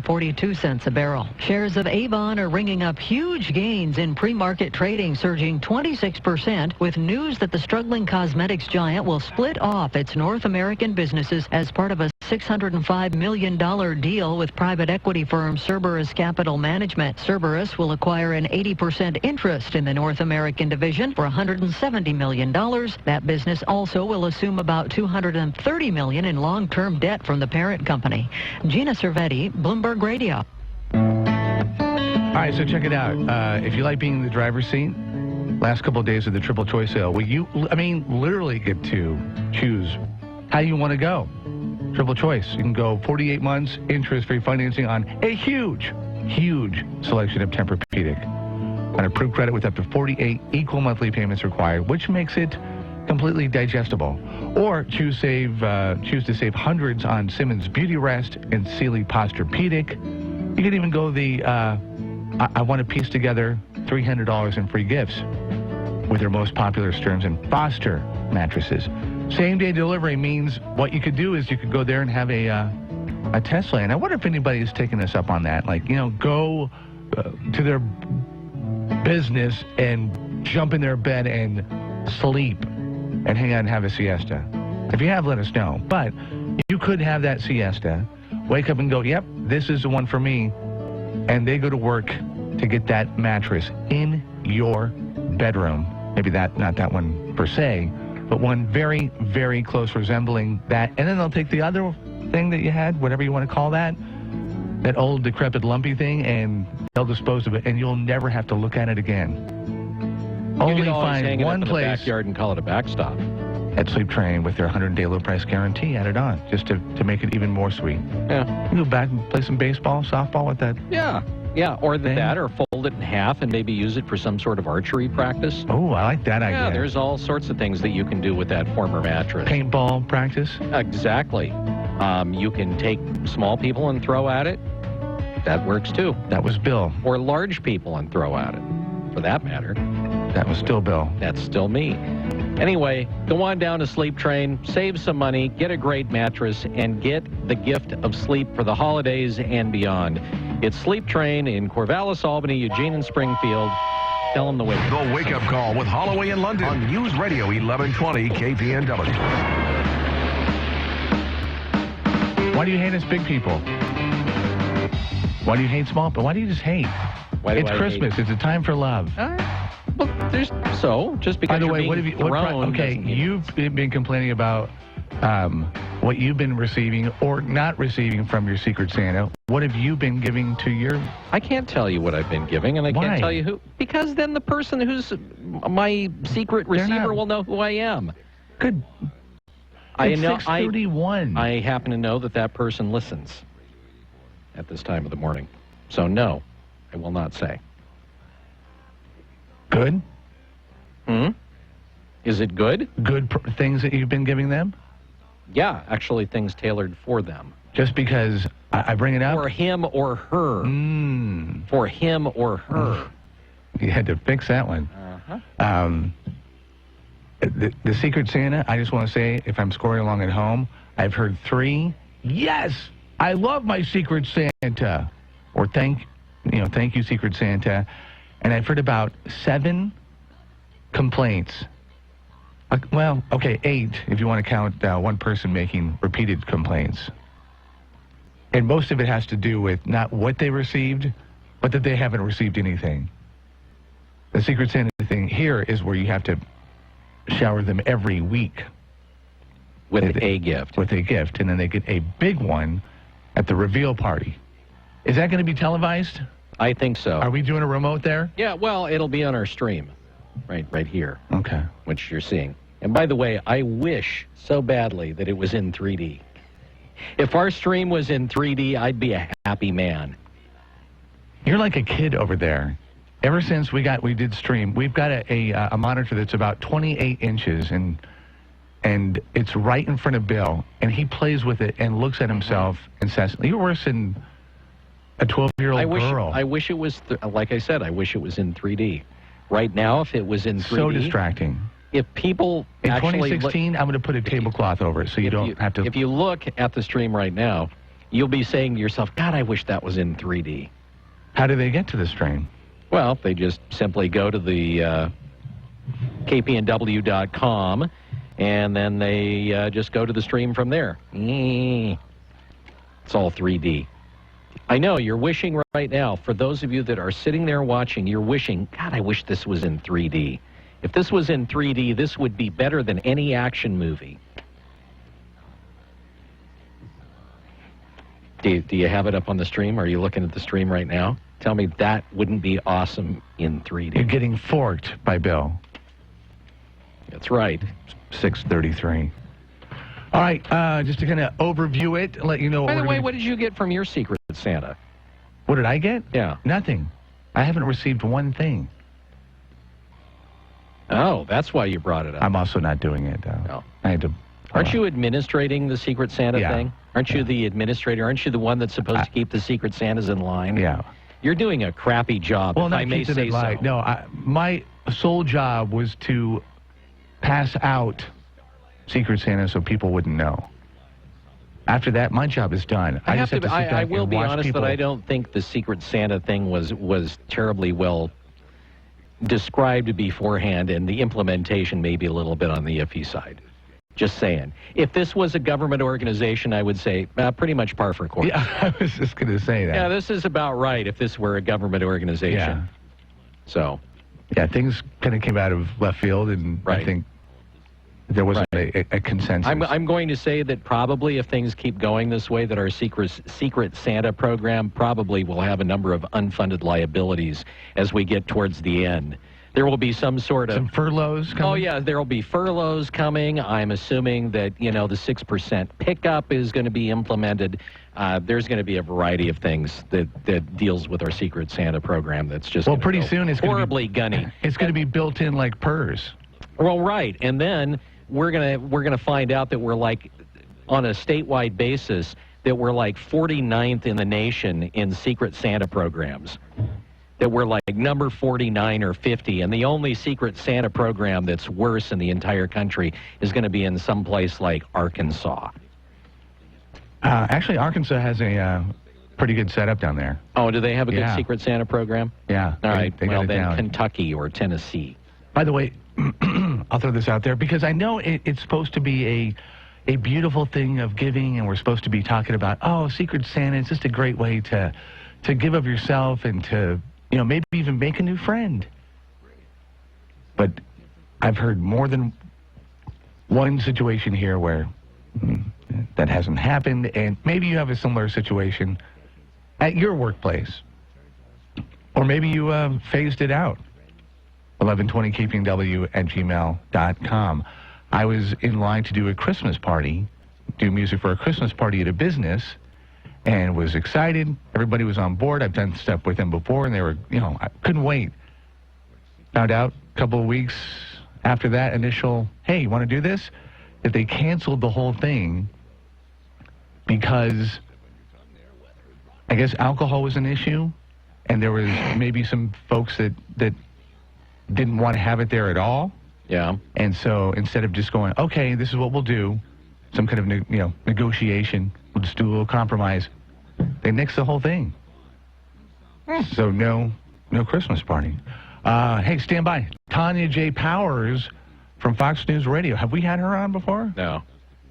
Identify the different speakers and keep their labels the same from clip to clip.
Speaker 1: $2.42 a barrel. Shares of Avon are ringing up huge gains in pre-market trading, surging 26%, with news that the struggling cosmetics giant will split off its North American businesses as part of a $605 million deal with private equity firm Cerberus Capital Management. Cerberus will acquire an 80% interest in the North American division for $170 million. That business also will assume about $230 million in long-term debt from the parent company. Gina Cervetti, Bloomberg Radio.
Speaker 2: All right, so check it out. If you like being in the driver's seat, last couple of days of the triple choice sale, literally get to choose how you want to go. Triple choice. You can go 48 months, interest-free financing on a huge selection of Tempur-Pedic. On approved credit with up to 48 equal monthly payments required, which makes it completely digestible. Or choose to save hundreds on Simmons Beauty Rest and Sealy Posturepedic. You can even go the I want to piece together $300 in free gifts with their most popular Stearns & Foster mattresses. Same-day delivery means what you could do is you could go there and have a Tesla. And I wonder if anybody's taking us up on that. Like, go to their business and jump in their bed and sleep and hang out and have a siesta. If you have, let us know. But you could have that siesta, wake up and go, yep, this is the one for me. And they go to work to get that mattress in your bedroom. Maybe not that one per se, but one very, very close resembling that. And then they'll take the other thing that you had, whatever you want to call that old decrepit lumpy thing, and they'll dispose of it, and you'll never have to look at it again. Only find one place
Speaker 3: in the backyard and call it a backstop.
Speaker 2: At Sleep Train with their 100-day low price guarantee added on, just to make it even more sweet.
Speaker 3: Yeah.
Speaker 2: You go back and play some baseball, softball with that.
Speaker 3: Yeah, or that, or fold it in half and maybe use it for some sort of archery practice.
Speaker 2: Oh, I like that idea.
Speaker 3: Yeah, there's all sorts of things that you can do with that former mattress.
Speaker 2: Paintball practice?
Speaker 3: Exactly. You can take small people and throw at it. That works too.
Speaker 2: That was Bill.
Speaker 3: Or large people and throw at it, for that matter.
Speaker 2: That was still Bill.
Speaker 3: That's still me. Anyway, go on down to Sleep Train, save some money, get a great mattress, and get the gift of sleep for the holidays and beyond. It's Sleep Train in Corvallis, Albany, Eugene, and Springfield. Tell them the wake.
Speaker 4: The Wake Up Call with Holloway in London on News Radio 1120 KPNW.
Speaker 2: Why do you hate us big people? Why do you hate small people? Why do you just hate? It's Christmas. It's a time for love.
Speaker 3: Well, just because.
Speaker 2: By the way,
Speaker 3: you've
Speaker 2: been complaining about what you've been receiving or not receiving from your Secret Santa. What have you been giving to your...
Speaker 3: I can't tell you what I've been giving, and I can't tell you who. Because then the person who's my secret receiver will know who I am.
Speaker 2: Good.
Speaker 3: I know.
Speaker 2: 6:31.
Speaker 3: I happen to know that person listens at this time of the morning. So no, I will not say.
Speaker 2: Good?
Speaker 3: Is it good?
Speaker 2: Good things that you've been giving them?
Speaker 3: Yeah, actually things tailored for them.
Speaker 2: Just because I bring it up?
Speaker 3: For him or her. For him or her.
Speaker 2: You had to fix that one. The Secret Santa, I just want to say, if I'm scoring along at home, I've heard 3, yes, I love my Secret Santa. Or thank you, Secret Santa. And I've heard about 7 complaints. 8 if you want to count one person making repeated complaints. And most of it has to do with not what they received, but that they haven't received anything. The Secret Santa thing here is where you have to shower them every week.
Speaker 3: With a gift.
Speaker 2: With a gift. And then they get a big one at the reveal party. Is that going to be televised?
Speaker 3: I think so.
Speaker 2: Are we doing a remote there?
Speaker 3: Yeah, well, it'll be on our stream. Right here.
Speaker 2: Okay.
Speaker 3: Which you're seeing. And by the way, I wish so badly that it was in 3D. If our stream was in 3D, I'd be a happy man.
Speaker 2: You're like a kid over there. Ever since we did stream, we've got a monitor that's about 28 inches, and it's right in front of Bill, and he plays with it and looks at himself incessantly. You're worse than a 12-year-old girl.
Speaker 3: I wish it was, like I said, I wish it was in 3D. Right now, if it was in 3D...
Speaker 2: So distracting.
Speaker 3: If people
Speaker 2: in
Speaker 3: actually...
Speaker 2: In 2016, I'm going to put a tablecloth over it so you don't have to...
Speaker 3: If you look at the stream right now, you'll be saying to yourself, God, I wish that was in 3D.
Speaker 2: How do they get to this train?
Speaker 3: Well, they just simply go to the KPNW.com, and then they just go to the stream from there. It's all 3D. I know, you're wishing right now, for those of you that are sitting there watching, you're wishing, God, I wish this was in 3D. If this was in 3D, this would be better than any action movie. Do you have it up on the stream? Are you looking at the stream right now? Tell me that wouldn't be awesome in 3D.
Speaker 2: You're getting forked by Bill.
Speaker 3: That's right.
Speaker 2: 6:33. All right, just to kind of overview it, let you know.
Speaker 3: By the way, what did you get from your Secret Santa?
Speaker 2: What did I get?
Speaker 3: Yeah.
Speaker 2: Nothing. I haven't received one thing.
Speaker 3: Oh, that's why you brought it up.
Speaker 2: I'm also not doing it, though.
Speaker 3: No.
Speaker 2: I had to.
Speaker 3: Aren't you administrating the Secret Santa thing? Aren't you the administrator? Aren't you the one that's supposed to keep the Secret Santas in line?
Speaker 2: Yeah.
Speaker 3: You're doing a crappy job,
Speaker 2: well,
Speaker 3: if I may say so.
Speaker 2: No, my sole job was to pass out Secret Santa so people wouldn't know. After that, my job is done. I just have to sit back
Speaker 3: I will
Speaker 2: and
Speaker 3: be
Speaker 2: watch
Speaker 3: honest
Speaker 2: people.
Speaker 3: that I don't think the Secret Santa thing was terribly well described beforehand, and the implementation may be a little bit on the iffy side. Just saying. If this was a government organization, I would say pretty much par for course.
Speaker 2: Yeah, I was just going to say that.
Speaker 3: Yeah, this is about right if this were a government organization.
Speaker 2: Yeah.
Speaker 3: So.
Speaker 2: Yeah, things kind of came out of left field, and I think there wasn't a consensus.
Speaker 3: I'm going to say that probably if things keep going this way, that our Secret Santa program probably will have a number of unfunded liabilities as we get towards the end. There will be some sort of...
Speaker 2: Some furloughs coming?
Speaker 3: Oh, yeah, there will be furloughs coming. I'm assuming that, the 6% pickup is going to be implemented. There's going to be a variety of things that deals with our Secret Santa program that's just
Speaker 2: pretty soon it's
Speaker 3: horribly gunny.
Speaker 2: It's going to be built in like PERS.
Speaker 3: Well, right. And then we're gonna find out that we're like, on a statewide basis, that we're like 49th in the nation in Secret Santa programs. That we're like number 49 or 50, and the only Secret Santa program that's worse in the entire country is going to be in some place like Arkansas.
Speaker 2: Actually, Arkansas has a pretty good setup down there.
Speaker 3: Oh, do they have a good Secret Santa program?
Speaker 2: Yeah.
Speaker 3: All right.
Speaker 2: They
Speaker 3: well,
Speaker 2: got it
Speaker 3: then
Speaker 2: down.
Speaker 3: Kentucky or Tennessee.
Speaker 2: By the way, I'll throw this out there because I know it's supposed to be a beautiful thing of giving, and we're supposed to be talking about, Secret Santa. It's just a great way to give of yourself and to, maybe even make a new friend. But I've heard more than one situation here where that hasn't happened, and maybe you have a similar situation at your workplace. Or maybe you phased it out. 1120kpnw@gmail.com. I was in line to do a Christmas party, do music for a Christmas party at a business, and was excited. Everybody was on board. I've done stuff with them before, and they were, I couldn't wait. Found out a couple of weeks after that initial, hey, you want to do this? That they canceled the whole thing because I guess alcohol was an issue, and there was maybe some folks that didn't want to have it there at all.
Speaker 3: Yeah.
Speaker 2: And so instead of just going, okay, this is what we'll do, some kind of negotiation, we'll just do a little compromise, they nixed the whole thing. So no Christmas party. Hey, stand by. Tanya J. Powers from Fox News Radio. Have we had her on before?
Speaker 3: No.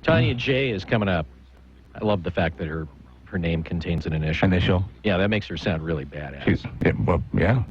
Speaker 3: Tanya J. is coming up. I love the fact that her name contains an initial.
Speaker 2: Initial?
Speaker 3: Yeah, that makes her sound really badass.
Speaker 2: Yeah.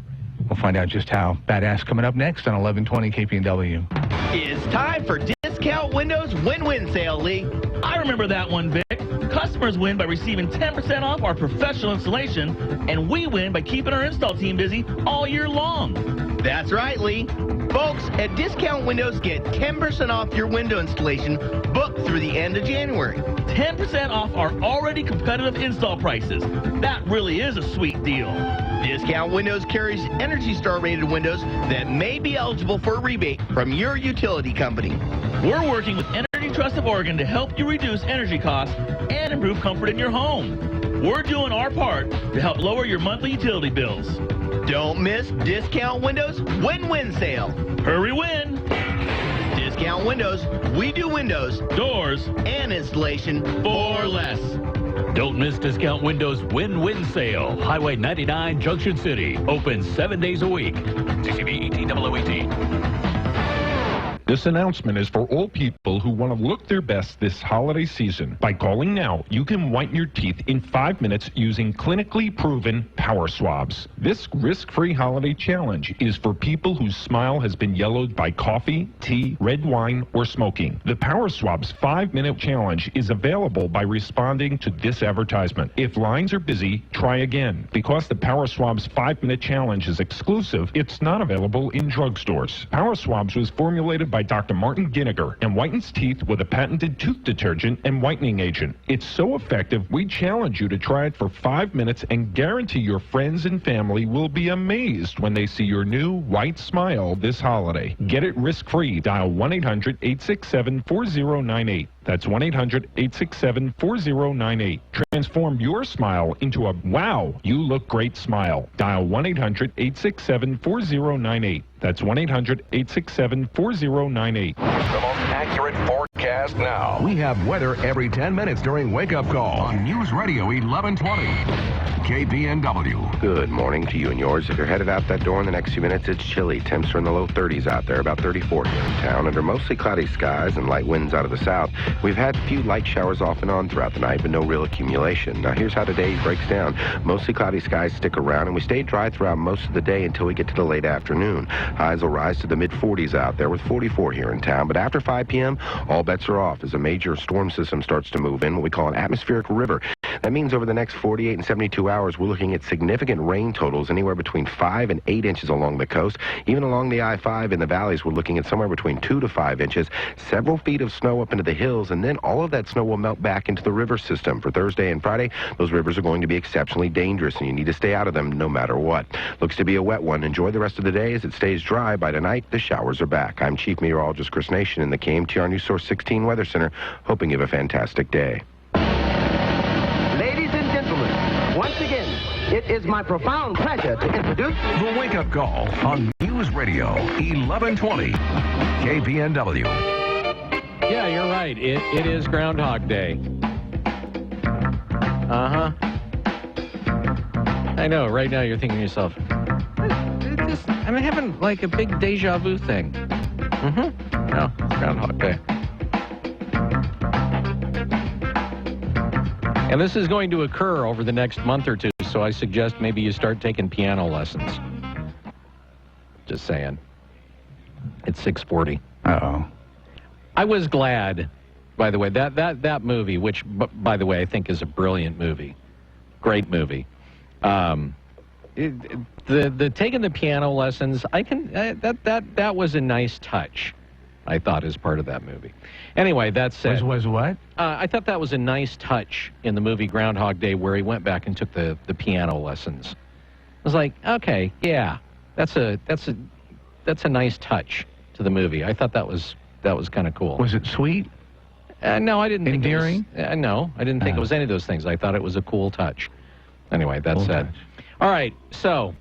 Speaker 2: We'll find out just how badass coming up next on 1120 KPNW.
Speaker 5: It's time for Discount Windows Win-Win Sale, Lee.
Speaker 6: I remember that one, Vic. Customers win by receiving 10% off our professional installation, and we win by keeping our install team busy all year long.
Speaker 5: That's right, Lee. Folks, at Discount Windows, get 10% off your window installation booked through the end of January.
Speaker 6: 10% off our already competitive install prices. That really is a sweet deal.
Speaker 5: Discount Windows carries Energy Star rated windows that may be eligible for a rebate from your utility company.
Speaker 6: We're working with Energy Trust of Oregon to help you reduce energy costs and improve comfort in your home. We're doing our part to help lower your monthly utility bills.
Speaker 5: Don't miss Discount Windows Win-Win Sale.
Speaker 6: Hurry win!
Speaker 5: Discount Windows, we do windows,
Speaker 6: Doors,
Speaker 5: and installation
Speaker 6: for less.
Speaker 7: Don't miss Discount Windows Win-Win Sale. Highway 99, Junction City. Open 7 days a week. CCB 180018.
Speaker 8: This announcement is for all people who want to look their best this holiday season. By calling now, you can whiten your teeth in 5 minutes using clinically proven power swabs. This risk-free holiday challenge is for people whose smile has been yellowed by coffee, tea, red wine, or smoking. The Power Swabs 5-minute challenge is available by responding to this advertisement. If lines are busy, try again. Because the Power Swabs 5-minute challenge is exclusive, it's not available in drugstores. Power Swabs was formulated by Dr. Martin Ginniger and whitens teeth with a patented tooth detergent and whitening agent. It's so effective, we challenge you to try it for 5 minutes and guarantee your friends and family will be amazed when they see your new white smile this holiday. Get it risk-free. Dial 1-800-867-4098. That's 1-800-867-4098. Transform your smile into a wow, you look great smile. Dial 1-800-867-4098. That's 1-800-867-4098.
Speaker 4: The most accurate forecast now. We have weather every 10 minutes during Wake Up Call on News Radio 1120. KPNW.
Speaker 9: Good morning to you and yours. If you're headed out that door in the next few minutes, it's chilly. Temps are in the low 30s out there, about 34 here in town. Under mostly cloudy skies and light winds out of the south, we've had a few light showers off and on throughout the night, but no real accumulation. Now, here's how today breaks down. Mostly cloudy skies stick around, and we stay dry throughout most of the day until we get to the late afternoon. Highs will rise to the mid-40s out there with 44 here in town, but after 5 p.m., all bets are off as a major storm system starts to move in, what we call an atmospheric river. That means over the next 48 and 72 hours, we're looking at significant rain totals anywhere between 5 and 8 inches along the coast. Even along the I-5 in the valleys, we're looking at somewhere between 2 to 5 inches, several feet of snow up into the hills, and then all of that snow will melt back into the river system. For Thursday and Friday, those rivers are going to be exceptionally dangerous, and you need to stay out of them no matter what. Looks to be a wet one. Enjoy the rest of the day as it stays dry. By tonight, the showers are back. I'm Chief Meteorologist Chris Nation in the KMTR News Source 16 Weather Center, hoping you have a fantastic day.
Speaker 10: Ladies and gentlemen, once again, it is my profound pleasure to introduce
Speaker 4: The Wake Up Call on News Radio 1120. KPNW.
Speaker 3: Yeah, you're right. It is Groundhog Day. Uh-huh. I know. Right now you're thinking to yourself, I'm having like a big deja vu thing. Mm-hmm. No, it's Groundhog Day. And this is going to occur over the next month or two, so I suggest maybe you start taking piano lessons. Just saying. It's 6:40.
Speaker 2: Uh-oh.
Speaker 3: I was glad, by the way, that movie, which, by the way, I think is a brilliant movie. Great movie. The taking the piano lessons, that was a nice touch, I thought, as part of that movie. Anyway, that said...
Speaker 2: Was what?
Speaker 3: I thought that was a nice touch in the movie Groundhog Day where he went back and took the piano lessons. I was like, okay, yeah, that's a nice touch to the movie. I thought that was kind of cool.
Speaker 2: Was it sweet?
Speaker 3: No, I didn't think
Speaker 2: endearing?
Speaker 3: No, I didn't think it was any of those things. I thought it was a cool touch. Anyway, that said. All right, so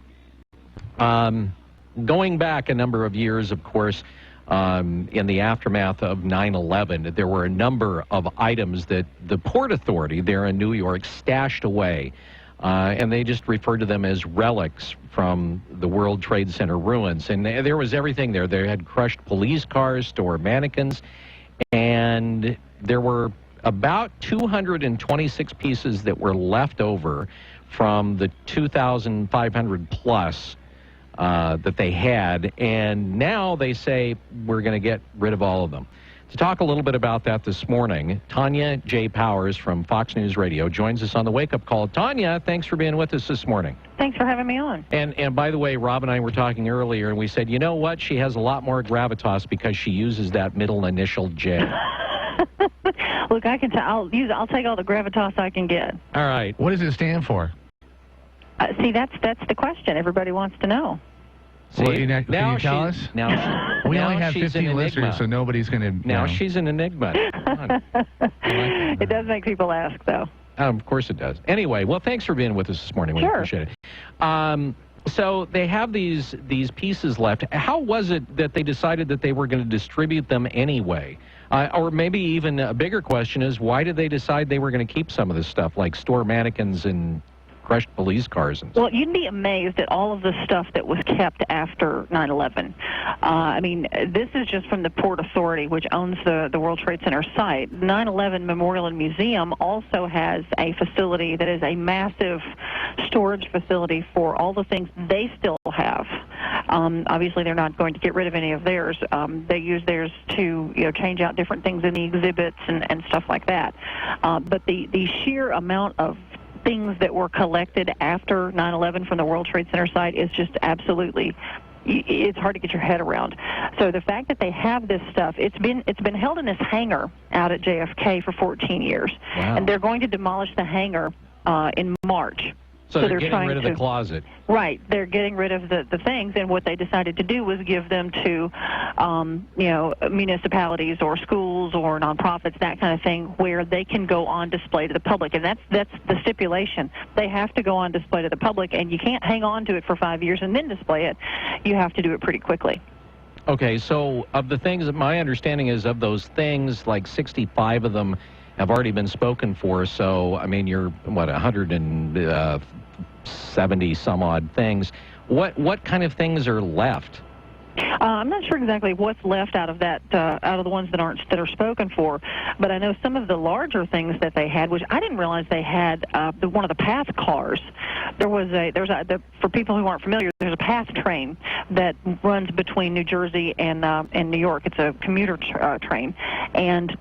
Speaker 3: going back a number of years, of course, in the aftermath of 9/11, there were a number of items that the Port Authority there in New York stashed away, and they just referred to them as relics from the World Trade Center ruins. And there was everything there. They had crushed police cars, stored mannequins, and there were about 226 pieces that were left over from the 2,500 plus that they had, and now they say we're going to get rid of all of them. To talk a little bit about that this morning, Tanya J. Powers from Fox News Radio joins us on the Wake Up Call. Tanya, thanks for being with us this morning.
Speaker 11: Thanks for having me on.
Speaker 3: And by the way, Rob and I were talking earlier, and we said, you know what? She has a lot more gravitas because she uses that middle initial J.
Speaker 11: Look, I can I'll take all the gravitas I can get.
Speaker 3: All right.
Speaker 2: What does it stand for?
Speaker 11: See, that's the question. Everybody wants to know.
Speaker 3: See,
Speaker 2: well, can you tell us? We only have 15 listeners, so nobody's going to...
Speaker 3: Now she's an enigma.
Speaker 11: It does make people ask, though.
Speaker 3: Of course it does. Anyway, well, thanks for being with us this morning. We appreciate it. So they have these pieces left. How was it that they decided that they were going to distribute them anyway? Or maybe even a bigger question is, why did they decide they were going to keep some of this stuff, like store mannequins and crushed police cars? And
Speaker 11: well, you'd be amazed at all of the stuff that was kept after 9/11. I mean, this is just from the Port Authority, which owns the World Trade Center site. 9/11 Memorial and Museum also has a facility that is a massive storage facility for all the things they still have. Obviously, they're not going to get rid of any of theirs. They use theirs to, change out different things in the exhibits and stuff like that. But the sheer amount of things that were collected after 9/11 from the World Trade Center site is just absolutely, it's hard to get your head around. So the fact that they have this stuff, it's been held in this hangar out at JFK for 14 years.
Speaker 3: Wow.
Speaker 11: And they're going to demolish the hangar in March.
Speaker 3: So they're getting rid of the closet.
Speaker 11: Right. They're getting rid of the things, and what they decided to do was give them to, municipalities or schools or nonprofits, that kind of thing, where they can go on display to the public. And that's the stipulation. They have to go on display to the public, and you can't hang on to it for 5 years and then display it. You have to do it pretty quickly. Okay, so of the things, my understanding is of those things, like 65 of them have already been spoken for. So, I mean, you're, 170 some odd things. What kind of things are left? I'm not sure exactly what's left out of that, out of the ones that are spoken for, but I know some of the larger things that they had, which I didn't realize they had. One of the PATH cars. For people who aren't familiar, there's a PATH train that runs between New Jersey and New York. It's a commuter train, and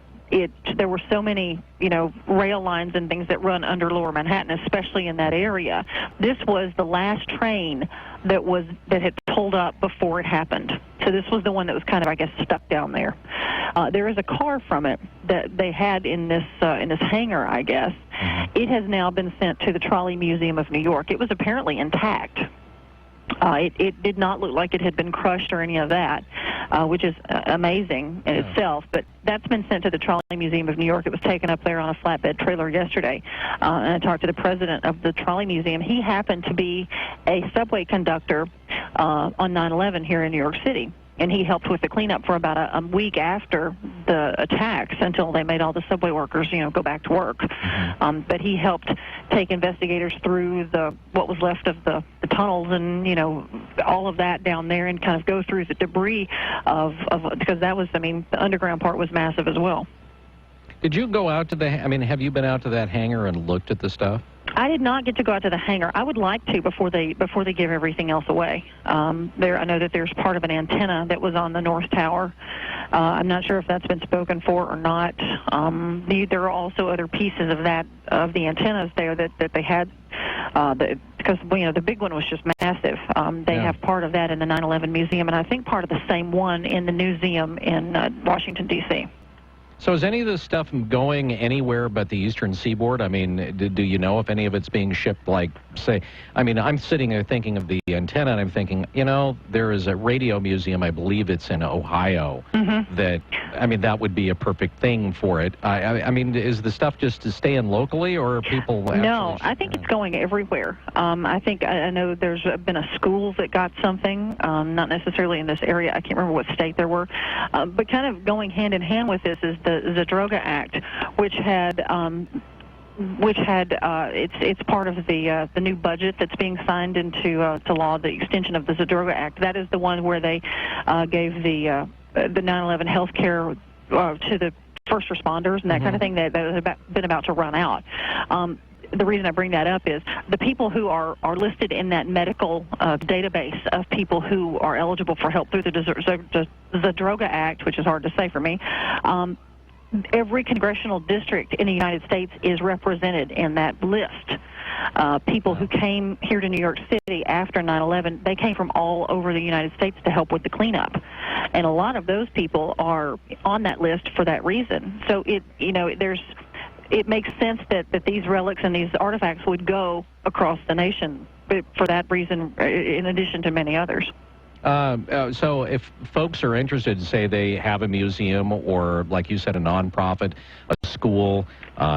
Speaker 11: there were so many, rail lines and things that run under Lower Manhattan, especially in that area. This was the last train that had pulled up before it happened. So this was the one that was kind of, I guess, stuck down there. There is a car from it that they had in this hangar, I guess. It has now been sent to the Trolley Museum of New York. It was apparently intact. It did not look like it had been crushed or any of that, which is amazing in itself. But that's been sent to the Trolley Museum of New York. It was taken up there on a flatbed trailer yesterday. And I talked to the president of the Trolley Museum. He happened to be a subway conductor on 9/11 here in New York City. And he helped with the cleanup for about a week after the attacks, until they made all the subway workers, go back to work. But he helped take investigators through what was left of the tunnels and, all of that down there, and kind of go through the debris because that was, the underground part was massive as well.
Speaker 3: Did you go out to have you been out to that hangar and looked at the stuff?
Speaker 11: I did not get to go out to the hangar. I would like to before they give everything else away. I know that there's part of an antenna that was on the North Tower. I'm not sure if that's been spoken for or not. There are also other pieces of the antennas there that they had, because the big one was just massive. They have part of that in the 9/11 museum, and I think part of the same one in the museum in Washington, D.C.
Speaker 3: So is any of this stuff going anywhere but the Eastern Seaboard? Do you know if any of it's being shipped, like, say, I'm sitting there thinking of the antenna, and I'm thinking, there is a radio museum, I believe it's in Ohio, that would be a perfect thing for it. Is the stuff just to stay in locally, or are people actually...
Speaker 11: No, I think it's going everywhere. I know there's been a school that got something, not necessarily in this area. I can't remember what state there were. But kind of going hand in hand with this is the Zadroga Act, which had it's part of the new budget that's being signed into law, the extension of the Zadroga Act. That is the one where they gave the 9/11 health care to the first responders and that kind of thing that has been about to run out. The reason I bring that up is the people who are listed in that medical database of people who are eligible for help through the Zadroga Act, which is hard to say for me. Every congressional district in the United States is represented in that list. People who came here to New York City after 9/11, they came from all over the United States to help with the cleanup. And a lot of those people are on that list for that reason. So it makes sense that these relics and these artifacts would go across the nation for that reason, in addition to many others.
Speaker 3: So if folks are interested, say they have a museum or, like you said, a nonprofit, a school,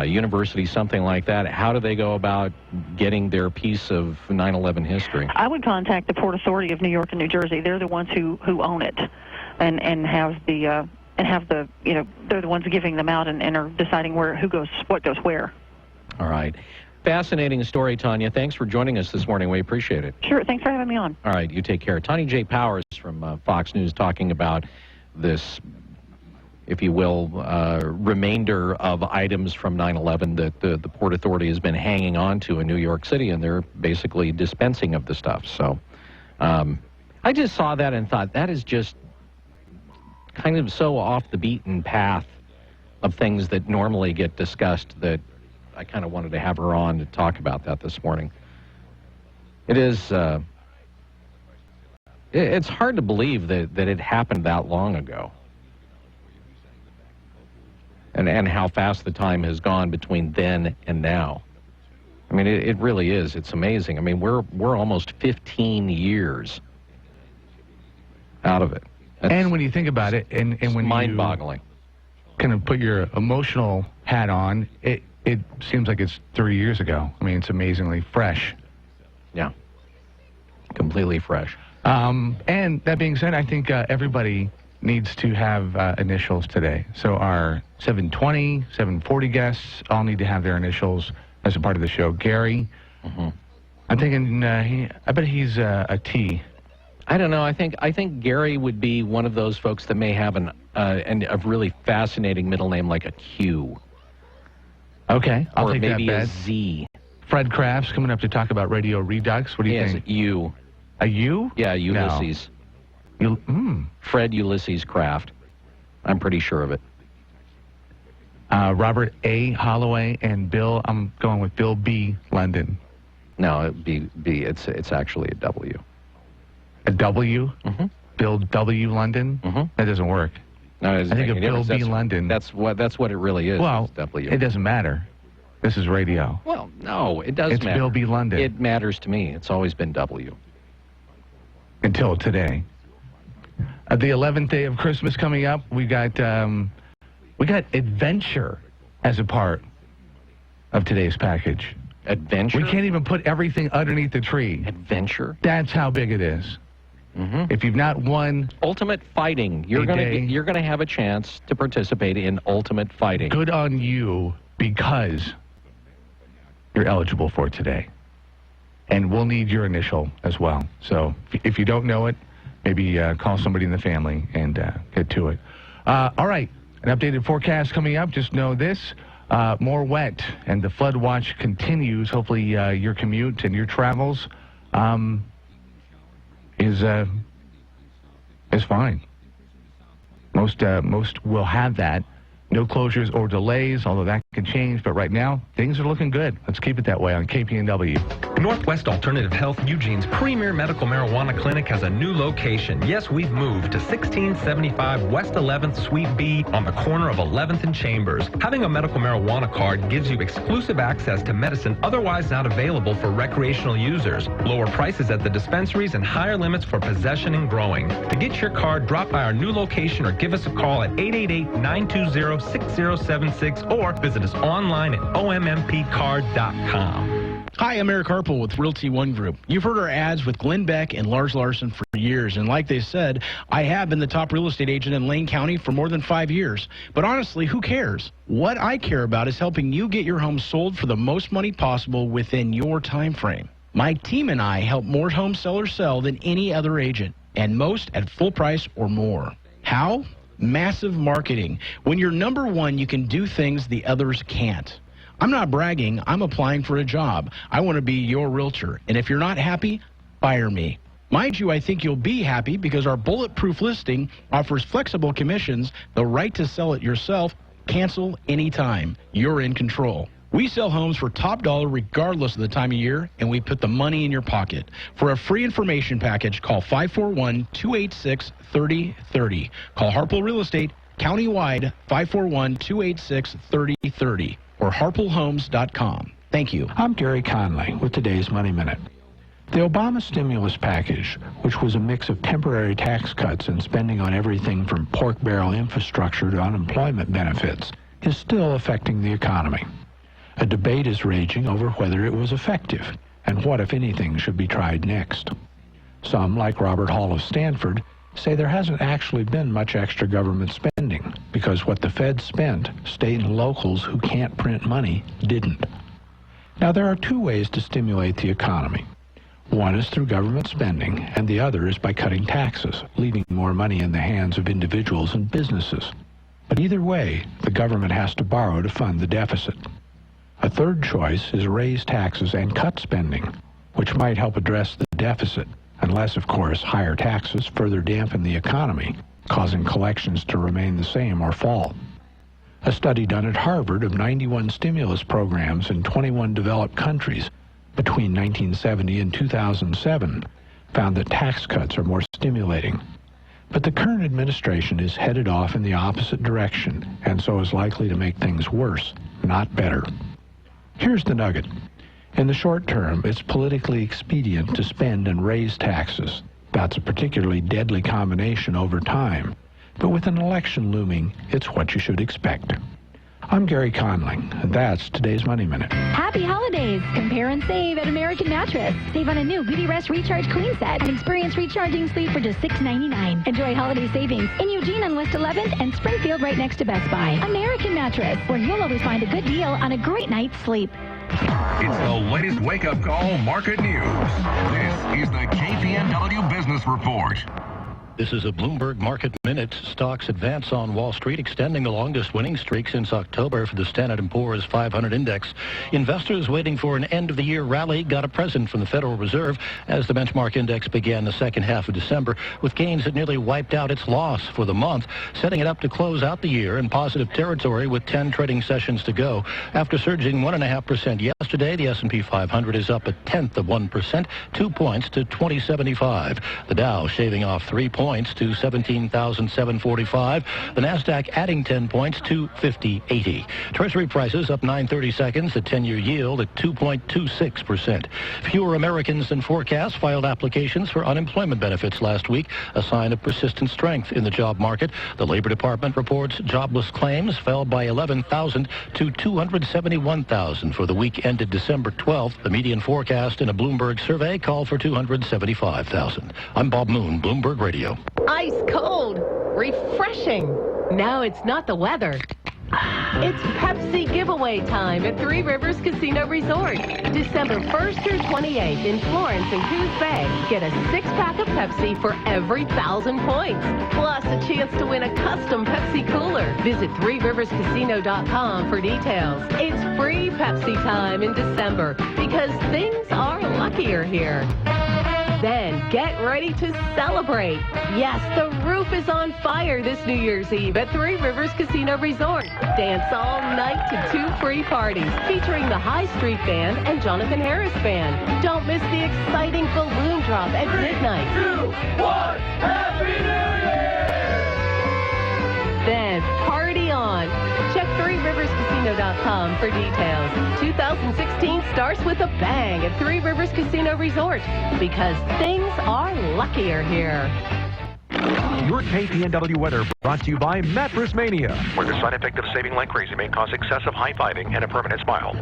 Speaker 3: university, something like that, how do they go about getting their piece of 9/11 history?
Speaker 11: I would contact the Port Authority of New York and New Jersey. They're the ones who own it and have the they're the ones giving them out and are deciding what goes where.
Speaker 3: All right. Fascinating story, Tanya. Thanks for joining us this morning. We appreciate it.
Speaker 11: Sure. Thanks for having me on.
Speaker 3: All right. You take care. Tanya J. Powers from Fox News talking about this, if you will, remainder of items from 9/11 that the Port Authority has been hanging on to in New York City, and they're basically dispensing of the stuff. So I just saw that and thought, that is just kind of so off the beaten path of things that normally get discussed that I kind of wanted to have her on to talk about that this morning. It is, it's hard to believe that it happened that long ago. And how fast the time has gone between then and now. I mean, it really is. It's amazing. I mean, we're almost 15 years out of it.
Speaker 2: And when you think about it, and when
Speaker 3: mind-boggling,
Speaker 2: you kind of put your emotional hat on, it seems like it's 3 years ago. I mean, it's amazingly fresh.
Speaker 3: Yeah, completely fresh.
Speaker 2: And that being said, I think everybody needs to have initials today. So our 720, 740 guests all need to have their initials as a part of the show. Gary, I'm thinking, I bet he's a T.
Speaker 3: I don't know. I think Gary would be one of those folks that may have a really fascinating middle name like a Q.
Speaker 2: Okay, I'll take that bet.
Speaker 3: Or maybe a Z.
Speaker 2: Fred Kraft's coming up to talk about Radio Redux. What do you think?
Speaker 3: U.
Speaker 2: A U?
Speaker 3: Yeah, Ulysses.
Speaker 2: No.
Speaker 3: Fred Ulysses Kraft. I'm pretty sure of it.
Speaker 2: Robert A. Holloway and Bill. I'm going with Bill B. London.
Speaker 3: No, it'd be it's actually a W.
Speaker 2: A W?
Speaker 3: Mm-hmm.
Speaker 2: Bill W. London?
Speaker 3: Mm-hmm.
Speaker 2: That doesn't work.
Speaker 3: No,
Speaker 2: I think of Bill B. London.
Speaker 3: That's what it really is.
Speaker 2: Well,
Speaker 3: W.
Speaker 2: It doesn't matter. This is radio.
Speaker 3: Well, no, it does
Speaker 2: matter. It's Bill B. London.
Speaker 3: It matters to me. It's always been W.
Speaker 2: Until today. The 11th day of Christmas coming up. We got adventure as a part of today's package.
Speaker 3: Adventure?
Speaker 2: We can't even put everything underneath the tree.
Speaker 3: Adventure?
Speaker 2: That's how big it is.
Speaker 3: Mm-hmm.
Speaker 2: If you've not won
Speaker 3: Ultimate Fighting, you're gonna have a chance to participate in Ultimate Fighting.
Speaker 2: Good on you, because you're eligible for it today. And we'll need your initial as well. So if you don't know it, maybe call somebody in the family and get to it. All right, an updated forecast coming up. Just know this, more wet, and the flood watch continues. Hopefully your commute and your travels is fine. Most will have that. No closures or delays, although that can change. But right now, things are looking good. Let's keep it that way on KPNW.
Speaker 12: Northwest Alternative Health Eugene's premier medical marijuana clinic has a new location. Yes, we've moved to 1675 West 11th Suite B on the corner of 11th and Chambers. Having a medical marijuana card gives you exclusive access to medicine otherwise not available for recreational users, lower prices at the dispensaries, and higher limits for possession and growing. To get your card, drop by our new location or give us a call at 888-920-6076 or visit us online at ommpcard.com.
Speaker 13: Hi, I'm Eric Harple with Realty One Group. You've heard our ads with Glenn Beck and Lars Larson for years, and like they said, I have been the top real estate agent in Lane County for more than 5 years. But honestly, who cares? What I care about is helping you get your home sold for the most money possible within your time frame. My team and I help more home sellers sell than any other agent, and most at full price or more. How? Massive marketing. When you're number one, you can do things the others can't. I'm not bragging. I'm applying for a job. I want to be your realtor. And if you're not happy, fire me. Mind you, I think you'll be happy because our bulletproof listing offers flexible commissions, the right to sell it yourself, cancel anytime. You're in control. We sell homes for top dollar regardless of the time of year, and we put the money in your pocket. For a free information package, call 541-286-3030. Call Harple Real Estate countywide, 541-286-3030. or harplehomes.com. Thank you.
Speaker 14: I'm Gary Conley with today's Money Minute. The Obama stimulus package, which was a mix of temporary tax cuts and spending on everything from pork barrel infrastructure to unemployment benefits, is still affecting the economy. A debate is raging over whether it was effective and what, if anything, should be tried next. Some, like Robert Hall of Stanford, say there hasn't actually been much extra government spending because what the Fed spent, state and locals who can't print money didn't. Now, there are two ways to stimulate the economy. One is through government spending, and the other is by cutting taxes, leaving more money in the hands of individuals and businesses. But either way, the government has to borrow to fund the deficit. A third choice is raise taxes and cut spending, which might help address the deficit, unless, of course, higher taxes further dampen the economy, causing collections to remain the same or fall. A study done at Harvard of 91 stimulus programs in 21 developed countries between 1970 and 2007 found that tax cuts are more stimulating. But the current administration is headed off in the opposite direction, and so is likely to make things worse, not better. Here's the nugget. In the short term, it's politically expedient to spend and raise taxes. That's a particularly deadly combination over time. But with an election looming, it's what you should expect. I'm Gary Conling, and that's today's Money Minute.
Speaker 15: Happy holidays! Compare and save at American Mattress. Save on a new Beauty Rest Recharge Queen Set and experience recharging sleep for just $6.99. Enjoy holiday savings in Eugene on West 11th and Springfield right next to Best Buy. American Mattress, where you'll always find a good deal on a great night's sleep.
Speaker 4: It's the latest wake-up call market news. This is the KPNW Business Report.
Speaker 16: This is a Bloomberg Market Minute. Stocks advance on Wall Street, extending the longest winning streak since October for the Standard & Poor's 500 index. Investors waiting for an end-of-the-year rally got a present from the Federal Reserve as the benchmark index began the second half of December with gains that nearly wiped out its loss for the month, setting it up to close out the year in positive territory with 10 trading sessions to go. After surging 1.5% yesterday, the S&P 500 is up 0.1%, 2 points to 2075. The Dow shaving off 3 points to 17,745. The Nasdaq adding 10 points to 5080. Treasury prices up 9/30 seconds. The 10-year yield at 2.26%. Fewer Americans than forecast filed applications for unemployment benefits last week, a sign of persistent strength in the job market. The Labor Department reports jobless claims fell by 11,000 to 271,000 for the week ended December 12th. The median forecast in a Bloomberg survey called for 275,000. I'm Bob Moon, Bloomberg Radio.
Speaker 17: Ice cold, refreshing. Now it's not the weather. It's Pepsi giveaway time at Three Rivers Casino Resort. December 1st through 28th in Florence and Coos Bay. Get a 6-pack of Pepsi for every 1,000 points. Plus a chance to win a custom Pepsi cooler. Visit threeriverscasino.com for details. It's free Pepsi time in December because things are luckier here. Then get ready to celebrate. Yes, the roof is on fire this New Year's Eve at Three Rivers Casino Resort. Dance all night to 2 free parties featuring the High Street Band and Jonathan Harris Band. Don't miss the exciting balloon drop at midnight.
Speaker 18: 2, 1, Happy New Year!
Speaker 17: Then party on. Check threeriverscasino.com for details. 2016 starts with a bang at Three Rivers Casino Resort because things are luckier here.
Speaker 19: Your KPNW weather brought to you by Mattress Mania,
Speaker 20: where the side effect of saving like crazy may cause excessive high-fiving and a permanent smile.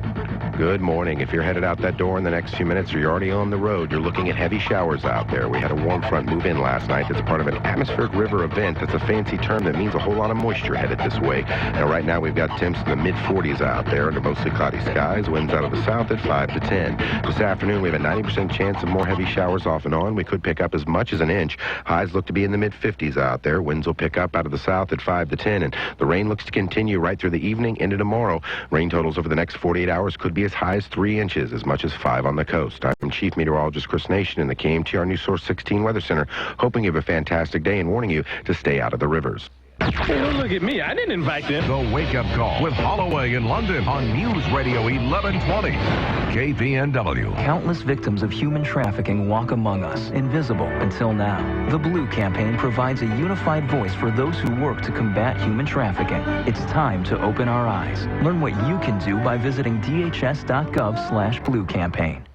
Speaker 9: Good morning. If you're headed out that door in the next few minutes or you're already on the road, you're looking at heavy showers out there. We had a warm front move in last night. That's a part of an atmospheric river event. That's a fancy term that means a whole lot of moisture headed this way. And right now we've got temps in the mid-40s out there under mostly cloudy skies. Winds out of the south at 5 to 10. This afternoon we have a 90% chance of more heavy showers off and on. We could pick up as much as an inch. Highs look to be in the mid-50s out there. Winds will pick up out of the south at 5 to 10. And the rain looks to continue right through the evening into tomorrow. Rain totals over the next 48 hours could be as high as 3 inches, as much as 5 on the coast. I'm Chief Meteorologist Chris Nation in the KMTR News Source 16 Weather Center, hoping you have a fantastic day and warning you to stay out of the rivers.
Speaker 21: Hey, don't look at me. I didn't invite them.
Speaker 4: The Wake Up Call with Holloway in London on News Radio 1120. KPNW.
Speaker 22: Countless victims of human trafficking walk among us, invisible until now. The Blue Campaign provides a unified voice for those who work to combat human trafficking. It's time to open our eyes. Learn what you can do by visiting dhs.gov/Blue Campaign.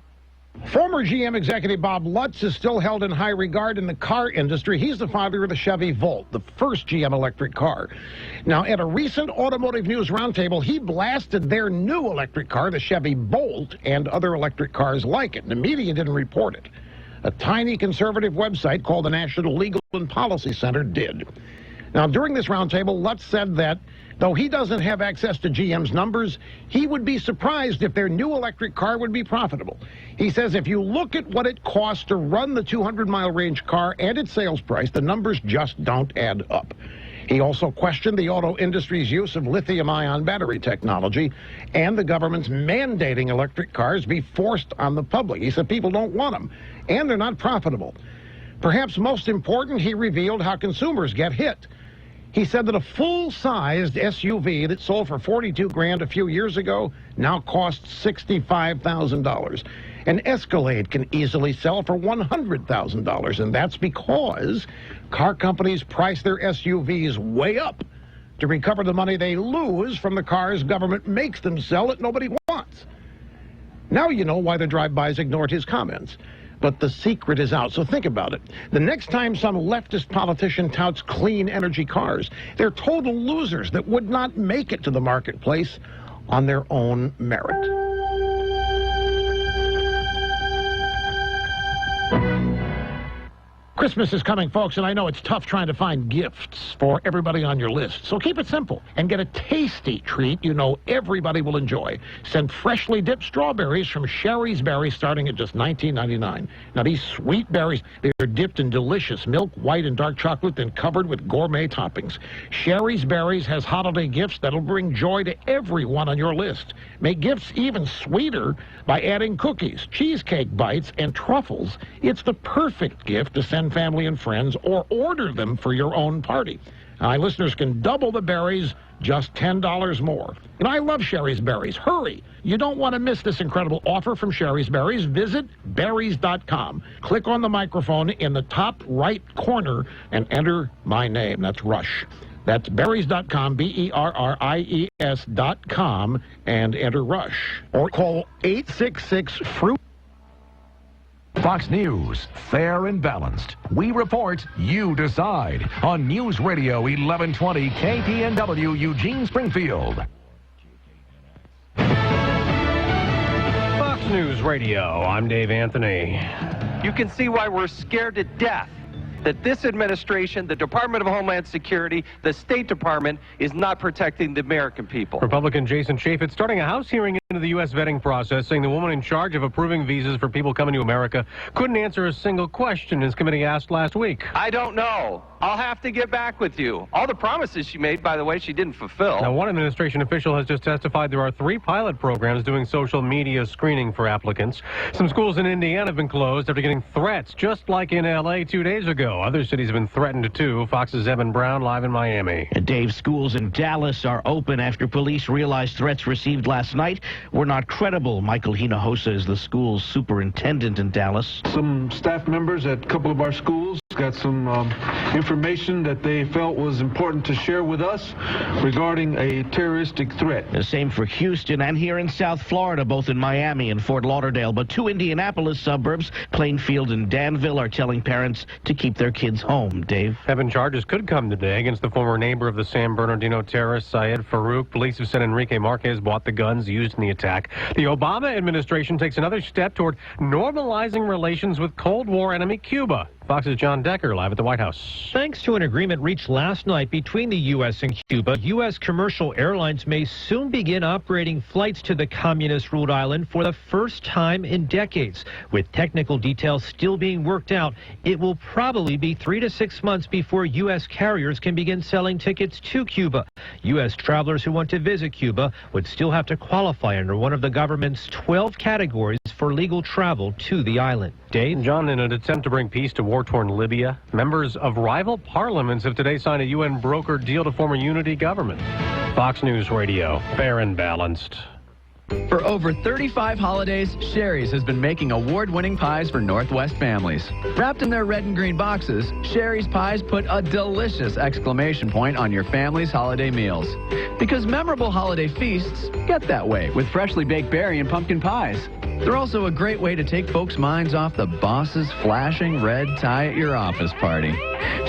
Speaker 1: Former GM executive Bob Lutz is still held in high regard in the car industry. He's the father of the Chevy Volt, the first GM electric car. Now, at a recent Automotive News Roundtable, he blasted their new electric car, the Chevy Bolt, and other electric cars like it. The media didn't report it. A tiny conservative website called the National Legal and Policy Center did. Now, during this roundtable, Lutz said that though he doesn't have access to GM's numbers, he would be surprised if their new electric car would be profitable. He says if you look at what it costs to run the 200-mile range car and its sales price, the numbers just don't add up. He also questioned the auto industry's use of lithium-ion battery technology and the government's mandating electric cars be forced on the public. He said people don't want them, and they're not profitable. Perhaps most important, he revealed how consumers get hit. He said that a full-sized SUV that sold for $42,000 a few years ago now costs $65,000. An Escalade can easily sell for $100,000, and that's because car companies price their SUVs way up to recover the money they lose from the cars government makes them sell that nobody wants. Now you know why the drive-bys ignored his comments. But the secret is out, so think about it. The next time some leftist politician touts clean energy cars, they're total losers that would not make it to the marketplace on their own merit. Christmas is coming, folks, and I know it's tough trying to find gifts for everybody on your list. So keep it simple and get a tasty treat you know everybody will enjoy. Send freshly dipped strawberries from Sherry's Berries starting at just $19.99. Now, these sweet berries, they're dipped in delicious milk, white, and dark chocolate, then covered with gourmet toppings. Sherry's Berries has holiday gifts that'll bring joy to everyone on your list. Make gifts even sweeter by adding cookies, cheesecake bites, and truffles. It's the perfect gift to send family and friends or order them for your own party. Now, listeners can double the berries, just $10 more. And I love Sherry's Berries. Hurry! You don't want to miss this incredible offer from Sherry's Berries. Visit berries.com. Click on the microphone in the top right corner and enter my name. That's Rush. That's berries.com, berries.com, and enter Rush. Or call 866-FRUIT.
Speaker 4: Fox News, fair and balanced. We report, you decide. On News Radio 1120 KPNW, Eugene, Springfield.
Speaker 5: Fox News Radio, I'm Dave Anthony.
Speaker 23: You can see why we're scared to death that this administration, the Department of Homeland Security, the State Department, is not protecting the American people.
Speaker 5: Republican Jason Chaffetz starting a House hearing into the U.S. vetting process, saying the woman in charge of approving visas for people coming to America couldn't answer a single question his committee asked last week.
Speaker 23: I don't know. I'll have to get back with you. All the promises she made, by the way, she didn't fulfill.
Speaker 5: Now, one administration official has just testified there are 3 pilot programs doing social media screening for applicants. Some schools in Indiana have been closed after getting threats, just like in L.A. 2 days ago. Other cities have been threatened too. Fox's Evan Brown live in Miami.
Speaker 24: And Dave, schools in Dallas are open after police realized threats received last night were not credible. Michael Hinojosa is the school's superintendent in Dallas.
Speaker 25: Some staff members at a couple of our schools got some information that they felt was important to share with us regarding a terroristic threat.
Speaker 24: The same for Houston and here in South Florida, both in Miami and Fort Lauderdale. But 2 Indianapolis suburbs, Plainfield and Danville, are telling parents to keep their kids home. Dave?
Speaker 5: 7 charges could come today against the former neighbor of the San Bernardino terrorist, Syed Farouk. Police have said Enrique Marquez bought the guns used in the attack. The Obama administration takes another step toward normalizing relations with Cold War enemy Cuba. Fox's John Decker live at the White House.
Speaker 26: Thanks to an agreement reached last night between the U.S. and Cuba, U.S. commercial airlines may soon begin operating flights to the communist-ruled island for the first time in decades. With technical details still being worked out, it will probably be 3 to 6 months before U.S. carriers can begin selling tickets to Cuba. U.S. travelers who want to visit Cuba would still have to qualify under one of the government's 12 categories for legal travel to the island. Dave?
Speaker 5: John, in an attempt to bring peace to war-torn Libya, members of rival parliaments have today signed a UN-brokered deal to form a unity government. Fox News Radio, fair and balanced.
Speaker 3: For over 35 holidays, Sherry's has been making award-winning pies for Northwest families. Wrapped in their red and green boxes, Sherry's pies put a delicious exclamation point on your family's holiday meals. Because memorable holiday feasts get that way with freshly baked berry and pumpkin pies. They're also a great way to take folks' minds off the boss's flashing red tie at your office party.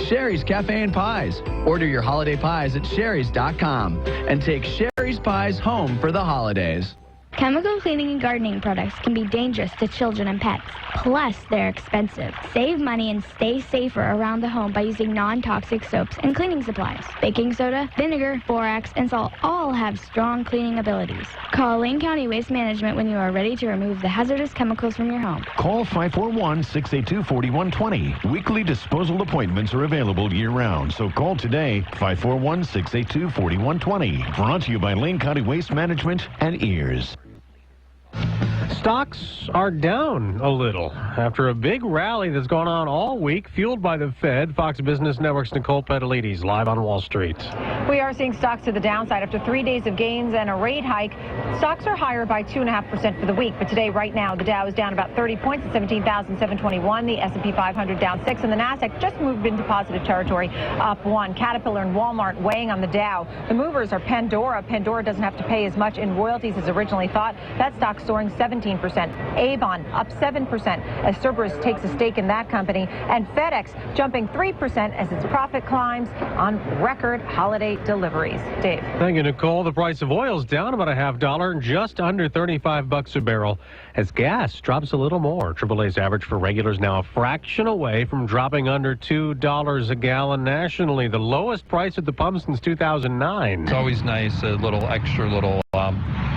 Speaker 3: Sherry's Cafe and Pies. Order your holiday pies at sherry's.com and take Sherry's pies home for the holidays.
Speaker 6: Chemical cleaning and gardening products can be dangerous to children and pets. Plus, they're expensive. Save money and stay safer around the home by using non-toxic soaps and cleaning supplies. Baking soda, vinegar, borax, and salt all have strong cleaning abilities. Call Lane County Waste Management when you are ready to remove the hazardous chemicals from your home.
Speaker 4: Call 541-682-4120. Weekly disposal appointments are available year-round, so call today, 541-682-4120. Brought to you by Lane County Waste Management and EARS.
Speaker 5: Stocks are down a little after a big rally that's gone on all week, fueled by the Fed. Fox Business Network's Nicole Petalides live on Wall Street.
Speaker 7: We are seeing stocks to the downside after 3 days of gains and a rate hike. Stocks are higher by 2.5% for the week, but today, right now, the Dow is down about 30 points at 17,721. The S&P 500 down 6, and the Nasdaq just moved into positive territory, up 1. Caterpillar and Walmart weighing on the Dow. The movers are Pandora. Pandora doesn't have to pay as much in royalties as originally thought. That stock soaring 17%. Avon up 7% as Cerberus takes a stake in that company, and FedEx jumping 3% as its profit climbs on record holiday deliveries. Dave.
Speaker 5: Thank you, Nicole. The price of oil is down about $0.50, just under $35 a barrel, as gas drops a little more. AAA's average for regulars now a fraction away from dropping under $2 a gallon nationally, the lowest price at the pump since 2009.
Speaker 8: It's always nice, a little extra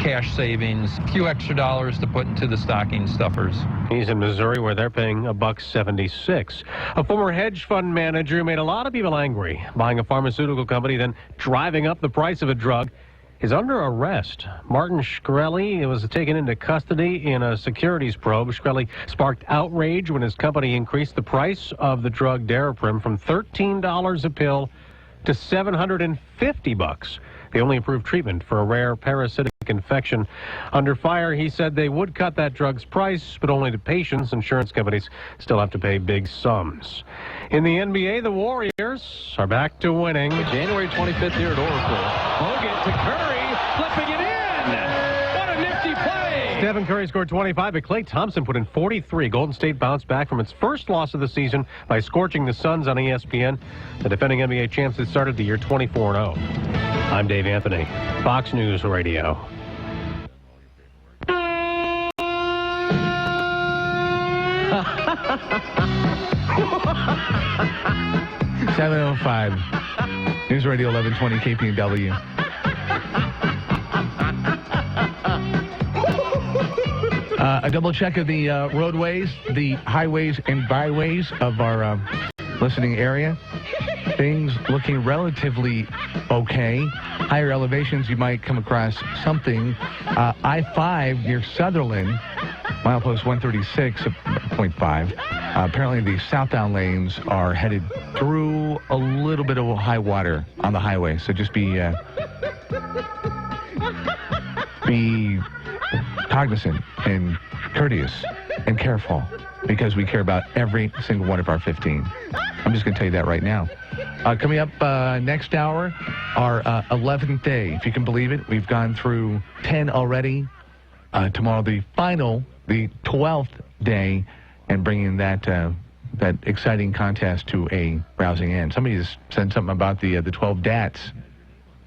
Speaker 8: cash savings, a few extra dollars to put into the stocking stuffers.
Speaker 5: He's in Missouri, where they're paying $1.76. A former hedge fund manager who made a lot of people angry, buying a pharmaceutical company, then driving up the price of a drug, is under arrest. Martin Shkreli was taken into custody in a securities probe. Shkreli sparked outrage when his company increased the price of the drug Daraprim from $13 a pill to $750. The only approved treatment for a rare parasitic infection. Under fire, he said they would cut that drug's price, but only to patients. Insurance companies still have to pay big sums. In the NBA, the Warriors are back to winning.
Speaker 10: January 25th here at Oracle. Bogut to Curry, flipping it in. What a nifty play.
Speaker 5: Stephen Curry scored 25, but Klay Thompson put in 43. Golden State bounced back from its first loss of the season by scorching the Suns on ESPN. The defending NBA champs had started the year 24-0. I'm Dave Anthony, Fox News Radio.
Speaker 2: 7:05. News Radio 1120 KPNW. A double check of the roadways, the highways and byways of our listening area. Things looking relatively okay. Higher elevations, you might come across something. I-5 near Sutherland, milepost 136.5. Apparently the southbound lanes are headed through a little bit of high water on the highway, so just be cognizant and courteous and careful, because we care about every single one of our 15. I'm just going to tell you that right now. Coming up next hour, our 11th day. If you can believe it, we've gone through 10 already. Tomorrow, the final, the 12th day, and bringing that that exciting contest to a rousing end. Somebody just said something about the 12 Dats.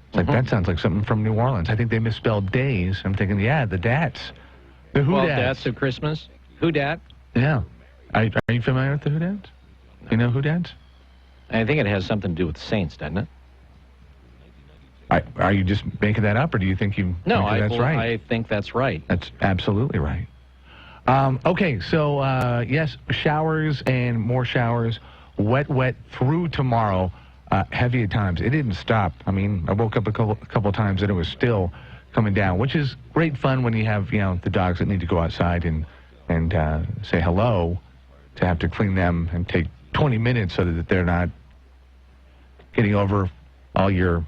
Speaker 2: It's like, that sounds like something from New Orleans. I think they misspelled days. I'm thinking, yeah, the Dats. The Who
Speaker 11: 12
Speaker 2: Dats.
Speaker 11: Dats of Christmas. Who Dat?
Speaker 2: Yeah. Are you familiar with the Who Dats? You know Who Dats?
Speaker 11: I think it has something to do with saints, doesn't it?
Speaker 2: Are you just making that up, or do you think you
Speaker 11: No,
Speaker 2: think that's right?
Speaker 11: I think that's right.
Speaker 2: That's absolutely right. Okay, so yes, showers and more showers, wet through tomorrow, heavy at times. It didn't stop. I mean, I woke up a couple of times and it was still coming down, which is great fun when you have, the dogs that need to go outside and say hello, to have to clean them and take 20 minutes so that they're not getting over all your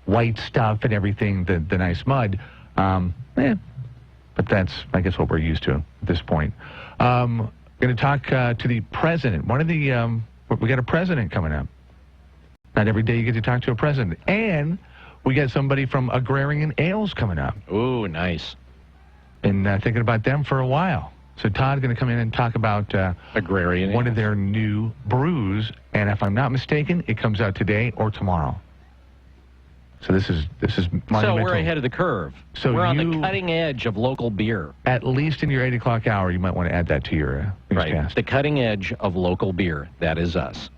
Speaker 2: white stuff and everything, the nice mud. But that's, I guess, what we're used to at this point. Going to talk to the president. We got a president coming up. Not every day you get to talk to a president. And we got somebody from Agrarian Ales coming up.
Speaker 11: Ooh, nice.
Speaker 2: Been thinking about them for a while. So Todd's going to come in and talk about
Speaker 11: Agrarian
Speaker 2: one
Speaker 11: Ales.
Speaker 2: of their new brews. And if I'm not mistaken, it comes out today or tomorrow. So this is monumental.
Speaker 11: So we're ahead of the curve.
Speaker 2: So
Speaker 11: we're on the cutting edge of local beer.
Speaker 2: At least in your 8 o'clock hour, you might want to add that to your newscast.
Speaker 11: The cutting edge of local beer. That is us.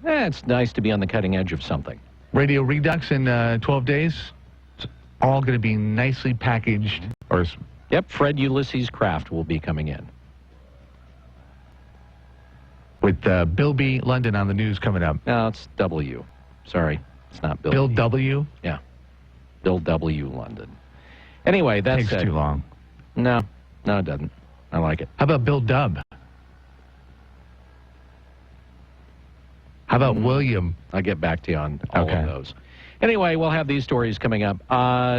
Speaker 11: It's nice to be on the cutting edge of something.
Speaker 2: Radio Redux in 12 days. It's all going to be nicely packaged.
Speaker 11: Yep, Fred Ulysses Kraft will be coming in.
Speaker 2: With Bill B. London on the news coming up.
Speaker 11: No, it's W. Sorry, it's not Bill.
Speaker 2: Bill
Speaker 11: B.
Speaker 2: W?
Speaker 11: Yeah. Bill W. London. Anyway, that's
Speaker 2: Takes too long.
Speaker 11: No, it doesn't. I like it.
Speaker 2: How about Bill Dub? How about William?
Speaker 11: I'll get back to you on all of those. Anyway, we'll have these stories coming up.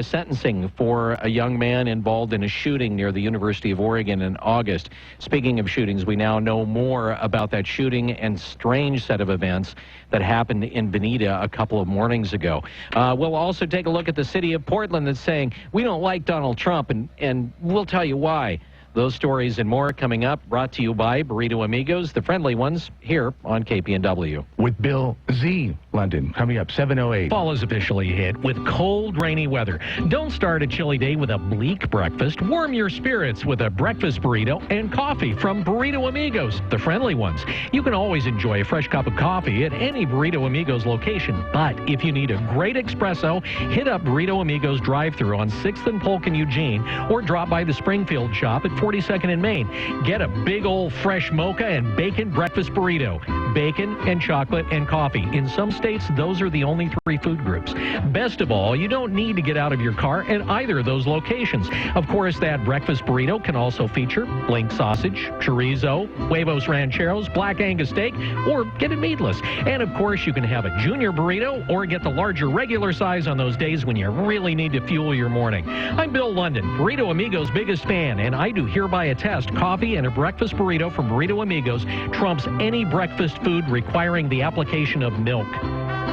Speaker 11: Sentencing for a young man involved in a shooting near the University of Oregon in August. Speaking of shootings, we now know more about that shooting and strange set of events that happened in Bonita a couple of mornings ago. We'll also take a look at the city of Portland that's saying, we don't like Donald Trump, and we'll tell you why. Those stories and more coming up, brought to you by Burrito Amigos, the friendly ones, here on KPNW.
Speaker 2: With Bill Z. London, coming up 7:08.
Speaker 12: Fall is officially hit with cold, rainy weather. Don't start a chilly day with a bleak breakfast. Warm your spirits with a breakfast burrito and coffee from Burrito Amigos, the friendly ones. You can always enjoy a fresh cup of coffee at any Burrito Amigos location, but if you need a great espresso, hit up Burrito Amigos drive-thru on 6th and Polk in Eugene, or drop by the Springfield shop at 42nd and Main. Get a big old fresh mocha and bacon breakfast burrito. Bacon and chocolate and coffee. In some states, those are the only 3 food groups. Best of all, you don't need to get out of your car at either of those locations. Of course, that breakfast burrito can also feature blink sausage, chorizo, huevos rancheros, black Angus steak, or get it meatless. And of course, you can have a junior burrito or get the larger regular size on those days when you really need to fuel your morning. I'm Bill London, Burrito Amigos' biggest fan, and I do hereby attest coffee and a breakfast burrito from Burrito Amigos trumps any breakfast food requiring the application of milk.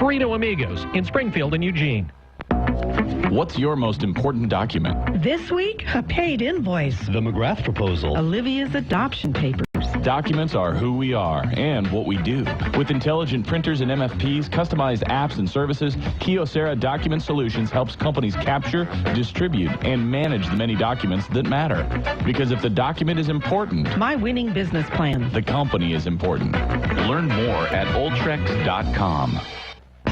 Speaker 12: Burrito Amigos in Springfield and Eugene.
Speaker 13: What's your most important document?
Speaker 14: This week, a paid invoice.
Speaker 13: The McGrath proposal.
Speaker 14: Olivia's adoption papers.
Speaker 13: Documents are who we are and what we do. With intelligent printers and MFPs, customized apps and services, Kyocera Document Solutions helps companies capture, distribute, and manage the many documents that matter. Because if the document is important,
Speaker 14: my winning business plan,
Speaker 13: the company is important. Learn more at oldtrex.com.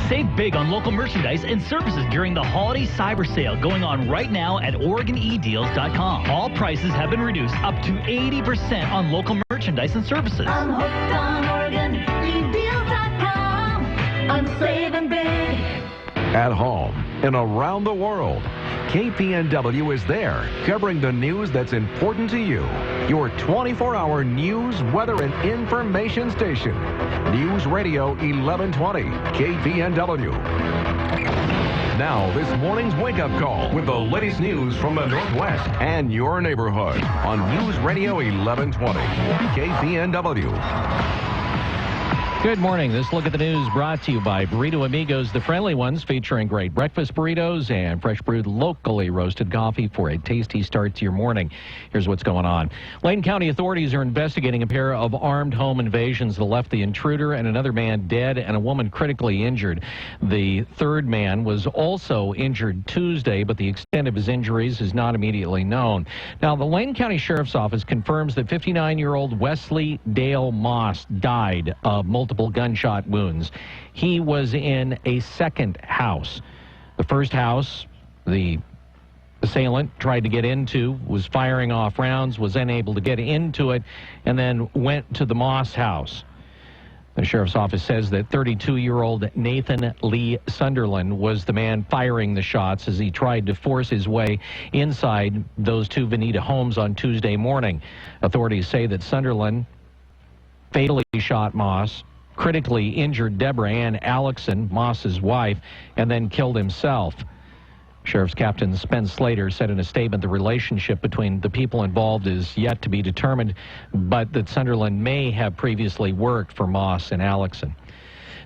Speaker 15: Save big on local merchandise and services during the holiday cyber sale going on right now at OregonEDeals.com. All prices have been reduced up to 80% on local merchandise and services.
Speaker 16: I'm hooked on OregonEDeals.com. I'm saving big.
Speaker 4: At home and around the world, KPNW is there, covering the news that's important to you. Your 24-hour news, weather, and information station. News Radio 1120, KPNW. Now, this morning's wake-up call with the latest news from the Northwest and your neighborhood on News Radio 1120, KPNW.
Speaker 11: Good morning. This look at the news brought to you by Burrito Amigos, the friendly ones, featuring great breakfast burritos and fresh brewed locally roasted coffee for a tasty start to your morning. Here's what's going on. Lane County authorities are investigating a pair of armed home invasions that left the intruder and another man dead and a woman critically injured. The third man was also injured Tuesday, but the extent of his injuries is not immediately known. Now, the Lane County Sheriff's Office confirms that 59-year-old Wesley Dale Moss died of multiple gunshot wounds. He was in a second house. The first house, the assailant tried to get into, was firing off rounds, was unable to get into it, and then went to the Moss house. The sheriff's office says that 32-year-old Nathan Lee Sunderland was the man firing the shots as he tried to force his way inside those 2 Bonita homes on Tuesday morning. Authorities say that Sunderland fatally shot Moss, critically injured Deborah Ann Alexson, Moss's wife, and then killed himself. Sheriff's Captain Spence Slater said in a statement the relationship between the people involved is yet to be determined, but that Sunderland may have previously worked for Moss and Alexson.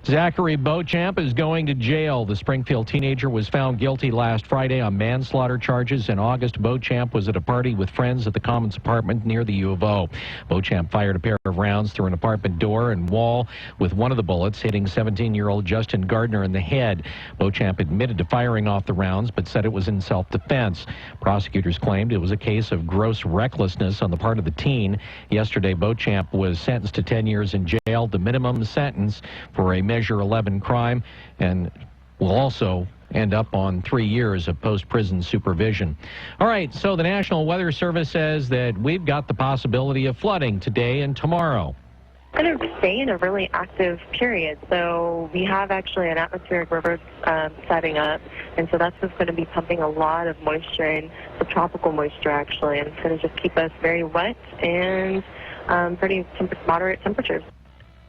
Speaker 11: Zachary Beauchamp is going to jail. The Springfield teenager was found guilty last Friday on manslaughter charges. In August, Beauchamp was at a party with friends at the Commons apartment near the U of O. Beauchamp fired a pair of rounds through an apartment door and wall, with one of the bullets hitting 17-year-old Justin Gardner in the head. Beauchamp admitted to firing off the rounds, but said it was in self-defense. Prosecutors claimed it was a case of gross recklessness on the part of the teen. Yesterday, Beauchamp was sentenced to 10 years in jail, the minimum sentence for a Measure 11 crime, and will also end up on 3 years of post-prison supervision. All right, so the National Weather Service says that we've got the possibility of flooding today and tomorrow.
Speaker 9: Going to stay in a really active period. So we have actually an atmospheric river setting up, and so that's just going to be pumping a lot of moisture in, subtropical moisture actually, and it's going to just keep us very wet and pretty moderate temperatures.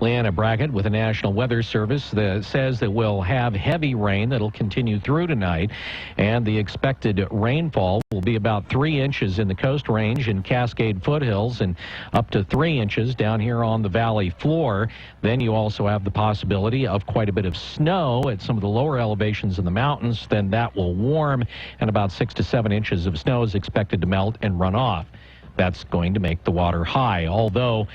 Speaker 11: Leanna Brackett with the National Weather Service says that we'll have heavy rain that'll continue through tonight, and the expected rainfall will be about 3 inches in the Coast Range and Cascade foothills and up to 3 inches down here on the valley floor. Then you also have the possibility of quite a bit of snow at some of the lower elevations in the mountains. Then that will warm, and about 6 to 7 inches of snow is expected to melt and run off. That's going to make the water high, although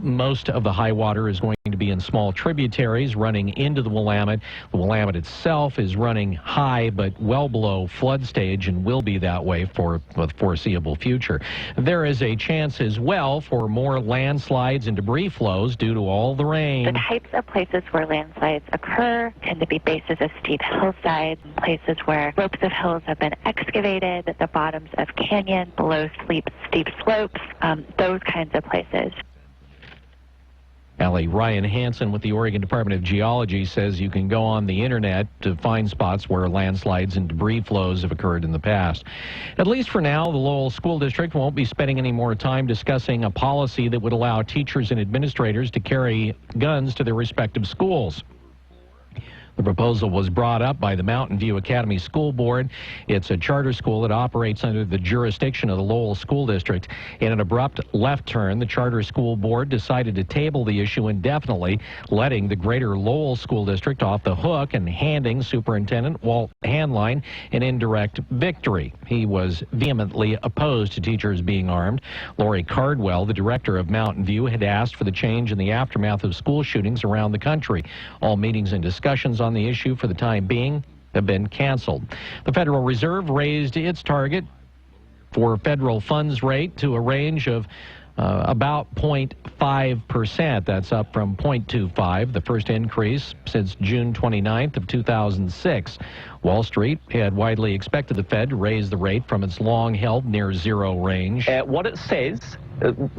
Speaker 11: most of the high water is going to be in small tributaries running into the Willamette. The Willamette itself is running high but well below flood stage and will be that way for the foreseeable future. There is a chance as well for more landslides and debris flows due to all the rain.
Speaker 17: The types of places where landslides occur tend to be bases of steep hillsides, places where slopes of hills have been excavated, at the bottoms of canyons, below steep slopes, those kinds of places.
Speaker 11: Allie Ryan Hansen with the Oregon Department of Geology says you can go on the internet to find spots where landslides and debris flows have occurred in the past. At least for now, the Lowell School District won't be spending any more time discussing a policy that would allow teachers and administrators to carry guns to their respective schools. The proposal was brought up by the Mountain View Academy School Board. It's a charter school that operates under the jurisdiction of the Lowell School District. In an abrupt left turn, the charter school board decided to table the issue indefinitely, letting the greater Lowell School District off the hook and handing Superintendent Walt Hanline an indirect victory. He was vehemently opposed to teachers being armed. Lori Cardwell, the director of Mountain View, had asked for the change in the aftermath of school shootings around the country. All meetings and discussions on the issue for the time being have been canceled. The Federal Reserve raised its target for federal funds rate to a range of about 0.5%. That's up from 0.25, the first increase since June 29th of 2006. Wall Street had widely expected the Fed to raise the rate from its long-held near zero range.
Speaker 18: What it says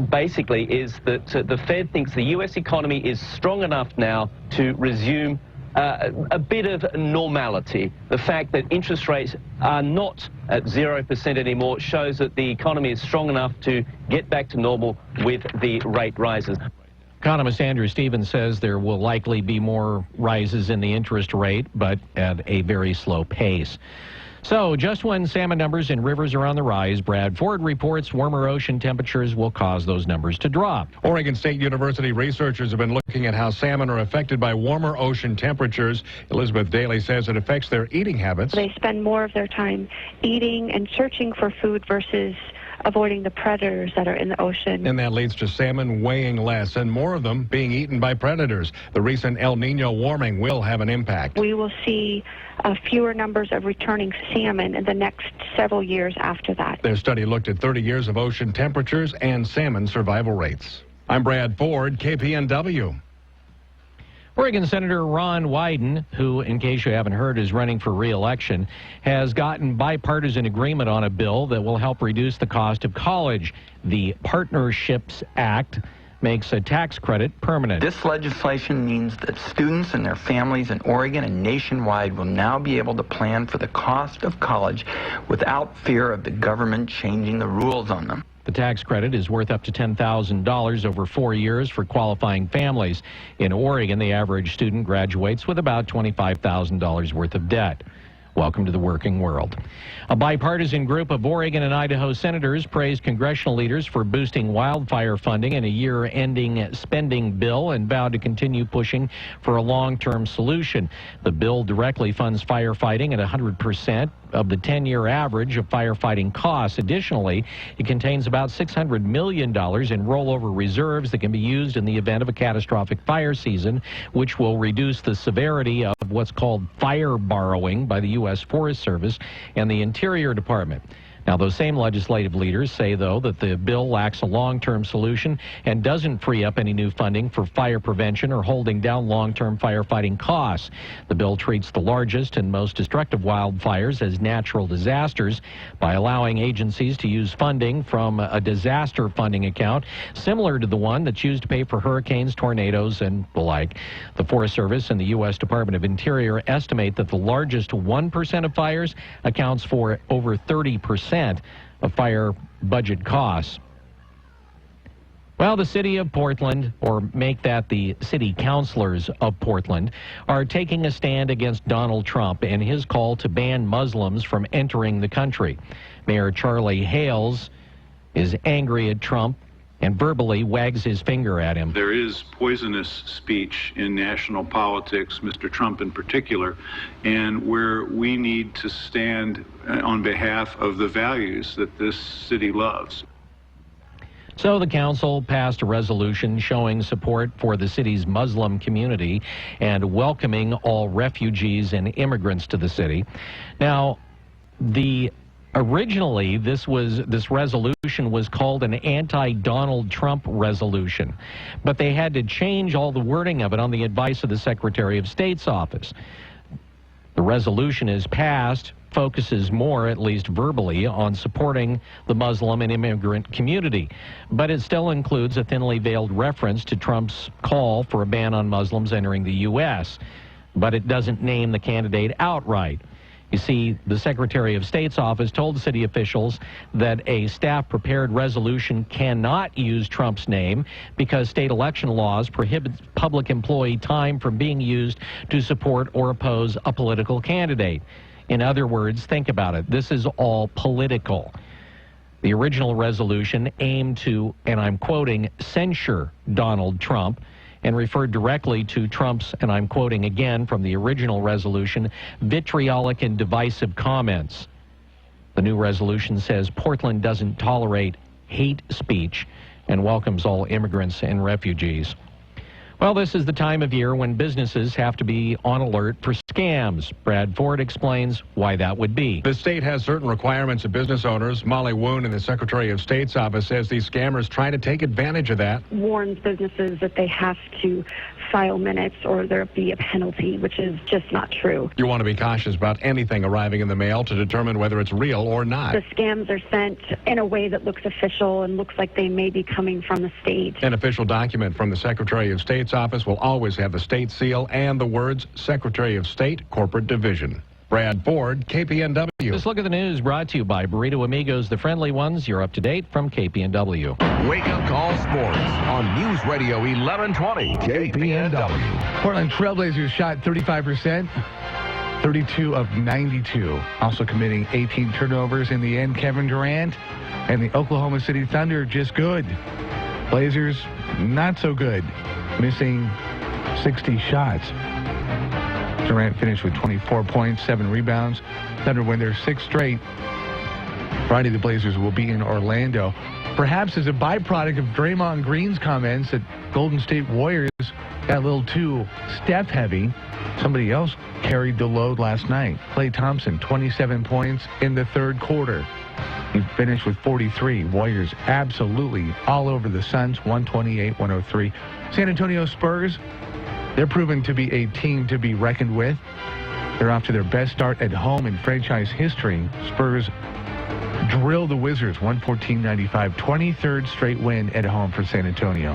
Speaker 18: basically is that the Fed thinks the U.S. economy is strong enough now to resume a bit of normality. The fact that interest rates are not at 0% anymore shows that the economy is strong enough to get back to normal with the rate rises.
Speaker 11: Economist Andrew Stevens says there will likely be more rises in the interest rate, but at a very slow pace. So, just when salmon numbers in rivers are on the rise, Brad Ford reports warmer ocean temperatures will cause those numbers to drop.
Speaker 19: Oregon State University researchers have been looking at how salmon are affected by warmer ocean temperatures. Elizabeth Daly says it affects their eating habits.
Speaker 20: They spend more of their time eating and searching for food versus avoiding the predators that are in the ocean.
Speaker 19: And that leads to salmon weighing less and more of them being eaten by predators. The recent El Nino warming will have an impact.
Speaker 20: We will see fewer numbers of returning salmon in the next several years after that.
Speaker 19: Their study looked at 30 years of ocean temperatures and salmon survival rates. I'm Brad Ford, KPNW.
Speaker 11: Oregon Senator Ron Wyden, who, in case you haven't heard, is running for re-election, has gotten bipartisan agreement on a bill that will help reduce the cost of college. The Partnerships Act makes a tax credit permanent.
Speaker 21: This legislation means that students and their families in Oregon and nationwide will now be able to plan for the cost of college without fear of the government changing the rules on them.
Speaker 11: The tax credit is worth up to $10,000 over 4 years for qualifying families. In Oregon, the average student graduates with about $25,000 worth of debt. Welcome to the working world. A bipartisan group of Oregon and Idaho senators praised congressional leaders for boosting wildfire funding in a year-ending spending bill and vowed to continue pushing for a long-term solution. The bill directly funds firefighting at 100% of the 10-year average of firefighting costs. Additionally, it contains about $600 million in rollover reserves that can be used in the event of a catastrophic fire season, which will reduce the severity of what's called fire borrowing by the U.S. Forest Service and the Interior Department. Now, those same legislative leaders say, though, that the bill lacks a long-term solution and doesn't free up any new funding for fire prevention or holding down long-term firefighting costs. The bill treats the largest and most destructive wildfires as natural disasters by allowing agencies to use funding from a disaster funding account similar to the one that's used to pay for hurricanes, tornadoes, and the like. The Forest Service and the U.S. Department of Interior estimate that the largest 1% of fires accounts for over 30% of fire budget costs. Well, the city of Portland, or make that the city councilors of Portland, are taking a stand against Donald Trump and his call to ban Muslims from entering the country. Mayor Charlie Hales is angry at Trump and verbally wags his finger at him.
Speaker 1: There is poisonous speech in national politics, Mr. Trump in particular, and where we need to stand on behalf of the values that this city loves.
Speaker 11: So the council passed a resolution showing support for the city's Muslim community and welcoming all refugees and immigrants to the city. Now, originally, this resolution was called an anti-Donald Trump resolution, but they had to change all the wording of it on the advice of the Secretary of State's office. The resolution is passed, focuses more, at least verbally, on supporting the Muslim and immigrant community, but it still includes a thinly veiled reference to Trump's call for a ban on Muslims entering the U.S., but it doesn't name the candidate outright. You see, the Secretary of State's office told city officials that a staff-prepared resolution cannot use Trump's name because state election laws prohibit public employee time from being used to support or oppose a political candidate. In other words, think about it. This is all political. The original resolution aimed to, and I'm quoting, censure Donald Trump, and referred directly to Trump's, and I'm quoting again from the original resolution, vitriolic and divisive comments. The new resolution says Portland doesn't tolerate hate speech and welcomes all immigrants and refugees. Well, this is the time of year when businesses have to be on alert for scams. Brad Ford explains why that would be.
Speaker 19: The state has certain requirements of business owners. Molly Woon in the Secretary of State's office says these scammers try to take advantage of that.
Speaker 20: Warns businesses that they have to file minutes or there'll be a penalty, which is just not true.
Speaker 19: You want to be cautious about anything arriving in the mail to determine whether it's real or not.
Speaker 20: The scams are sent in a way that looks official and looks like they may be coming from the state.
Speaker 19: An official document from the Secretary of State's office will always have the state seal and the words Secretary of State Corporate Division. Brad Ford, KPNW.
Speaker 11: This look at the news brought to you by Burrito Amigos, the friendly ones. You're up to date from KPNW.
Speaker 4: Wake Up Call Sports on News Radio 1120 KPNW.
Speaker 2: Portland Trailblazers shot 35%, 32 of 92. Also committing 18 turnovers in the end. Kevin Durant and the Oklahoma City Thunder just good. Blazers not so good, missing 60 shots. Durant finished with 24 points, 7 rebounds. Thunder win their 6th straight. Friday, the Blazers will be in Orlando. Perhaps as a byproduct of Draymond Green's comments that Golden State Warriors got a little too Steph heavy. Somebody else carried the load last night. Klay Thompson, 27 points in the third quarter. He finished with 43. Warriors absolutely all over the Suns, 128-103. San Antonio Spurs, they're proven to be a team to be reckoned with. They're off to their best start at home in franchise history. Spurs drill the Wizards 114-95, 23rd straight win at home for San Antonio.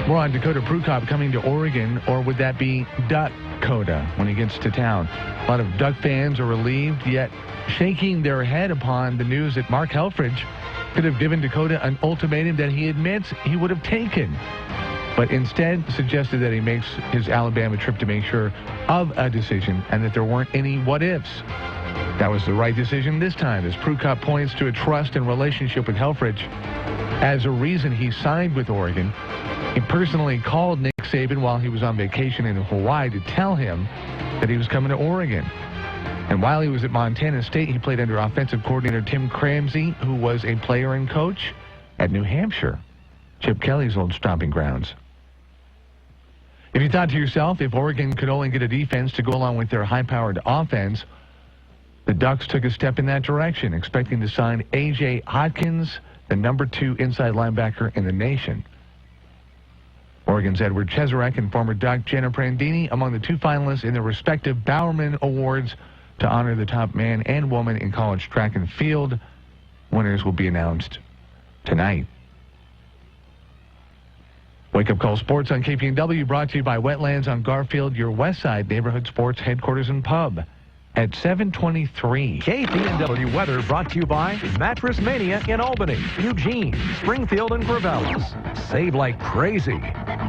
Speaker 2: More on Dakota Prukop coming to Oregon, or would that be Dakota when he gets to town? A lot of Duck fans are relieved, yet shaking their head upon the news that Mark Helfrich could have given Dakota an ultimatum that he admits he would have taken. but instead suggested that he makes his Alabama trip to make sure of a decision and that there weren't any what-ifs. That was the right decision this time, as Pruitt points to a trust and relationship with Helfrich as a reason he signed with Oregon. He personally called Nick Saban while he was on vacation in Hawaii to tell him that he was coming to Oregon. And while he was at Montana State, he played under offensive coordinator Tim Cramsey, who was a player and coach at New Hampshire, Chip Kelly's old stomping grounds. If you thought to yourself, if Oregon could only get a defense to go along with their high-powered offense, the Ducks took a step in that direction, expecting to sign A.J. Hodkins, the number 2 inside linebacker in the nation. Oregon's Edward Cheserek and former Duck Jenna Prandini among the 2 finalists in the respective Bowerman Awards to honor the top man and woman in college track and field. Winners will be announced tonight. Wake Up Call Sports on KPNW, brought to you by Wetlands on Garfield, your West Side neighborhood sports headquarters and pub. At 7:23.
Speaker 4: KPNW weather brought to you by Mattress Mania in Albany, Eugene, Springfield, and Corvallis. Save like crazy.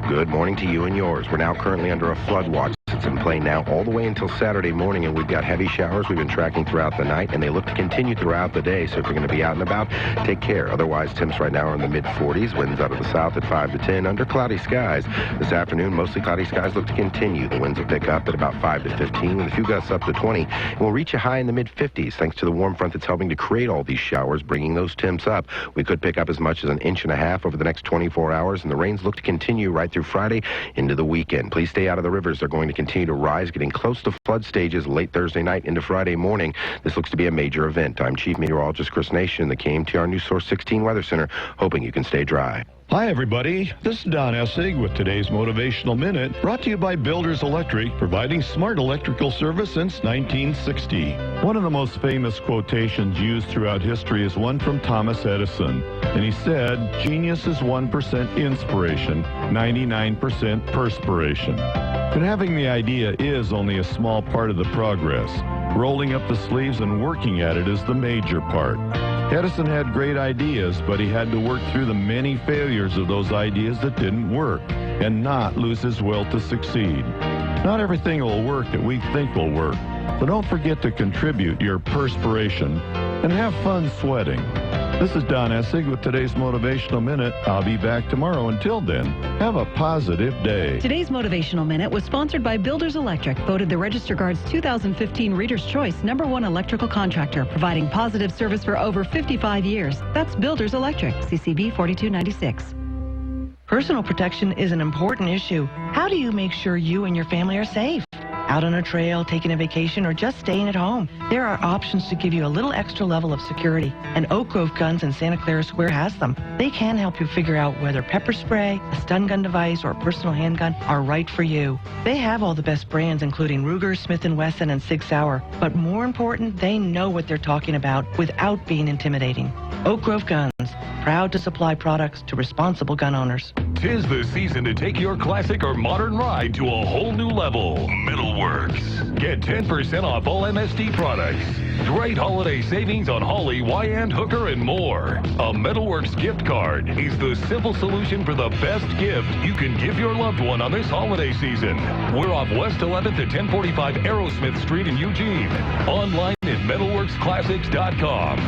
Speaker 3: Good morning to you and yours. We're now currently under a flood watch. It's in play now all the way until Saturday morning, and we've got heavy showers we've been tracking throughout the night, and they look to continue throughout the day. So if you're going to be out and about, take care. Otherwise, temps right now are in the mid-40s. Winds out of the south at 5 to 10 under cloudy skies. This afternoon, mostly cloudy skies look to continue. The winds will pick up at about 5 to 15 with a few gusts up to 20. And we'll reach a high in the mid-50s thanks to the warm front that's helping to create all these showers, bringing those temps up. We could pick up as much as 1.5 inches over the next 24 hours, and the rains look to continue right through Friday into the weekend. Please stay out of the rivers. They're going to continue to rise, getting close to flood stages late Thursday night into Friday morning. This looks to be a major event. I'm Chief Meteorologist Chris Nation in the KMTR News Source 16 Weather Center, hoping you can stay dry.
Speaker 22: Hi, everybody. This is Don Essig with today's Motivational Minute, brought to you by Builders Electric, providing smart electrical service since 1960. One of the most famous quotations used throughout history is one from Thomas Edison, and he said, "Genius is 1% inspiration, 99% perspiration." But having the idea is only a small part of the progress. Rolling up the sleeves and working at it is the major part. Edison had great ideas, but he had to work through the many failures of those ideas that didn't work and not lose his will to succeed. Not everything will work that we think will work, but don't forget to contribute your perspiration and have fun sweating. This is Don Essig with today's Motivational Minute. I'll be back tomorrow. Until then, have a positive day.
Speaker 14: Today's Motivational Minute was sponsored by Builders Electric, voted the Register Guard's 2015 Reader's Choice #1 electrical contractor, providing positive service for over 55 years. That's Builders Electric, CCB 4296.
Speaker 23: Personal protection is an important issue. How do you make sure you and your family are safe? Out on a trail, taking a vacation, or just staying at home? There are options to give you a little extra level of security, and Oak Grove Guns in Santa Clara Square has them. They can help you figure out whether pepper spray, a stun gun device, or a personal handgun are right for you. They have all the best brands, including Ruger, Smith & Wesson, and Sig Sauer. But more important, they know what they're talking about without being intimidating. Oak Grove Guns, proud to supply products to responsible gun owners.
Speaker 24: 'Tis the season to take your classic or modern ride to a whole new level. Metalworks. Get 10% off all MSD products. Great holiday savings on Holly, Wyand, Hooker, and more. A Metalworks gift card is the simple solution for the best gift you can give your loved one on this holiday season. We're off West 11th at 1045 Aerosmith Street in Eugene. Online at metalworksclassics.com.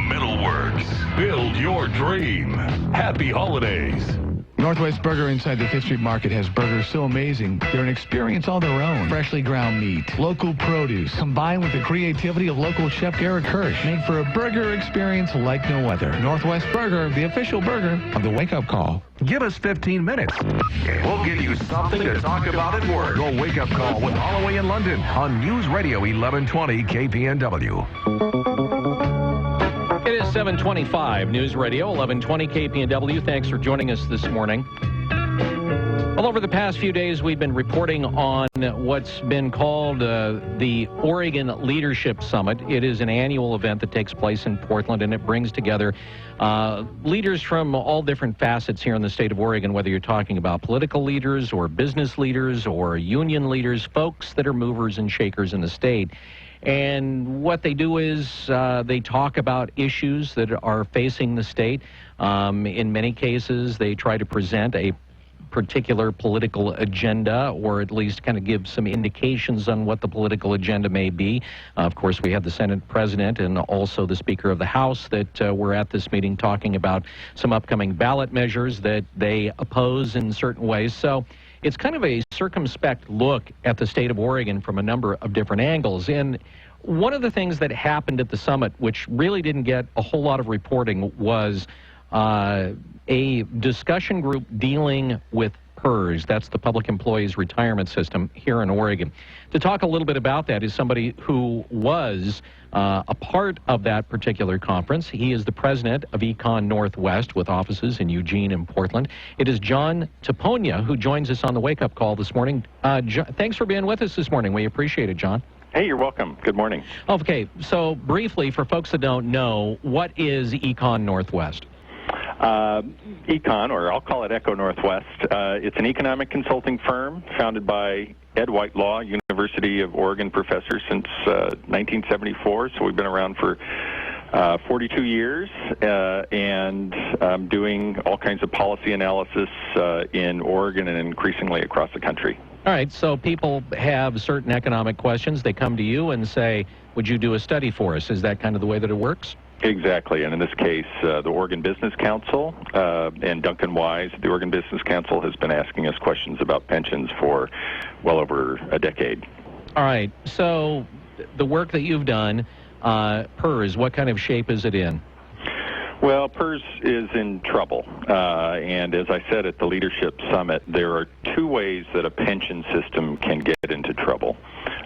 Speaker 24: Metalworks. Build your dream. Happy holidays.
Speaker 2: Northwest Burger inside the 5th Street Market has burgers so amazing, they're an experience all their own. Freshly ground meat, local produce, combined with the creativity of local chef Garrett Kirsch, made for a burger experience like no other. Northwest Burger, the official burger of the Wake Up Call.
Speaker 4: Give us 15 minutes, and we'll give you something to talk about at work. Your Wake Up Call with Holloway in London on News Radio 1120 KPNW.
Speaker 11: It is 7:25, News Radio 1120 KPNW. Thanks for joining us this morning. Well, over the past few days, we've been reporting on what's been called the Oregon Leadership Summit. It is an annual event that takes place in Portland, and it brings together leaders from all different facets here in the state of Oregon, whether you're talking about political leaders or business leaders or union leaders, folks that are movers and shakers in the state. And what they do is they talk about issues that are facing the state. In many cases, they try to present a particular political agenda, or at least kind of give some indications on what the political agenda may be. Of course, we have the Senate President and also the Speaker of the House that were at this meeting talking about some upcoming ballot measures that they oppose in certain ways. So it's kind of a circumspect look at the state of Oregon from a number of different angles. And one of the things that happened at the summit, which really didn't get a whole lot of reporting, was a discussion group dealing with PERS. That's the Public Employees Retirement System here in Oregon. To talk a little bit about that is somebody who was a part of that particular conference. He is the president of Econ Northwest with offices in Eugene and Portland. It is John Taponia who joins us on the Wake Up Call this morning. Thanks for being with us this morning. We appreciate it, John.
Speaker 6: Hey, you're welcome. Good morning.
Speaker 11: Okay, so briefly, for folks that don't know, what is Econ Northwest?
Speaker 6: Econ, or I'll call it Echo Northwest, it's an economic consulting firm founded by Ed Whitelaw, University of Oregon professor since 1974, so we've been around for 42 years and doing all kinds of policy analysis in Oregon and increasingly across the country.
Speaker 11: All right, so people have certain economic questions. They come to you and say, would you do a study for us? Is that kind of the way that it works?
Speaker 6: Exactly, and in this case, the Oregon Business Council and Duncan Wise, the Oregon Business Council, has been asking us questions about pensions for well over a decade.
Speaker 11: All right, so the work that you've done, PERS, what kind of shape is it in?
Speaker 6: Well, PERS is in trouble, and as I said at the Leadership Summit, there are two ways that a pension system can get into trouble.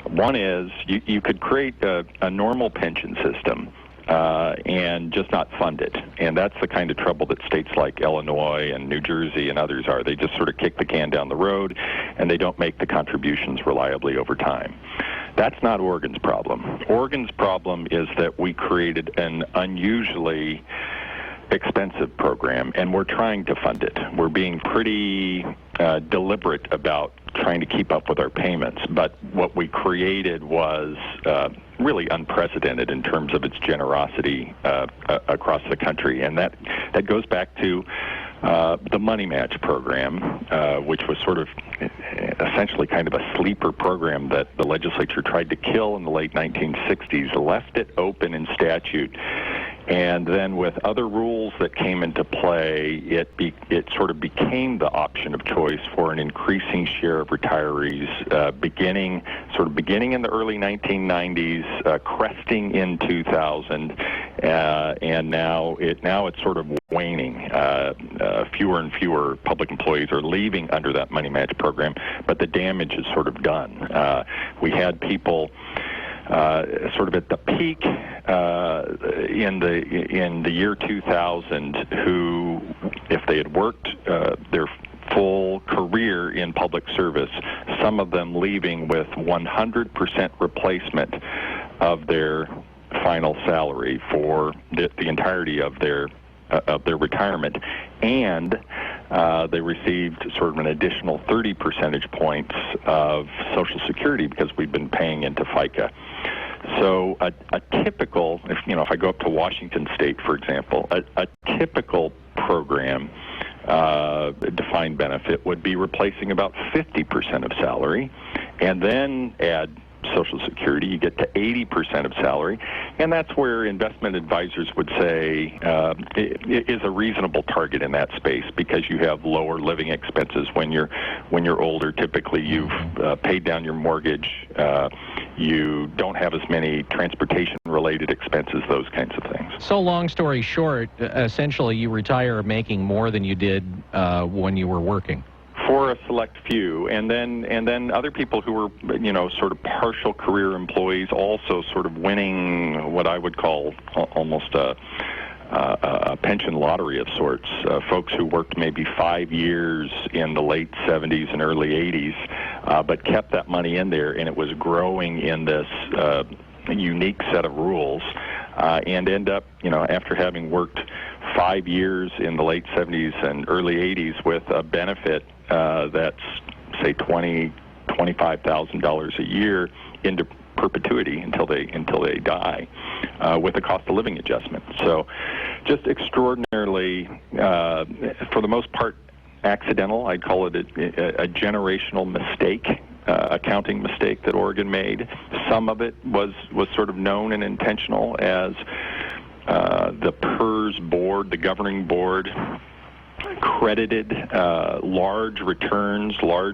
Speaker 6: One is you could create a normal pension system and just not fund it. And that's the kind of trouble that states like Illinois and New Jersey and others are. They just sort of kick the can down the road, and they don't make the contributions reliably over time. That's not Oregon's problem. Oregon's problem is that we created an unusually expensive program, and we're trying to fund it. We're being pretty deliberate about trying to keep up with our payments, but what we created was really unprecedented in terms of its generosity across the country, and that goes back to the Money Match program, which was sort of essentially kind of a sleeper program that the legislature tried to kill in the late 1960s, left it open in statute. And then with other rules that came into play, it sort of became the option of choice for an increasing share of retirees, beginning in the early 1990s, cresting in 2000, and now it's sort of waning. Fewer and fewer public employees are leaving under that Money Match program, but the damage is sort of done. We had people sort of at the peak in the year 2000 who, if they had worked their full career in public service, some of them leaving with 100% replacement of their final salary for the entirety of their retirement, and they received sort of an additional 30 percentage points of Social Security because we've been paying into FICA. So a typical, if I go up to Washington State, for example, a typical program, defined benefit, would be replacing about 50% of salary, and then add Social Security, you get to 80% of salary, and that's where investment advisors would say it is a reasonable target in that space because you have lower living expenses when you're older. Typically, you've paid down your mortgage, you don't have as many transportation-related expenses, those kinds of things.
Speaker 11: So, long story short, essentially, you retire making more than you did when you were working.
Speaker 6: For a select few, and then other people who were, sort of partial career employees, also sort of winning what I would call almost a pension lottery of sorts. Folks who worked maybe 5 years in the late 70s and early 80s, but kept that money in there, and it was growing in this unique set of rules, and end up, after having worked 5 years in the late 70s and early 80s with a benefit that's, say, $25,000 a year into perpetuity until they die, with a cost of living adjustment. So, just extraordinarily, for the most part, accidental. I'd call it a generational mistake, accounting mistake that Oregon made. Some of it was sort of known and intentional as the PERS board, the governing board, credited large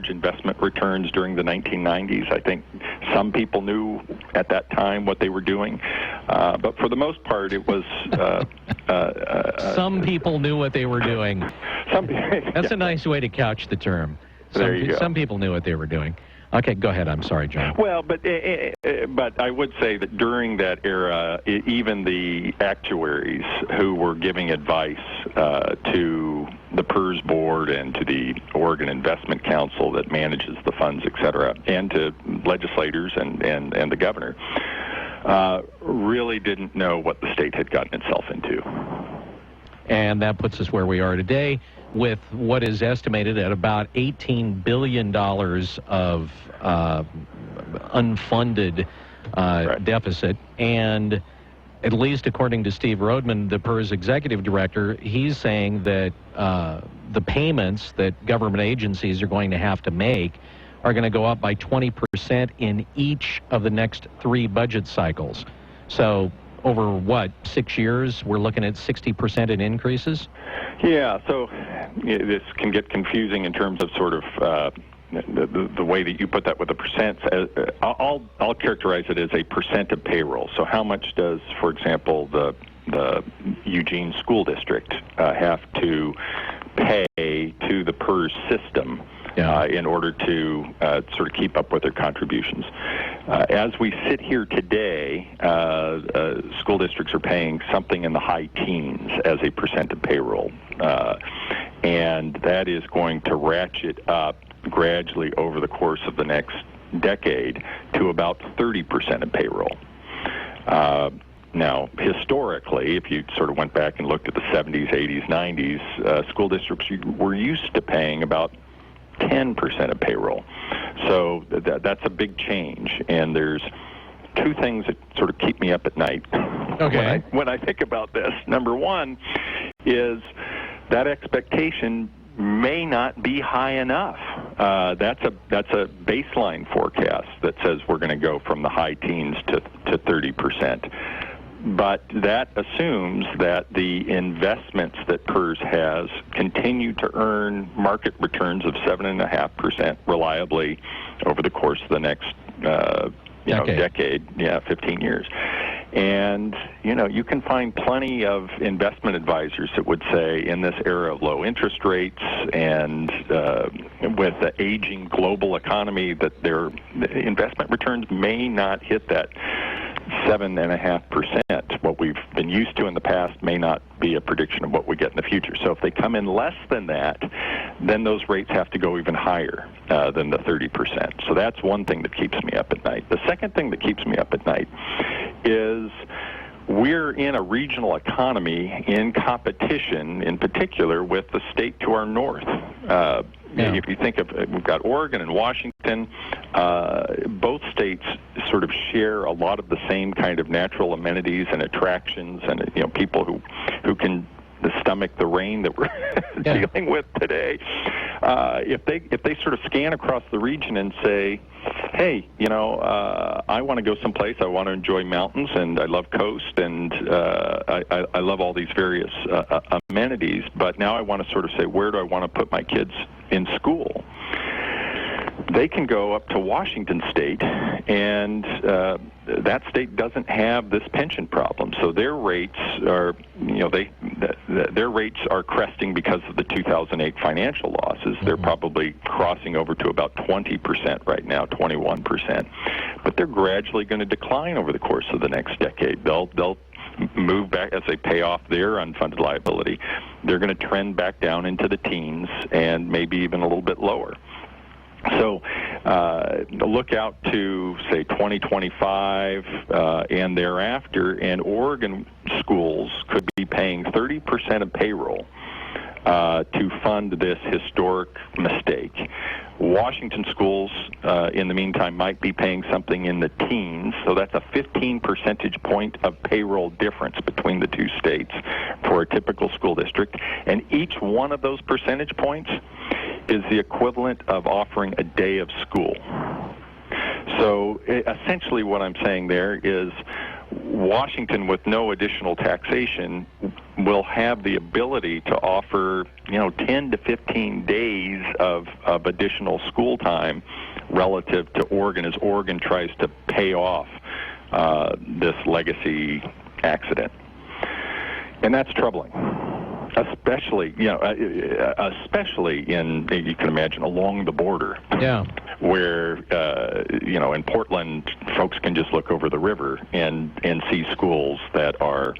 Speaker 6: investment returns during the 1990s. I think some people knew at that time what they were doing, but for the most part, it was...
Speaker 11: some people knew what they were doing. That's a nice way to couch the term.
Speaker 6: There you go.
Speaker 11: Some people knew what they were doing. Okay, go ahead. I'm sorry, John.
Speaker 6: Well, but I would say that during that era, even the actuaries who were giving advice to the PERS board and to the Oregon Investment Council that manages the funds, et cetera, and to legislators and the governor, really didn't know what the state had gotten itself into.
Speaker 11: And that puts us where we are today, with what is estimated at about $18 billion of unfunded deficit. And at least according to Steve Roadman, the PERS executive director, he's saying that the payments that government agencies are going to have to make are going to go up by 20% in each of the next 3 budget cycles. So over, 6 years, we're looking at 60% in increases?
Speaker 6: Yeah, so this can get confusing in terms of sort of the way that you put that with the percents. I'll characterize it as a percent of payroll. So how much does, for example, the Eugene School District have to pay to the PERS system in order to sort of keep up with their contributions? As we sit here today, school districts are paying something in the high teens as a percent of payroll. And that is going to ratchet up gradually over the course of the next decade to about 30% of payroll. Now, historically, if you sort of went back and looked at the 70s, 80s, 90s, school districts were used to paying about 10% of payroll. So that's a big change. And there's 2 things that sort of keep me up at night when I think about this. Number one is that expectation may not be high enough. That's a baseline forecast that says we're going to go from the high teens to 30%. But that assumes that the investments that PERS has continue to earn market returns of 7.5% reliably over the course of the next decade, 15 years. And, you can find plenty of investment advisors that would say in this era of low interest rates and with the aging global economy that their investment returns may not hit that 7.5%. What we've been used to in the past may not be a prediction of what we get in the future. So if they come in less than that, then those rates have to go even higher than the 30%. So that's one thing that keeps me up at night. The second thing that keeps me up at night is we're in a regional economy in competition, in particular, with the state to our north. If you think of, we've got Oregon and Washington, both states sort of share a lot of the same kind of natural amenities and attractions, and people who can stomach the rain that we're dealing with today. If they sort of scan across the region and say, hey, I want to go someplace, I want to enjoy mountains, and I love coast, and I love all these various amenities, but now I want to sort of say, where do I want to put my kids in school? They can go up to Washington State, and that state doesn't have this pension problem. So their rates are, their rates are cresting because of the 2008 financial losses. They're probably crossing over to about 20% right now, 21%. But they're gradually going to decline over the course of the next decade. They'll move back as they pay off their unfunded liability. They're going to trend back down into the teens and maybe even a little bit lower. So look out to, say, 2025 and thereafter, and Oregon schools could be paying 30% of payroll to fund this historic mistake. Washington schools, in the meantime, might be paying something in the teens, so that's a 15 percentage point of payroll difference between the 2 states for a typical school district. And each one of those percentage points is the equivalent of offering a day of school. So essentially what I'm saying there is Washington, with no additional taxation, will have the ability to offer, 10 to 15 days of additional school time relative to Oregon as Oregon tries to pay off this legacy accident. And that's troubling. Especially in, you can imagine, along the border.
Speaker 11: Yeah.
Speaker 6: Where, in Portland, folks can just look over the river and see schools that are,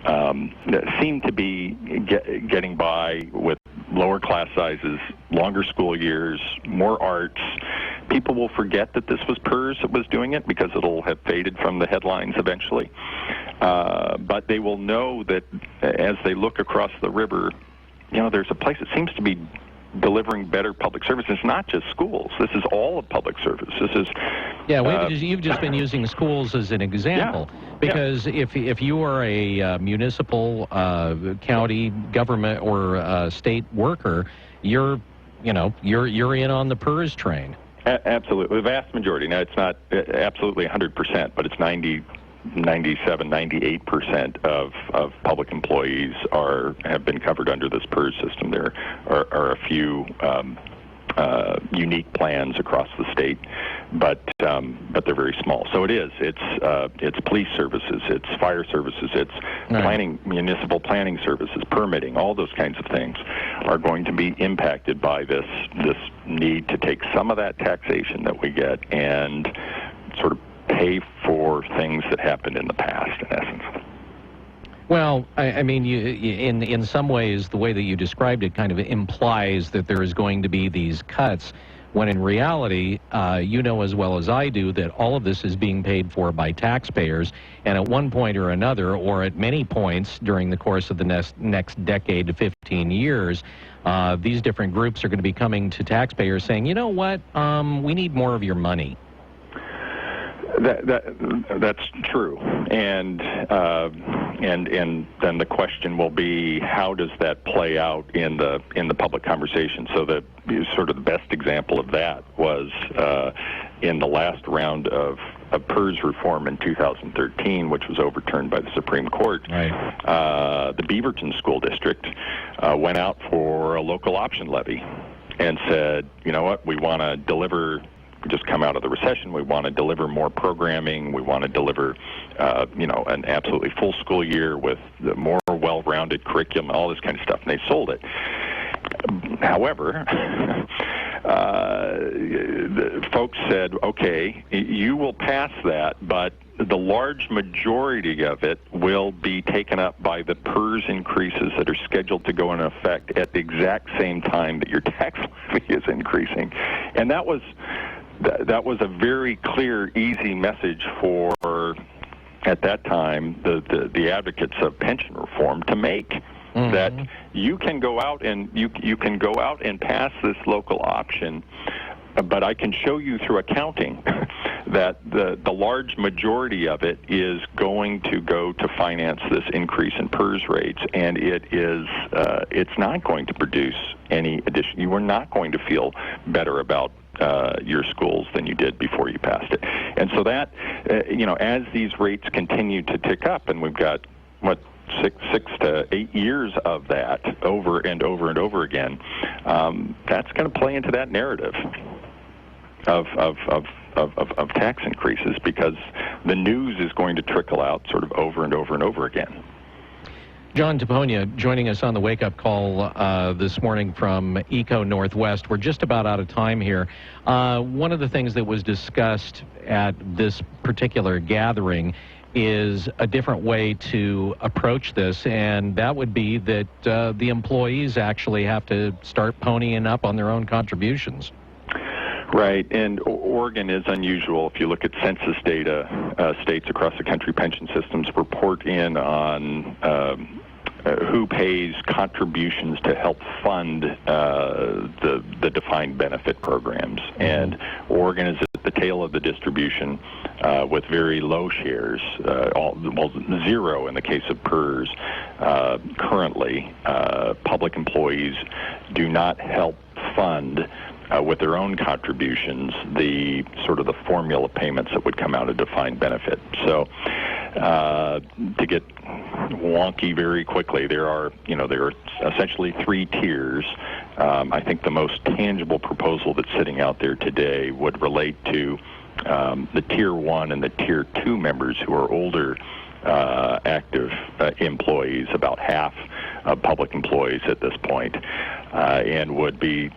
Speaker 6: that seem to be getting by with lower class sizes, longer school years, more arts. People will forget that this was PERS that was doing it because it'll have faded from the headlines eventually. But they will know that as they look across the river, there's a place that seems to be delivering better public service. It's not just schools. This is all of public service. This is...
Speaker 11: Yeah, you've just been using schools as an example.
Speaker 6: Yeah.
Speaker 11: Because if you are a municipal, county, government, or state worker, you're in on the PERS train.
Speaker 6: Absolutely. The vast majority. Now, it's not absolutely 100%, but it's 97, 98% of public employees have been covered under this PERS system. There are a few unique plans across the state, but they're very small. So it's police services, it's fire services, it's planning, municipal planning services, permitting, all those kinds of things are going to be impacted by this need to take some of that taxation that we get and sort of pay for things that happened in the past, in essence.
Speaker 11: Well, I mean, in some ways, the way that you described it kind of implies that there is going to be these cuts, when in reality, you know as well as I do that all of this is being paid for by taxpayers, and at one point or another, or at many points during the course of the next decade to 15 years, these different groups are going to be coming to taxpayers saying, you know what, we need more of your money.
Speaker 6: That's true, and then the question will be, how does that play out in the public conversation? So the sort of the best example of that was in the last round of PERS reform in 2013, which was overturned by the Supreme Court.
Speaker 11: Right.
Speaker 6: The Beaverton School District went out for a local option levy and said, you know what, we want to deliver. We just come out of the recession. We want to deliver more programming. We want to deliver, an absolutely full school year with the more well-rounded curriculum, all this kind of stuff. And they sold it. However, the folks said, okay, you will pass that, but the large majority of it will be taken up by the PERS increases that are scheduled to go into effect at the exact same time that your tax levy is increasing. And that was a very clear, easy message for, at that time, the advocates of pension reform to make. Mm-hmm. That you can go out and you can go out and pass this local option, but I can show you through accounting that the large majority of it is going to go to finance this increase in PERS rates, and it's not going to produce any addition. You are not going to feel better about your schools than you did before you passed it. And so that, as these rates continue to tick up, and we've got, 6 to 8 years of that over and over and over again, that's going to play into that narrative of tax increases, because the news is going to trickle out sort of over and over and over again.
Speaker 11: John Taponia joining us on the Wake Up call this morning from Eco Northwest. We're just about out of time here. One of the things that was discussed at this particular gathering is a different way to approach this, and that would be that the employees actually have to start ponying up on their own contributions.
Speaker 6: Right, and Oregon is unusual. If you look at census data, states across the country pension systems report in on who pays contributions to help fund the defined benefit programs. And Oregon is at the tail of the distribution with very low shares, zero in the case of PERS. Currently, public employees do not help fund with their own contributions the sort of the formula payments that would come out of defined benefit. So to get wonky very quickly, there are essentially 3 tiers. I think the most tangible proposal that's sitting out there today would relate to the Tier 1 and the Tier 2 members who are older active employees, about half of public employees at this point, and would be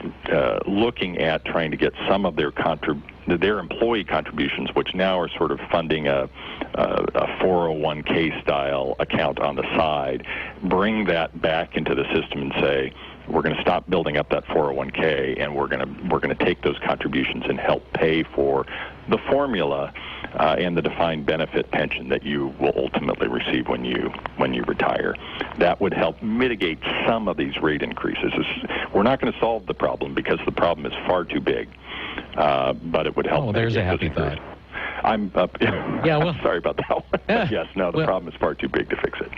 Speaker 6: looking at trying to get some of their employee contributions, which now are sort of funding a 401k style account on the side, bring that back into the system and say, we're going to stop building up that 401k, and we're going to take those contributions and help pay for the formula and the defined benefit pension that you will ultimately receive when you retire. That would help mitigate some of these rate increases. We're not going to solve the problem because the problem is far too big, but it would help.
Speaker 11: Oh, there's a happy thought.
Speaker 6: I'm sorry about that one. But yes, no, the problem is far too big to fix it.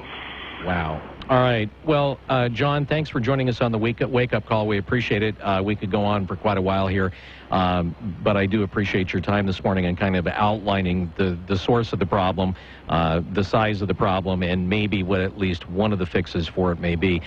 Speaker 11: Wow. All right. Well, John, thanks for joining us on the Wake Up call. We appreciate it. We could go on for quite a while here, but I do appreciate your time this morning and kind of outlining the source of the problem, the size of the problem, and maybe what at least one of the fixes for it may be.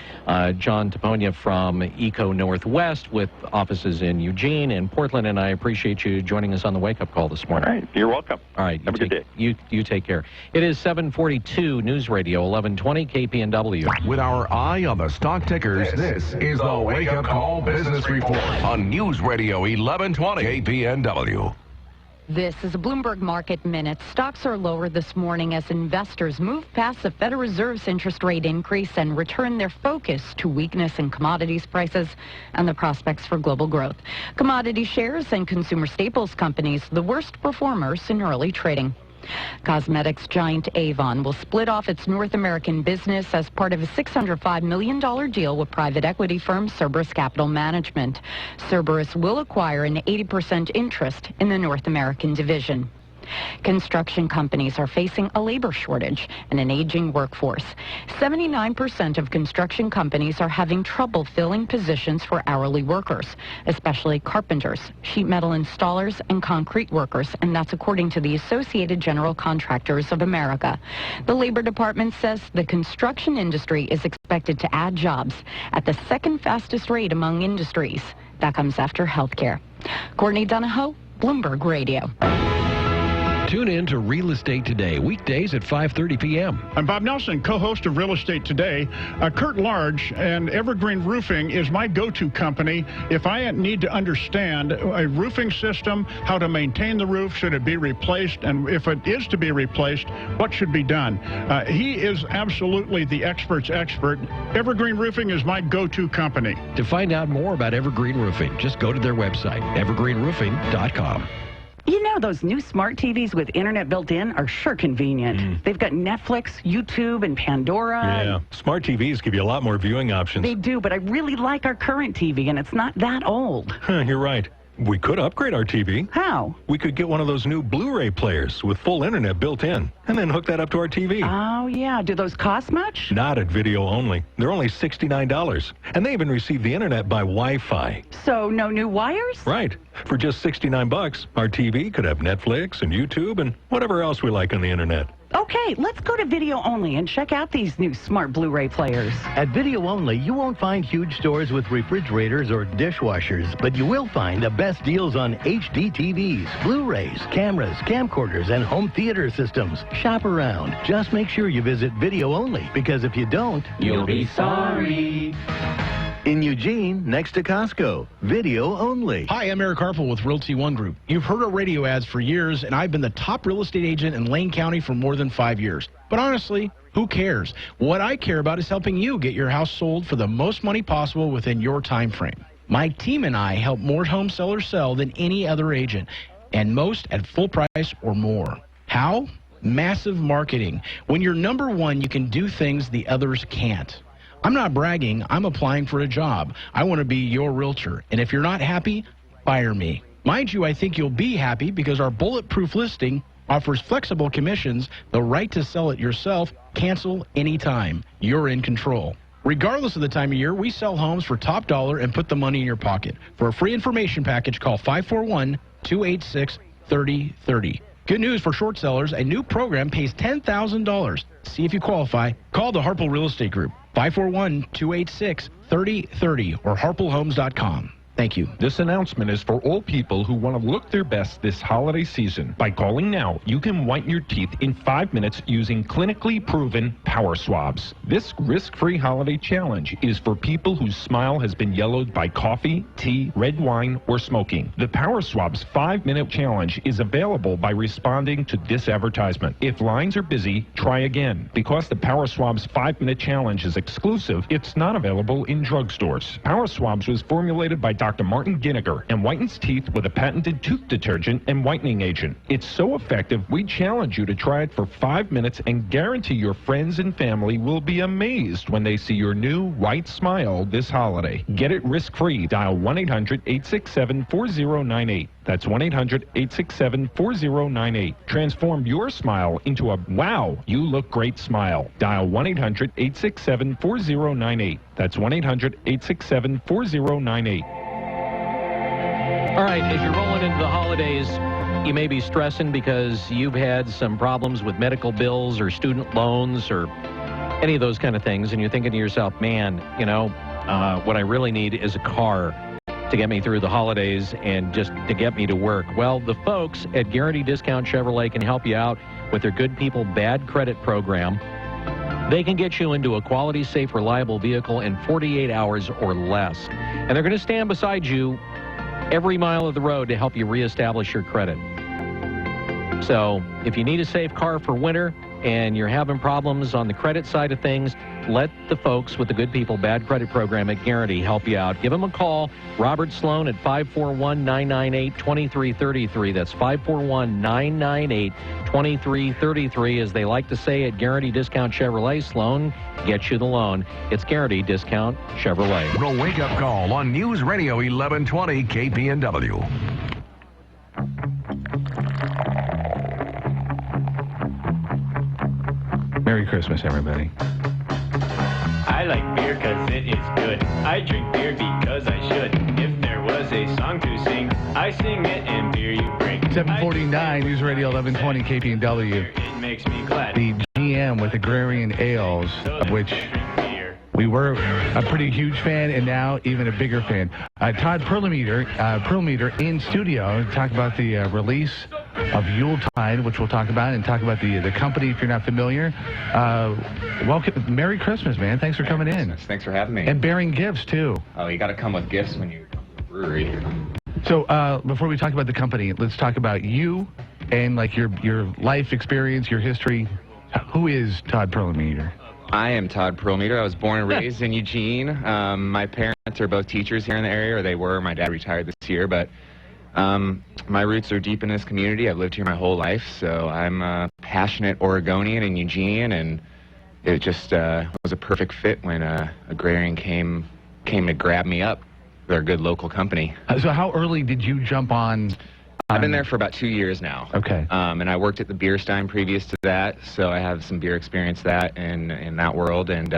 Speaker 11: John Taponia from Eco Northwest with offices in Eugene and Portland, and I appreciate you joining us on the Wake Up call this morning.
Speaker 6: All right. You're welcome.
Speaker 11: All right.
Speaker 6: Have a good day.
Speaker 11: You take care. It is 7:42 News Radio 1120 KPNW.
Speaker 4: With our eye on the stock tickers, this is the Wake Up Call Business Report on News Radio 1120 KPNW.
Speaker 5: This is a Bloomberg Market Minute. Stocks are lower this morning as investors move past the Federal Reserve's interest rate increase and return their focus to weakness in commodities prices and the prospects for global growth. Commodity shares and consumer staples companies, the worst performers in early trading. Cosmetics giant Avon will split off its North American business as part of a $605 million deal with private equity firm Cerberus Capital Management. Cerberus will acquire an 80% interest in the North American division. Construction companies are facing a labor shortage and an aging workforce. 79% of construction companies are having trouble filling positions for hourly workers, especially carpenters, sheet metal installers, and concrete workers, and that's according to the Associated General Contractors of America. The Labor Department says the construction industry is expected to add jobs at the second fastest rate among industries. That comes after healthcare. Courtney Donahoe, Bloomberg Radio.
Speaker 7: Tune in to Real Estate Today, weekdays at 5:30 p.m.
Speaker 8: I'm Bob Nelson, co-host of Real Estate Today. Kurt Large and Evergreen Roofing is my go-to company if I need to understand a roofing system, how to maintain the roof, should it be replaced, and if it is to be replaced, what should be done. He is absolutely the expert's expert. Evergreen Roofing is my go-to company.
Speaker 7: To find out more about Evergreen Roofing, just go to their website, evergreenroofing.com.
Speaker 10: You know, those new smart TVs with internet built in are sure convenient. They've got Netflix, YouTube, and Pandora.
Speaker 25: Yeah, smart TVs give you a lot more viewing options.
Speaker 10: They do, but I really like our current TV, and it's not that old.
Speaker 25: You're right. We could upgrade our TV.
Speaker 10: How?
Speaker 25: We could get one of those new Blu-ray players with full internet built in, and then hook that up to our TV.
Speaker 10: Oh, yeah. Do those cost much?
Speaker 25: Not at video only. They're only $69. And they even receive the internet by Wi-Fi.
Speaker 10: So no new wires?
Speaker 25: Right. For just $69, our TV could have Netflix and YouTube and whatever else we like on the internet.
Speaker 10: Okay, let's go to Video Only and check out these new smart Blu-ray players.
Speaker 26: At Video Only, you won't find huge stores with refrigerators or dishwashers, but you will find the best deals on HD TVs, Blu-rays, cameras, camcorders, and home theater systems. Shop around. Just make sure you visit Video Only, because if you don't,
Speaker 16: you'll be sorry.
Speaker 26: In Eugene, next to Costco. Video Only.
Speaker 27: Hi, I'm Eric Harpel with Realty One Group. You've heard our radio ads for years, and I've been the top real estate agent in Lane County for more than 5 years. But honestly, who cares? What I care about is helping you get your house sold for the most money possible within your time frame. My team and I help more home sellers sell than any other agent, and most at full price or more. How? Massive marketing. When you're number one, you can do things the others can't. I'm not bragging. I'm applying for a job. I want to be your realtor. And if you're not happy, fire me. Mind you, I think you'll be happy because our bulletproof listing offers flexible commissions, the right to sell it yourself, cancel anytime. You're in control. Regardless of the time of year, we sell homes for top dollar and put the money in your pocket. For a free information package, call 541-286-3030. Good news for short sellers, a new program pays $10,000. See if you qualify. Call the Harple Real Estate Group, 541-286-3030 or harplehomes.com. Thank you.
Speaker 9: This announcement is for all people who want to look their best this holiday season. By calling now, you can whiten your teeth in 5 minutes using clinically proven power swabs. This risk-free holiday challenge is for people whose smile has been yellowed by coffee, tea, red wine, or smoking. The Power Swabs 5-minute challenge is available by responding to this advertisement. If lines are busy, try again. Because the Power Swabs 5-minute challenge is exclusive, it's not available in drugstores. Power Swabs was formulated by Dr. Martin Ginniger and whitens teeth with a patented tooth detergent and whitening agent. It's so effective, we challenge you to try it for 5 minutes and guarantee your friends and family will be amazed when they see your new white smile this holiday. Get it risk-free. Dial 1-800-867-4098. That's 1-800-867-4098. Transform your smile into a wow, you look great smile. Dial 1-800-867-4098. That's 1-800-867-4098.
Speaker 11: All right, as you're rolling into the holidays, you may be stressing because you've had some problems with medical bills or student loans or any of those kind of things, and you're thinking to yourself, man, you know, what I really need is a car to get me through the holidays and just to get me to work. Well, the folks at Guarantee Discount Chevrolet can help you out with their Good People Bad Credit program. They can get you into a quality, safe, reliable vehicle in 48 hours or less. And they're going to stand beside you every mile of the road to help you reestablish your credit. So if you need a safe car for winter and you're having problems on the credit side of things, let the folks with the Good People Bad Credit program at Guarantee help you out. Give them a call. Robert Sloan at 541-998-2333. That's 541-998-2333. As they like to say at Guarantee Discount Chevrolet, Sloan gets you the loan. It's Guarantee Discount Chevrolet.
Speaker 4: The Wake Up Call on News Radio 1120 KPNW.
Speaker 2: Merry Christmas, everybody.
Speaker 16: I like beer because it is good. I drink beer because I should. If there was a song to sing, I sing it and beer you bring.
Speaker 2: 749 News Radio 1120 KPNW.
Speaker 16: It makes me glad.
Speaker 2: The GM with Agrarian Ales, of which we were a pretty huge fan and now even a bigger fan. Todd Perlmutter in studio to talk about the release of Yuletide, which we'll talk about, and talk about the company if you're not familiar. Welcome. Merry Christmas, man. Thanks for coming in.
Speaker 12: Thanks for having me.
Speaker 2: And bearing gifts, too.
Speaker 12: Oh, you got to come with gifts when you come to the brewery.
Speaker 2: So before we talk about the company, let's talk about you and like your life experience, your history. Who is Todd Perlmutter?
Speaker 12: I am Todd Perlmutter. I was born and raised in Eugene. My parents are both teachers here in the area, or they were. My dad retired this year, but my roots are deep in this community. I've lived here my whole life, so I'm a passionate Oregonian in Eugene, and it just was a perfect fit when Agrarian came to grab me up. They're a good local company.
Speaker 2: So how early did you jump on?
Speaker 12: I've been there for about 2 years now.
Speaker 2: Okay.
Speaker 12: And I worked at the beer stein previous to that, so I have some beer experience in that world, and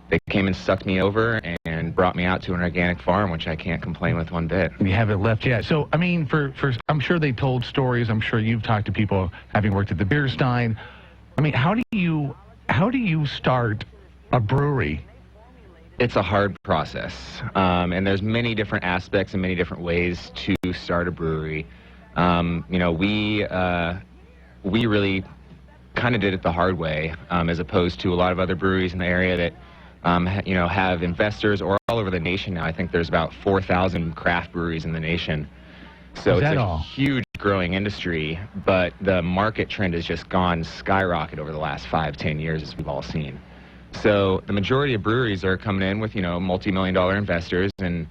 Speaker 12: they came and sucked me over and brought me out to an organic farm, which I can't complain with one bit.
Speaker 2: You haven't left yet. So, I mean, for I'm sure they told stories. I'm sure you've talked to people having worked at the beer stein. I mean, how do you start a brewery?
Speaker 12: It's a hard process, and there's many different aspects and many different ways to start a brewery. We really kind of did it the hard way, as opposed to a lot of other breweries in the area that have investors or all over the nation now. I think there's about 4,000 craft breweries in the nation. So it's a huge growing industry, but the market trend has just gone skyrocket over the last 5-10 years, as we've all seen. So the majority of breweries are coming in with, multi-million-dollar investors and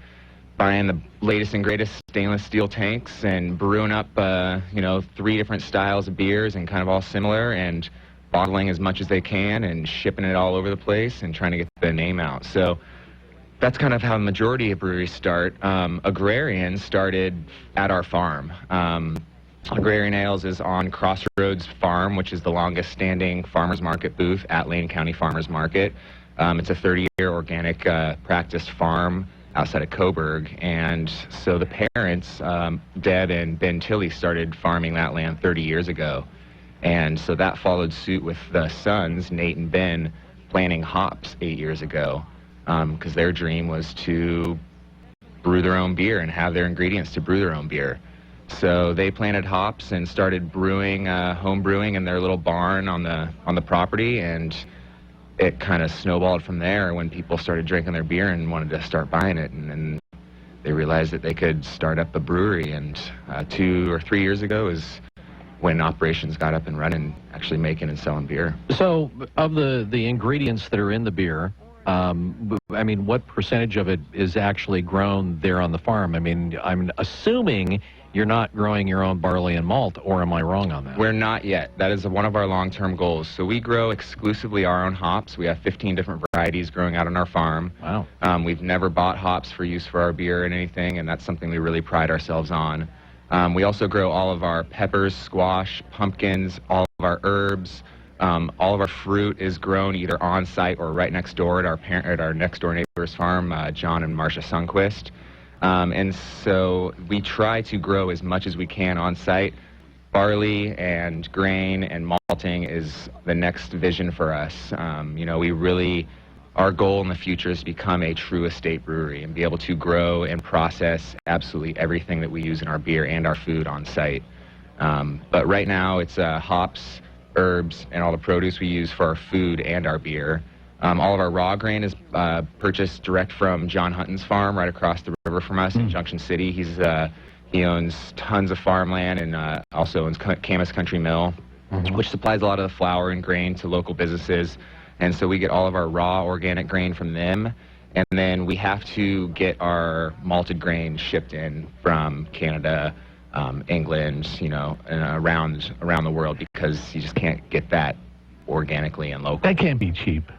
Speaker 12: buying the latest and greatest stainless steel tanks and brewing up, 3 different styles of beers and kind of all similar, and bottling as much as they can and shipping it all over the place and trying to get the name out. So that's kind of how the majority of breweries start. Agrarian started at our farm. Agrarian Ales is on Crossroads Farm, which is the longest standing farmers market booth at Lane County Farmers Market. It's a 30-year organic practice farm outside of Coburg, and so the parents, Deb and Ben Tilley, started farming that land 30 years ago, and so that followed suit with the sons, Nate and Ben, planting hops 8 years ago, because their dream was to brew their own beer and have their ingredients to brew their own beer. So they planted hops and started brewing, home brewing in their little barn on the property, and it kind of snowballed from there when people started drinking their beer and wanted to start buying it, and then they realized that they could start up a brewery, and 2 or 3 years ago is when operations got up and running, actually making and selling beer.
Speaker 11: So of the ingredients that are in the beer, I mean, what percentage of it is actually grown there on the farm? I mean, I'm assuming you're not growing your own barley and malt, or am I wrong on that?
Speaker 12: We're not yet. That is one of our long-term goals. So we grow exclusively our own hops. We have 15 different varieties growing out on our farm.
Speaker 11: Wow.
Speaker 12: We've never bought hops for use for our beer and anything, and that's something we really pride ourselves on. We also grow all of our peppers, squash, pumpkins, all of our herbs. All of our fruit is grown either on site or right next door at our next door neighbor's farm, John and Marcia Sundquist. And so we try to grow as much as we can on site. Barley and grain and malting is the next vision for us. You know, our goal in the future is to become a true estate brewery and be able to grow and process absolutely everything that we use in our beer and our food on site. But right now it's hops, herbs, and all the produce we use for our food and our beer. All of our raw grain is purchased direct from John Hutton's farm right across the river from us in Junction City. He owns tons of farmland and also owns Camas Country Mill, which supplies a lot of the flour and grain to local businesses. And so we get all of our raw organic grain from them. And then we have to get our malted grain shipped in from Canada, England, you know, and around the world, because you just can't get that organically and locally.
Speaker 2: That can't be cheap.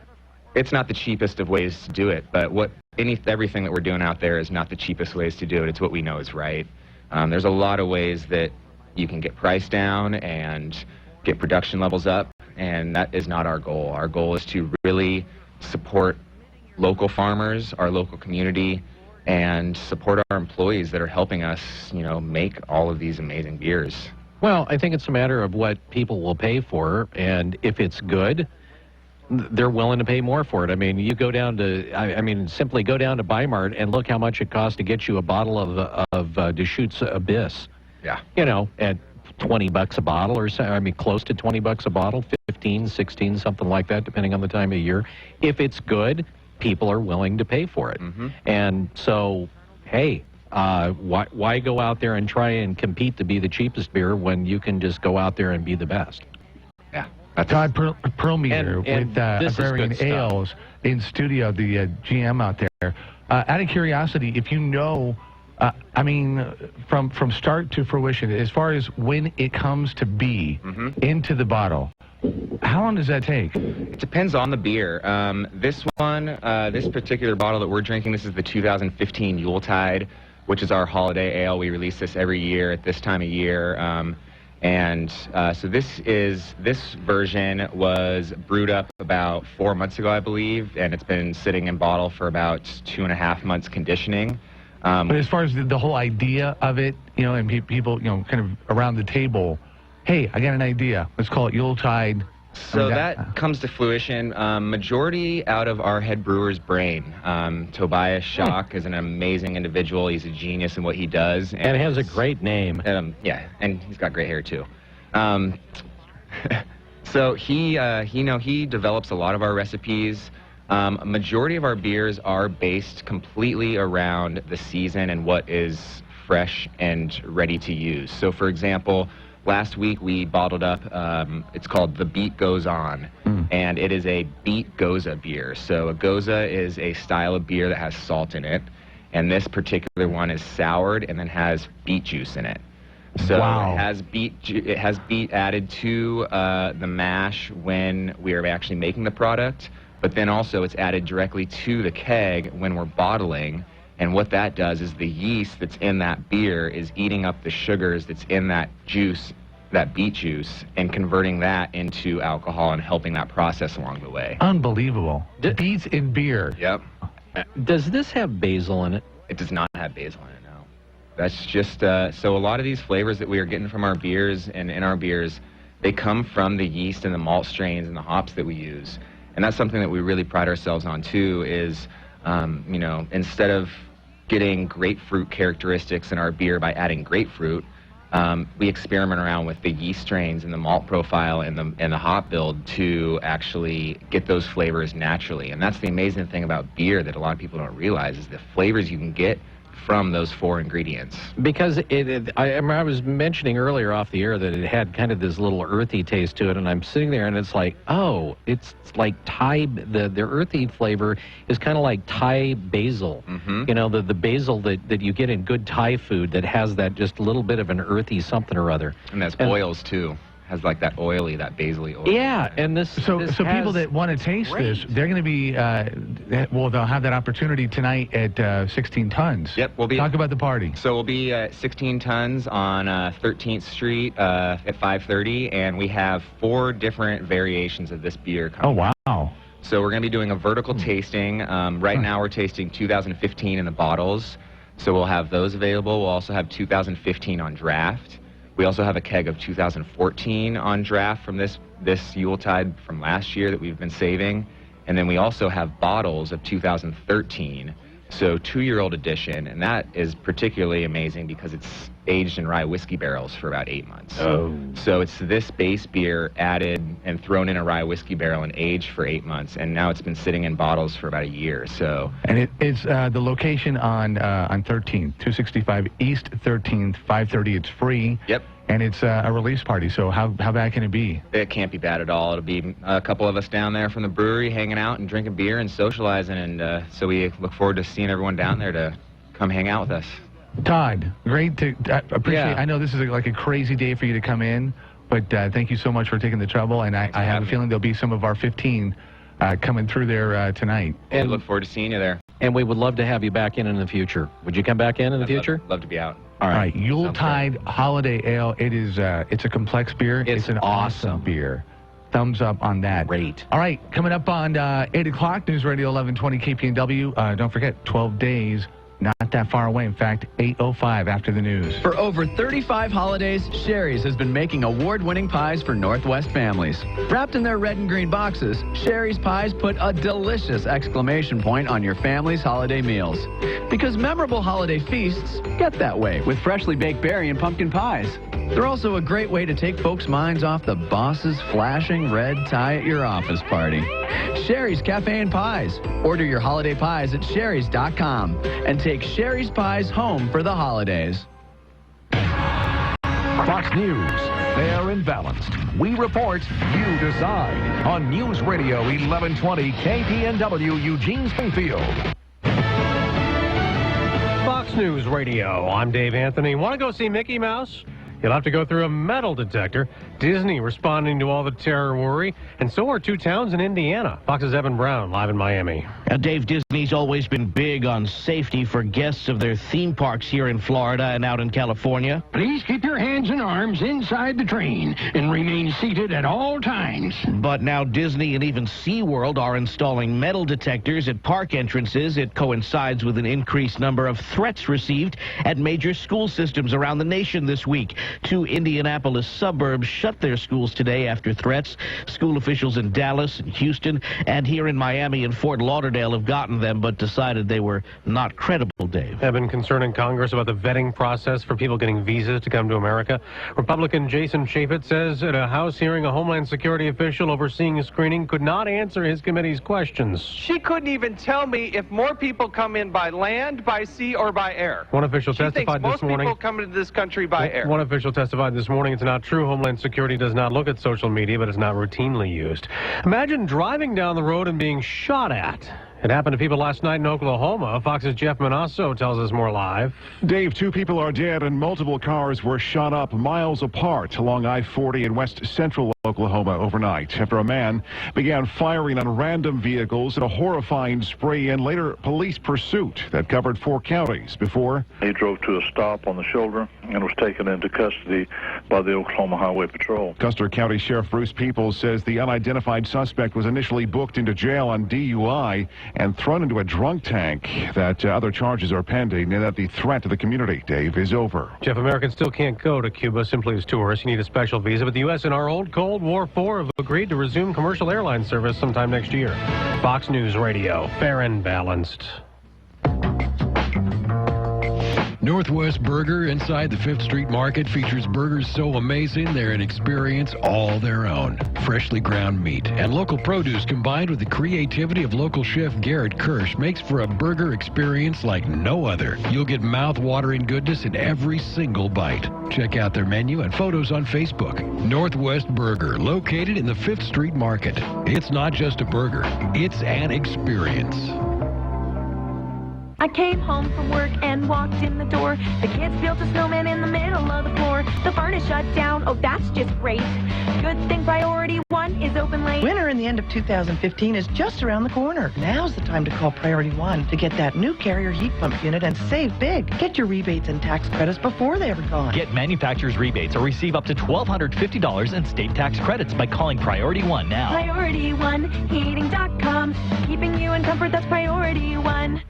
Speaker 12: It's not the cheapest of ways to do it, but everything that we're doing out there is not the cheapest ways to do it. It's what we know is right. There's a lot of ways that you can get price down and get production levels up, and that is not our goal. Our goal is to really support local farmers, our local community, and support our employees that are helping us, you know, make all of these amazing beers.
Speaker 11: Well, I think it's a matter of what people will pay for, and if it's good, they're willing to pay more for it. I mean, you go down to, simply go down to Bi-Mart and look how much it costs to get you a bottle of Deschutes Abyss.
Speaker 12: Yeah.
Speaker 11: You know, at $20 a bottle, or so, I mean, close to $20 a bottle, 15, 16, something like that, depending on the time of year. If it's good, people are willing to pay for it. And so, hey, why go out there and try and compete to be the cheapest beer when you can just go out there and be the best?
Speaker 12: Yeah.
Speaker 2: Todd Perlmutter with Agrarian Ales in studio, the GM out there. Out of curiosity, if you know, from start to fruition, as far as when it comes to be into the bottle, how long does that take?
Speaker 12: It depends on the beer. This particular bottle that we're drinking, this is the 2015 Yuletide, which is our holiday ale. We release this every year at this time of year. So this version was brewed up about 4 months ago, I believe, and it's been sitting in bottle for about 2.5 months conditioning.
Speaker 2: But as far as the whole idea of it, you know, and people, you know, kind of around the table, hey, I got an idea. Let's call it Yuletide.
Speaker 12: So that comes to fruition majority out of our head brewer's brain. Tobias Schock is an amazing individual. He's a genius in what he does.
Speaker 11: And has a great name.
Speaker 12: Yeah, and he's got great hair too. So he develops a lot of our recipes. Majority of our beers are based completely around the season and what is fresh and ready to use. So for example, last week we bottled up, it's called The Beat Goes On, and it is a beet goza beer. So a goza is a style of beer that has salt in it, and this particular one is soured and then has beet juice in it. So it has beet added to the mash when we are actually making the product, but then also it's added directly to the keg when we're bottling. And what that does is the yeast that's in that beer is eating up the sugars that's in that juice that beet juice and converting that into alcohol and helping that process along the way.
Speaker 2: Unbelievable. Beets in beer.
Speaker 12: Yep.
Speaker 11: Does this have basil in it?
Speaker 12: It does not have basil in it, no. That's just, so a lot of these flavors that we are getting from our beers and in our beers, they come from the yeast and the malt strains and the hops that we use. And that's something that we really pride ourselves on too is, you know, instead of getting grapefruit characteristics in our beer by adding grapefruit, we experiment around with the yeast strains and the malt profile and the hop build to actually get those flavors naturally. And that's the amazing thing about beer that a lot of people don't realize is the flavors you can get from those 4 ingredients.
Speaker 11: Because I was mentioning earlier off the air that it had kind of this little earthy taste to it, and I'm sitting there and it's like, oh, it's like Thai, the earthy flavor is kind of like Thai basil. You know, the basil that you get in good Thai food that has that just a little bit of an earthy something or other.
Speaker 12: And that's oils too. Has like that oily, that basil-y oil.
Speaker 11: Yeah, and this
Speaker 2: So people that want to taste this, they're going to be, well, they'll have that opportunity tonight at 16 Tons.
Speaker 12: Yep, we'll be.
Speaker 2: Talk about the party.
Speaker 12: So we'll be at 16 Tons on 13th Street at 5:30, and we have 4 different variations of this beer coming.
Speaker 2: Oh, wow.
Speaker 12: So we're going to be doing a vertical tasting. Right now we're tasting 2015 in the bottles, so we'll have those available. We'll also have 2015 on draft. We also have a keg of 2014 on draft from this Yuletide from last year that we've been saving. And then we also have bottles of 2013, so 2-year-old edition. And that is particularly amazing because it's aged in rye whiskey barrels for about 8 months.
Speaker 11: Oh.
Speaker 12: So it's this base beer added and thrown in a rye whiskey barrel and aged for 8 months. And now it's been sitting in bottles for about a year. So.
Speaker 2: And it's the location on 13th, 265 East 13th, 5:30. It's free.
Speaker 12: Yep.
Speaker 2: And it's a release party, so how bad can it be?
Speaker 12: It can't be bad at all. It'll be a couple of us down there from the brewery hanging out and drinking beer and socializing, and so we look forward to seeing everyone down there to come hang out with us.
Speaker 2: Todd, great to appreciate. I know this is like a crazy day for you to come in, but thank you so much for taking the trouble, and I have a feeling there'll be some of our 15 coming through there tonight.
Speaker 12: And we look forward to seeing you there.
Speaker 11: And we would love to have you back in the future. Would you come back in the future?
Speaker 12: Love to be out.
Speaker 2: All right, Yuletide Holiday Ale. It is. It's a complex beer. It's an awesome beer. Thumbs up on that.
Speaker 11: Great.
Speaker 2: All right, coming up on 8 o'clock, News Radio 1120 KPNW. Don't forget, 12 days. Not that far away. In fact, 8:05 after the news.
Speaker 1: For over 35 holidays, Sherry's has been making award-winning pies for Northwest families. Wrapped in their red and green boxes, Sherry's pies put a delicious exclamation point on your family's holiday meals. Because memorable holiday feasts get that way with freshly baked berry and pumpkin pies. They're also a great way to take folks' minds off the boss's flashing red tie at your office party. Sherry's Cafe and Pies. Order your holiday pies at sherry's.com and take Sherry's pies home for the holidays.
Speaker 4: Fox News, fair and balanced. We report, you decide. On News Radio 1120 KPNW Eugene Springfield.
Speaker 13: Fox News Radio, I'm Dave Anthony. Want to go see Mickey Mouse? You'll have to go through a metal detector. Disney responding to all the terror worry, and so are 2 towns in Indiana. Fox's Evan Brown, live in Miami.
Speaker 15: Dave, Disney's always been big on safety for guests of their theme parks here in Florida and out in California.
Speaker 17: Please keep your hands and arms inside the train and remain seated at all times.
Speaker 15: But now Disney and even SeaWorld are installing metal detectors at park entrances. It coincides with an increased number of threats received at major school systems around the nation this week. 2 Indianapolis suburbs shut their schools today after threats. School officials in Dallas and Houston and here in Miami and Fort Lauderdale have gotten them, but decided they were not credible, Dave.
Speaker 13: Have been concerning Congress about the vetting process for people getting visas to come to America. Republican Jason Chaffetz says at a House hearing, a Homeland Security official overseeing a screening could not answer his committee's questions.
Speaker 18: She couldn't even tell me if more people come in by land, by sea, or by air.
Speaker 13: One official testified this morning.
Speaker 18: Most people come into this country by air.
Speaker 13: One official testified this morning it's not true. Homeland Security does not look at social media, but it's not routinely used. Imagine driving down the road and being shot at. It happened to people last night in Oklahoma. Fox's Jeff Manasso tells us more live.
Speaker 20: Dave, 2 people are dead and multiple cars were shot up miles apart along I-40 in west central
Speaker 3: Oklahoma overnight after a man began firing on random vehicles in a horrifying spree and later police pursuit that covered 4 counties before
Speaker 14: he drove to a stop on the shoulder and was taken into custody by the Oklahoma Highway Patrol.
Speaker 3: Custer County Sheriff Bruce Peoples says the unidentified suspect was initially booked into jail on DUI and thrown into a drunk tank, that other charges are pending, and that the threat to the community, Dave, is over.
Speaker 13: Jeff, Americans still can't go to Cuba simply as tourists. You need a special visa, but the U.S. and our old Cold War IV have agreed to resume commercial airline service sometime next year. Fox News Radio, fair and balanced.
Speaker 7: Northwest Burger inside the 5th Street Market features burgers so amazing they're an experience all their own. Freshly ground meat and local produce combined with the creativity of local chef Garrett Kirsch makes for a burger experience like no other. You'll get mouth-watering goodness in every single bite. Check out their menu and photos on Facebook. Northwest Burger, located in the 5th Street Market. It's not just a burger, it's an experience.
Speaker 19: I came home from work and walked in the door. The kids built a snowman in the middle of the floor. The furnace shut down. Oh, that's just great. Good thing Priority 1 is open late.
Speaker 20: Winter in the end of 2015 is just around the corner. Now's the time to call Priority 1 to get that new Carrier heat pump unit and save big. Get your rebates and tax credits before they ever gone.
Speaker 21: Get manufacturer's rebates or receive up to $1,250 in state tax credits by calling Priority 1 now.
Speaker 19: Priority1Heating.com. Keeping you in comfort, that's Priority 1.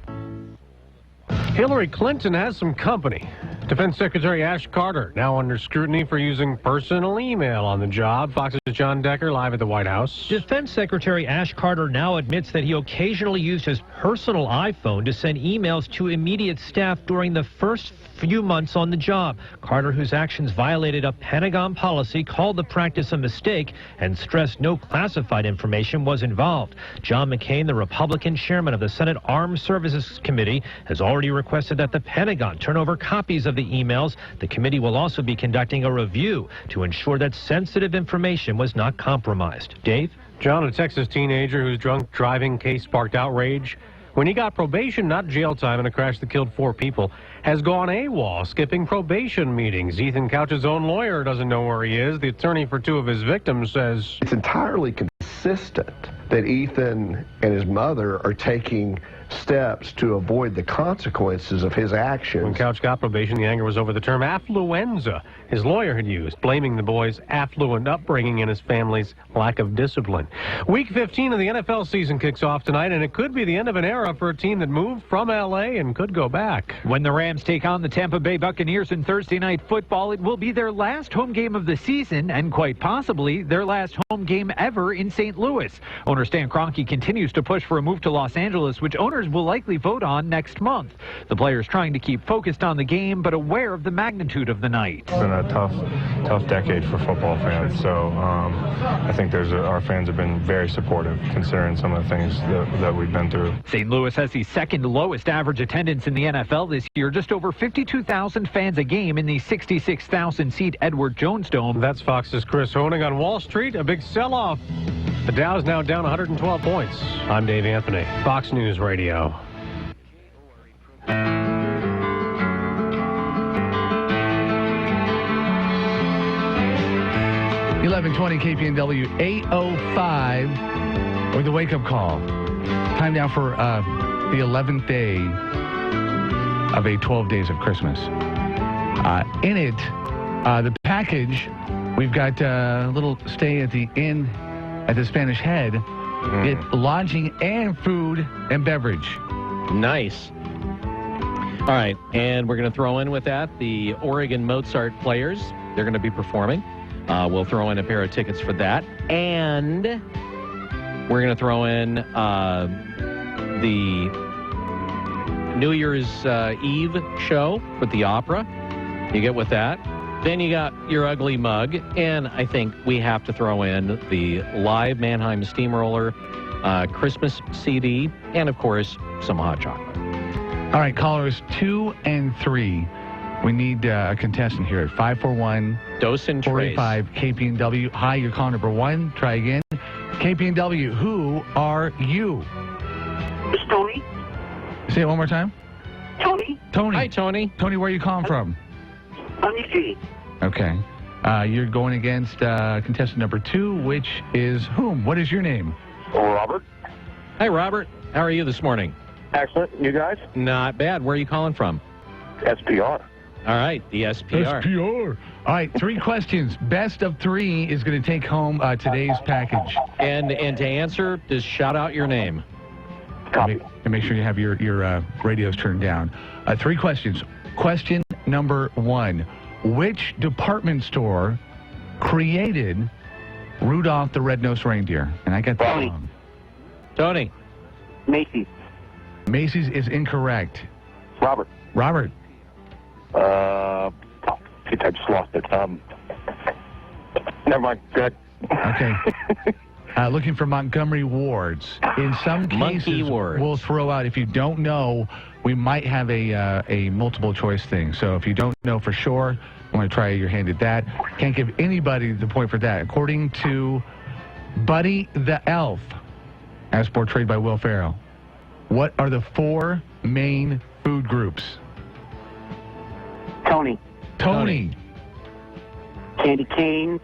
Speaker 13: Hillary Clinton has some company. Defense Secretary Ash Carter now under scrutiny for using personal email on the job. Fox's John Decker live at the White House.
Speaker 22: Defense Secretary Ash Carter now admits that he occasionally used his personal iPhone to send emails to immediate staff during the first few months on the job. Carter, whose actions violated a Pentagon policy, called the practice a mistake and stressed no classified information was involved. John McCain, the Republican chairman of the Senate Armed Services Committee, has already requested that the Pentagon turn over copies of the emails. The committee will also be conducting a review to ensure that sensitive information was not compromised. Dave?
Speaker 13: John, a Texas teenager whose drunk driving case sparked outrage when he got probation, not jail time, in a crash that killed 4 people, has gone AWOL, skipping probation meetings. Ethan Couch's own lawyer doesn't know where he is. The attorney for 2 of his victims says
Speaker 23: it's entirely consistent that Ethan and his mother are taking steps to avoid the consequences of his actions.
Speaker 13: When Couch got probation, the anger was over the term affluenza his lawyer had used, blaming the boy's affluent upbringing and his family's lack of discipline. Week 15 of the NFL season kicks off tonight, and it could be the end of an era for a team that moved from L.A. and could go back.
Speaker 28: When the Rams take on the Tampa Bay Buccaneers in Thursday Night Football, it will be their last home game of the season and quite possibly their last home game ever in St. Louis. Owner Stan Kroenke continues to push for a move to Los Angeles, which owners will likely vote on next month. The players trying to keep focused on the game, but aware of the magnitude of the night.
Speaker 29: It's been a tough decade for football fans, so I think our fans have been very supportive considering some of the things that we've been through.
Speaker 28: St. Louis has the second lowest average attendance in the NFL this year, just over 52,000 fans a game in the 66,000-seat Edward Jones Dome.
Speaker 13: That's Fox's Chris Honig. On Wall Street, a big sell-off. The Dow is now down 112 points. I'm Dave Anthony, Fox News Radio.
Speaker 2: 11:20 KPNW 8:05 with the wake-up call. Time now for the 11th day of a 12 days of Christmas. In it, the package, we've got a little stay at the inn at the Spanish Head. Get lodging and food and beverage.
Speaker 11: Nice. All right, and we're going to throw in with that the Oregon Mozart Players. They're going to be performing. We'll throw in a pair of tickets for that. And we're going to throw in the New Year's Eve show with the opera. You get with that. Then you got your ugly mug. And I think we have to throw in the live Mannheim Steamroller Christmas CD. And, of course, some hot chocolate.
Speaker 2: All right, callers 2 and 3. We need a contestant here at 541-45 KPNW. Hi, you're call number 1. Try again. KPNW, who are you?
Speaker 30: It's Tony.
Speaker 2: Say it one more time.
Speaker 30: Tony.
Speaker 2: Tony.
Speaker 11: Hi, Tony.
Speaker 2: Tony, where are you calling from?
Speaker 30: I'm Eugene.
Speaker 2: Okay. You're going against contestant number 2, which is whom? What is your name?
Speaker 5: Robert.
Speaker 11: Hi, Robert. How are you this morning?
Speaker 5: Excellent. You guys?
Speaker 11: Not bad. Where are you calling from?
Speaker 5: SPR.
Speaker 11: All right, the SPR.
Speaker 2: SPR. All right, 3 questions. Best of 3 is going to take home today's package.
Speaker 11: And to answer, just shout out your name.
Speaker 5: Copy.
Speaker 2: And make sure you have your radios turned down. 3 questions. Question number 1. Which department store created Rudolph the Red-Nosed Reindeer? And I got that wrong.
Speaker 11: Tony.
Speaker 5: Macy's.
Speaker 2: Macy's is incorrect.
Speaker 5: Robert.
Speaker 2: Robert.
Speaker 5: I just lost it. Never mind. Good.
Speaker 2: Okay. Looking for Montgomery wards. In some cases, we'll throw out, if you don't know, we might have a multiple choice thing. So if you don't know for sure, I want to try your hand at that. Can't give anybody the point for that. According to Buddy the Elf, as portrayed by Will Ferrell, what are the 4 main food groups?
Speaker 5: Tony. Candy canes.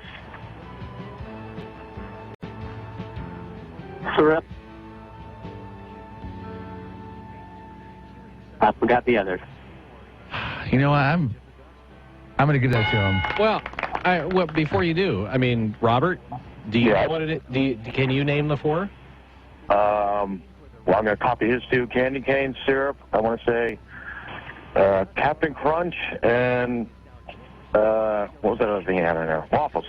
Speaker 5: Syrup. I forgot the others.
Speaker 2: You know what? I'm going to give that to him.
Speaker 11: Well, before you do, I mean, Robert, do you know what it is? Can you name the 4?
Speaker 5: Well, I'm going to copy his 2. Candy cane, syrup. I want to say Captain Crunch and what was that other thing I had in there? Waffles.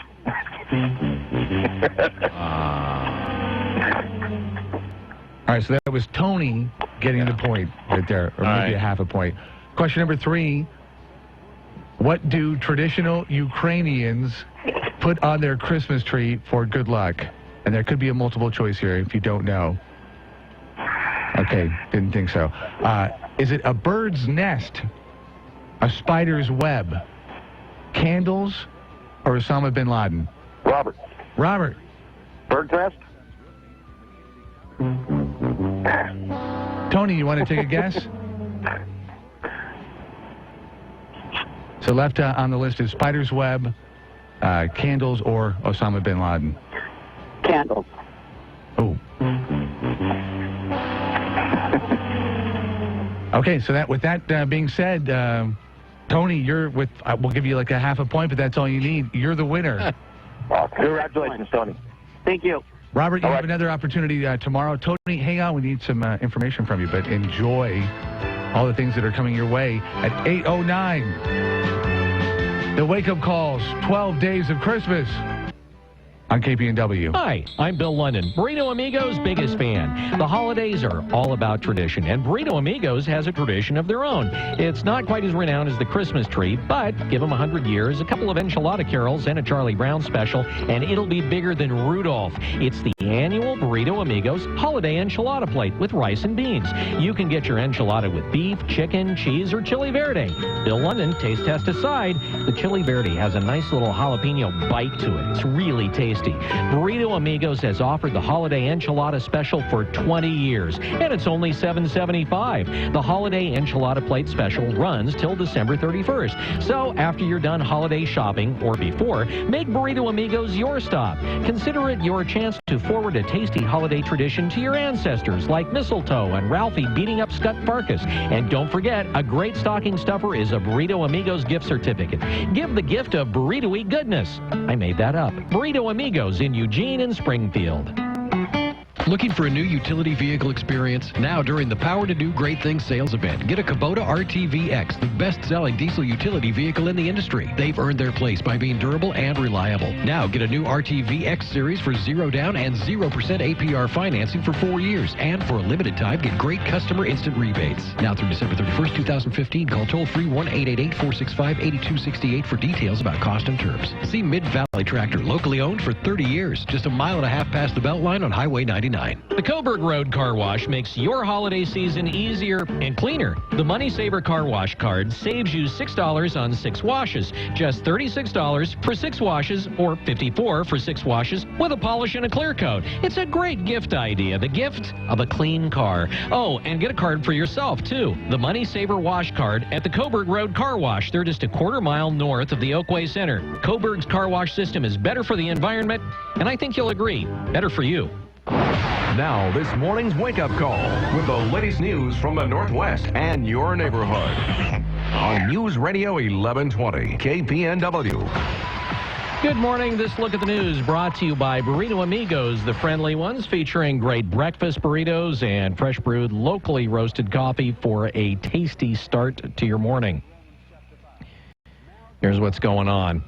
Speaker 2: All right, so that was Tony getting the point right there, or maybe a half a point. Question number 3. What do traditional Ukrainians put on their Christmas tree for good luck? And there could be a multiple choice here if you don't know. Okay, didn't think so. Is it a bird's nest, a spider's web, candles, or Osama bin Laden?
Speaker 5: Robert. Bird's nest?
Speaker 2: Tony, you want to take a guess? So left on the list is spider's web, candles, or Osama bin Laden.
Speaker 5: Candles.
Speaker 2: Oh. Okay, so with that being said, Tony, you're with. We'll give you like a half a point, but that's all you need. You're the winner.
Speaker 5: Congratulations, Tony. Thank you.
Speaker 2: Robert, you have another opportunity tomorrow. Tony, hang on. We need some information from you, but enjoy all the things that are coming your way at 8:09. The Wake Up Calls, 12 Days of Christmas on KPNW.
Speaker 11: Hi, I'm Bill London, Burrito Amigos' biggest fan. The holidays are all about tradition, and Burrito Amigos has a tradition of their own. It's not quite as renowned as the Christmas tree, but give them 100 years, a couple of enchilada carols, and a Charlie Brown special, and it'll be bigger than Rudolph. It's the annual Burrito Amigos Holiday Enchilada Plate with rice and beans. You can get your enchilada with beef, chicken, cheese, or chili verde. Bill London, taste test aside, the chili verde has a nice little jalapeno bite to it. It's really tasty. Burrito Amigos has offered the holiday enchilada special for 20 years, and it's only $7.75. The holiday enchilada plate special runs till December 31st. So after you're done holiday shopping, or before, make Burrito Amigos your stop. Consider it your chance to forward a tasty holiday tradition to your ancestors, like mistletoe and Ralphie beating up Scott Farkas. And don't forget, a great stocking stuffer is a Burrito Amigos gift certificate. Give the gift of burrito-y goodness. I made that up. Burrito Amigos in Eugene and Springfield.
Speaker 7: Looking for a new utility vehicle experience? Now during the Power to Do Great Things sales event, get a Kubota RTVX, the best-selling diesel utility vehicle in the industry. They've earned their place by being durable and reliable. Now get a new RTVX series for 0 down and 0% APR financing for 4 years. And for a limited time, get great customer instant rebates. Now through December 31st, 2015, call toll-free 1-888-465-8268 for details about cost and terms. See Mid-Valley Tractor, locally owned for 30 years, just a mile and a half past the Beltline on Highway 99. $1,999.
Speaker 11: The Coburg Road Car Wash makes your holiday season easier and cleaner. The Money Saver Car Wash card saves you $6 on 6 washes. Just $36 for 6 washes or $54 for 6 washes with a polish and a clear coat. It's a great gift idea, the gift of a clean car. Oh, and get a card for yourself, too. The Money Saver Wash card at the Coburg Road Car Wash. They're just a quarter mile north of the Oakway Center. Coburg's car wash system is better for the environment, and I think you'll agree, better for you.
Speaker 4: Now, this morning's wake-up call with the latest news from the Northwest and your neighborhood. On News Radio 1120, KPNW.
Speaker 11: Good morning. This look at the news brought to you by Burrito Amigos, the friendly ones, featuring great breakfast burritos and fresh brewed, locally roasted coffee for a tasty start to your morning. Here's what's going on.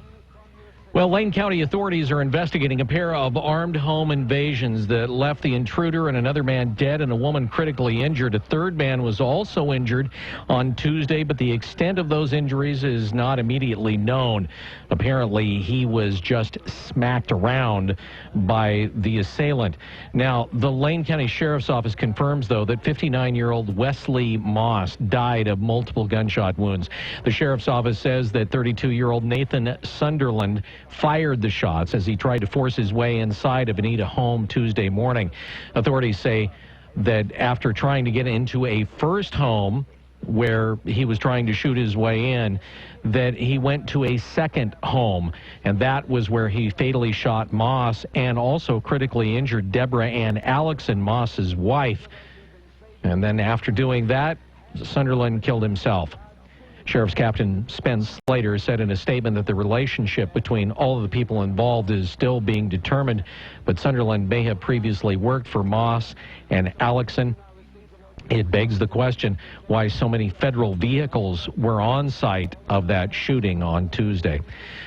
Speaker 11: Well, Lane County authorities are investigating a pair of armed home invasions that left the intruder and another man dead and a woman critically injured. A third man was also injured on Tuesday, but the extent of those injuries is not immediately known. Apparently, he was just smacked around by the assailant. Now, the Lane County Sheriff's Office confirms, though, that 59-year-old Wesley Moss died of multiple gunshot wounds. The Sheriff's Office says that 32-year-old Nathan Sunderland fired the shots as he tried to force his way inside a Bonita home Tuesday morning. Authorities say that after trying to get into a first home where he was trying to shoot his way in, that he went to a second home, and that was where he fatally shot Moss and also critically injured Deborah Ann Alexson, Moss's wife. And then after doing that, Sunderland killed himself. Sheriff's Captain Spence Slater said in a statement that the relationship between all of the people involved is still being determined, but Sunderland may have previously worked for Moss and Alexson. It begs the question why so many federal vehicles were on site of that shooting on Tuesday.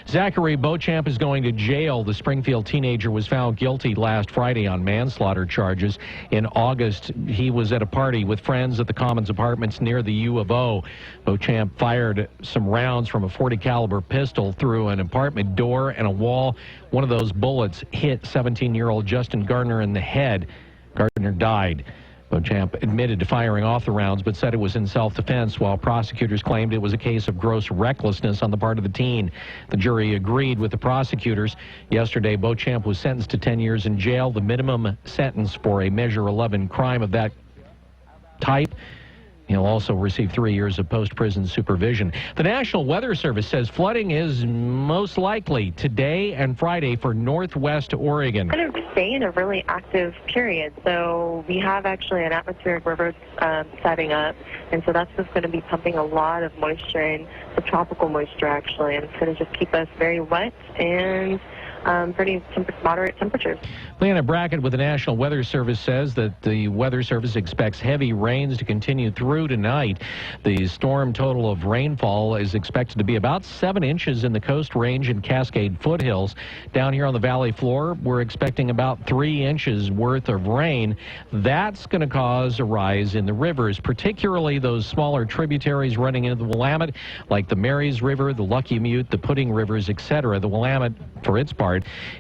Speaker 11: Zachary Beauchamp is going to jail. The Springfield teenager was found guilty last Friday on manslaughter charges. In August, he was at a party with friends at the Commons Apartments near the U of O. Beauchamp fired some rounds from a .40 caliber pistol through an apartment door and a wall. One of those bullets hit 17-year-old Justin Gardner in the head. Gardner died. Beauchamp admitted to firing off the rounds, but said it was in self-defense, while prosecutors claimed it was a case of gross recklessness on the part of the teen. The jury agreed with the prosecutors. Yesterday, Beauchamp was sentenced to 10 years in jail, the minimum sentence for a Measure 11 crime of that type. He'll also receive 3 years of post-prison supervision. The National Weather Service says flooding is most likely today and Friday for northwest Oregon.
Speaker 6: We're going to stay in a really active period. So we have actually an atmospheric river setting up, and so that's just going to be pumping a lot of moisture in, subtropical moisture actually, and it's going to just keep us very wet and pretty moderate temperatures.
Speaker 11: Leanna Brackett with the National Weather Service says that the Weather Service expects heavy rains to continue through tonight. The storm total of rainfall is expected to be about 7 inches in the Coast Range and Cascade foothills. Down here on the valley floor, we're expecting about 3 inches worth of rain. That's going to cause a rise in the rivers, particularly those smaller tributaries running into the Willamette, like the Marys River, the Lucky Mute, the Pudding Rivers, etc. The Willamette, for its part,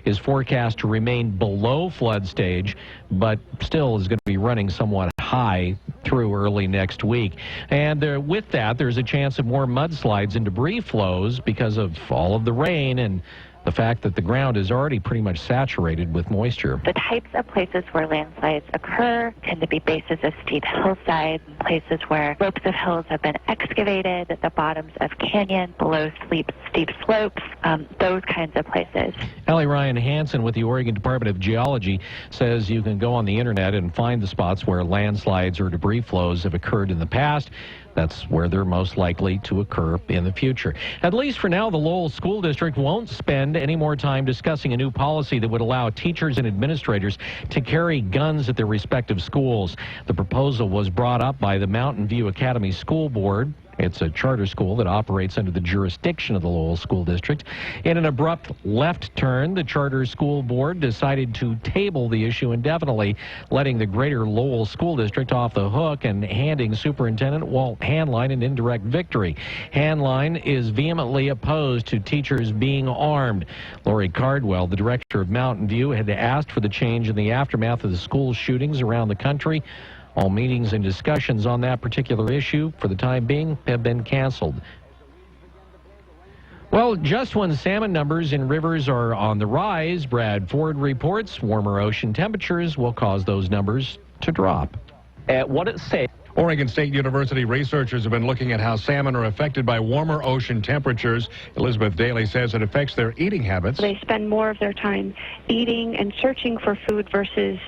Speaker 11: is forecast to remain below flood stage, but still is going to be running somewhat high through early next week. And with that, there's a chance of more mudslides and debris flows because of all of the rain and the fact that the ground is already pretty much saturated with moisture.
Speaker 8: The types of places where landslides occur tend to be bases of steep hillsides, places where slopes of hills have been excavated, the bottoms of canyons, below steep slopes, those kinds of places.
Speaker 11: Ellie Ryan Hansen with the Oregon Department of Geology says you can go on the internet and find the spots where landslides or debris flows have occurred in the past. That's where they're most likely to occur in the future. At least for now, the Lowell School District won't spend any more time discussing a new policy that would allow teachers and administrators to carry guns at their respective schools. The proposal was brought up by the Mountain View Academy School Board It's a charter school that operates under the jurisdiction of the Lowell School District. In an abrupt left turn, the Charter School Board decided to table the issue indefinitely, letting the Greater Lowell School District off the hook and handing Superintendent Walt Hanline an indirect victory. Hanline is vehemently opposed to teachers being armed. Lori Cardwell, the director of Mountain View, had asked for the change in the aftermath of the school shootings around the country. All meetings and discussions on that particular issue, for the time being, have been canceled. Well, just when salmon numbers in rivers are on the rise, Brad Ford reports warmer ocean temperatures will cause those numbers to drop.
Speaker 1: What it said.
Speaker 9: Oregon State University researchers have been looking at how salmon are affected by warmer ocean temperatures. Elizabeth Daly says it affects their eating habits.
Speaker 10: They spend more of their time eating and searching for food versus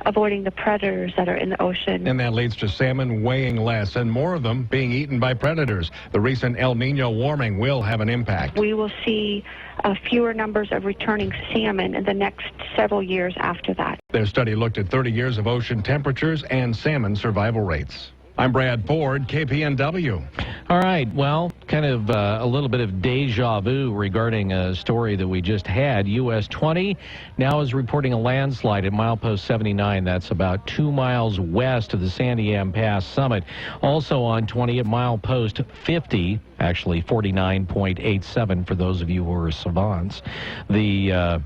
Speaker 10: avoiding the predators that are in the ocean.
Speaker 9: And that leads to salmon weighing less and more of them being eaten by predators. The recent El Nino warming will have an impact.
Speaker 10: We will see fewer numbers of returning salmon in the next several years after that.
Speaker 9: Their study looked at 30 years of ocean temperatures and salmon survival rates. I'm Brad Ford, KPNW.
Speaker 11: All right, well, kind of a little bit of deja vu regarding a story that we just had. US 20 now is reporting a landslide at milepost 79. That's about 2 miles west of the Sandiam Pass summit. Also on 20 at milepost 50, actually 49.87 for those of you who are savants. The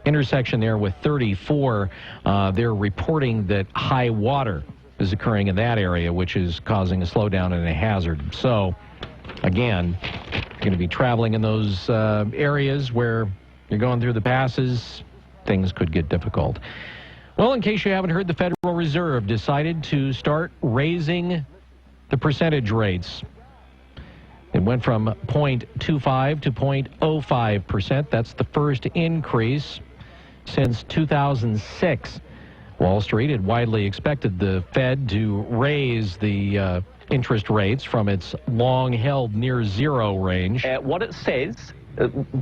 Speaker 11: intersection there with 34, they're reporting that high water is occurring in that area, which is causing a slowdown and a hazard. So, again, you're going to be traveling in those areas where you're going through the passes, things could get difficult. Well, in case you haven't heard, the Federal Reserve decided to start raising the percentage rates. It went from 0.25 to 0.05%. That's the first increase since 2006. Wall Street had widely expected the Fed to raise the interest rates from its long-held near-zero range.
Speaker 1: What it says,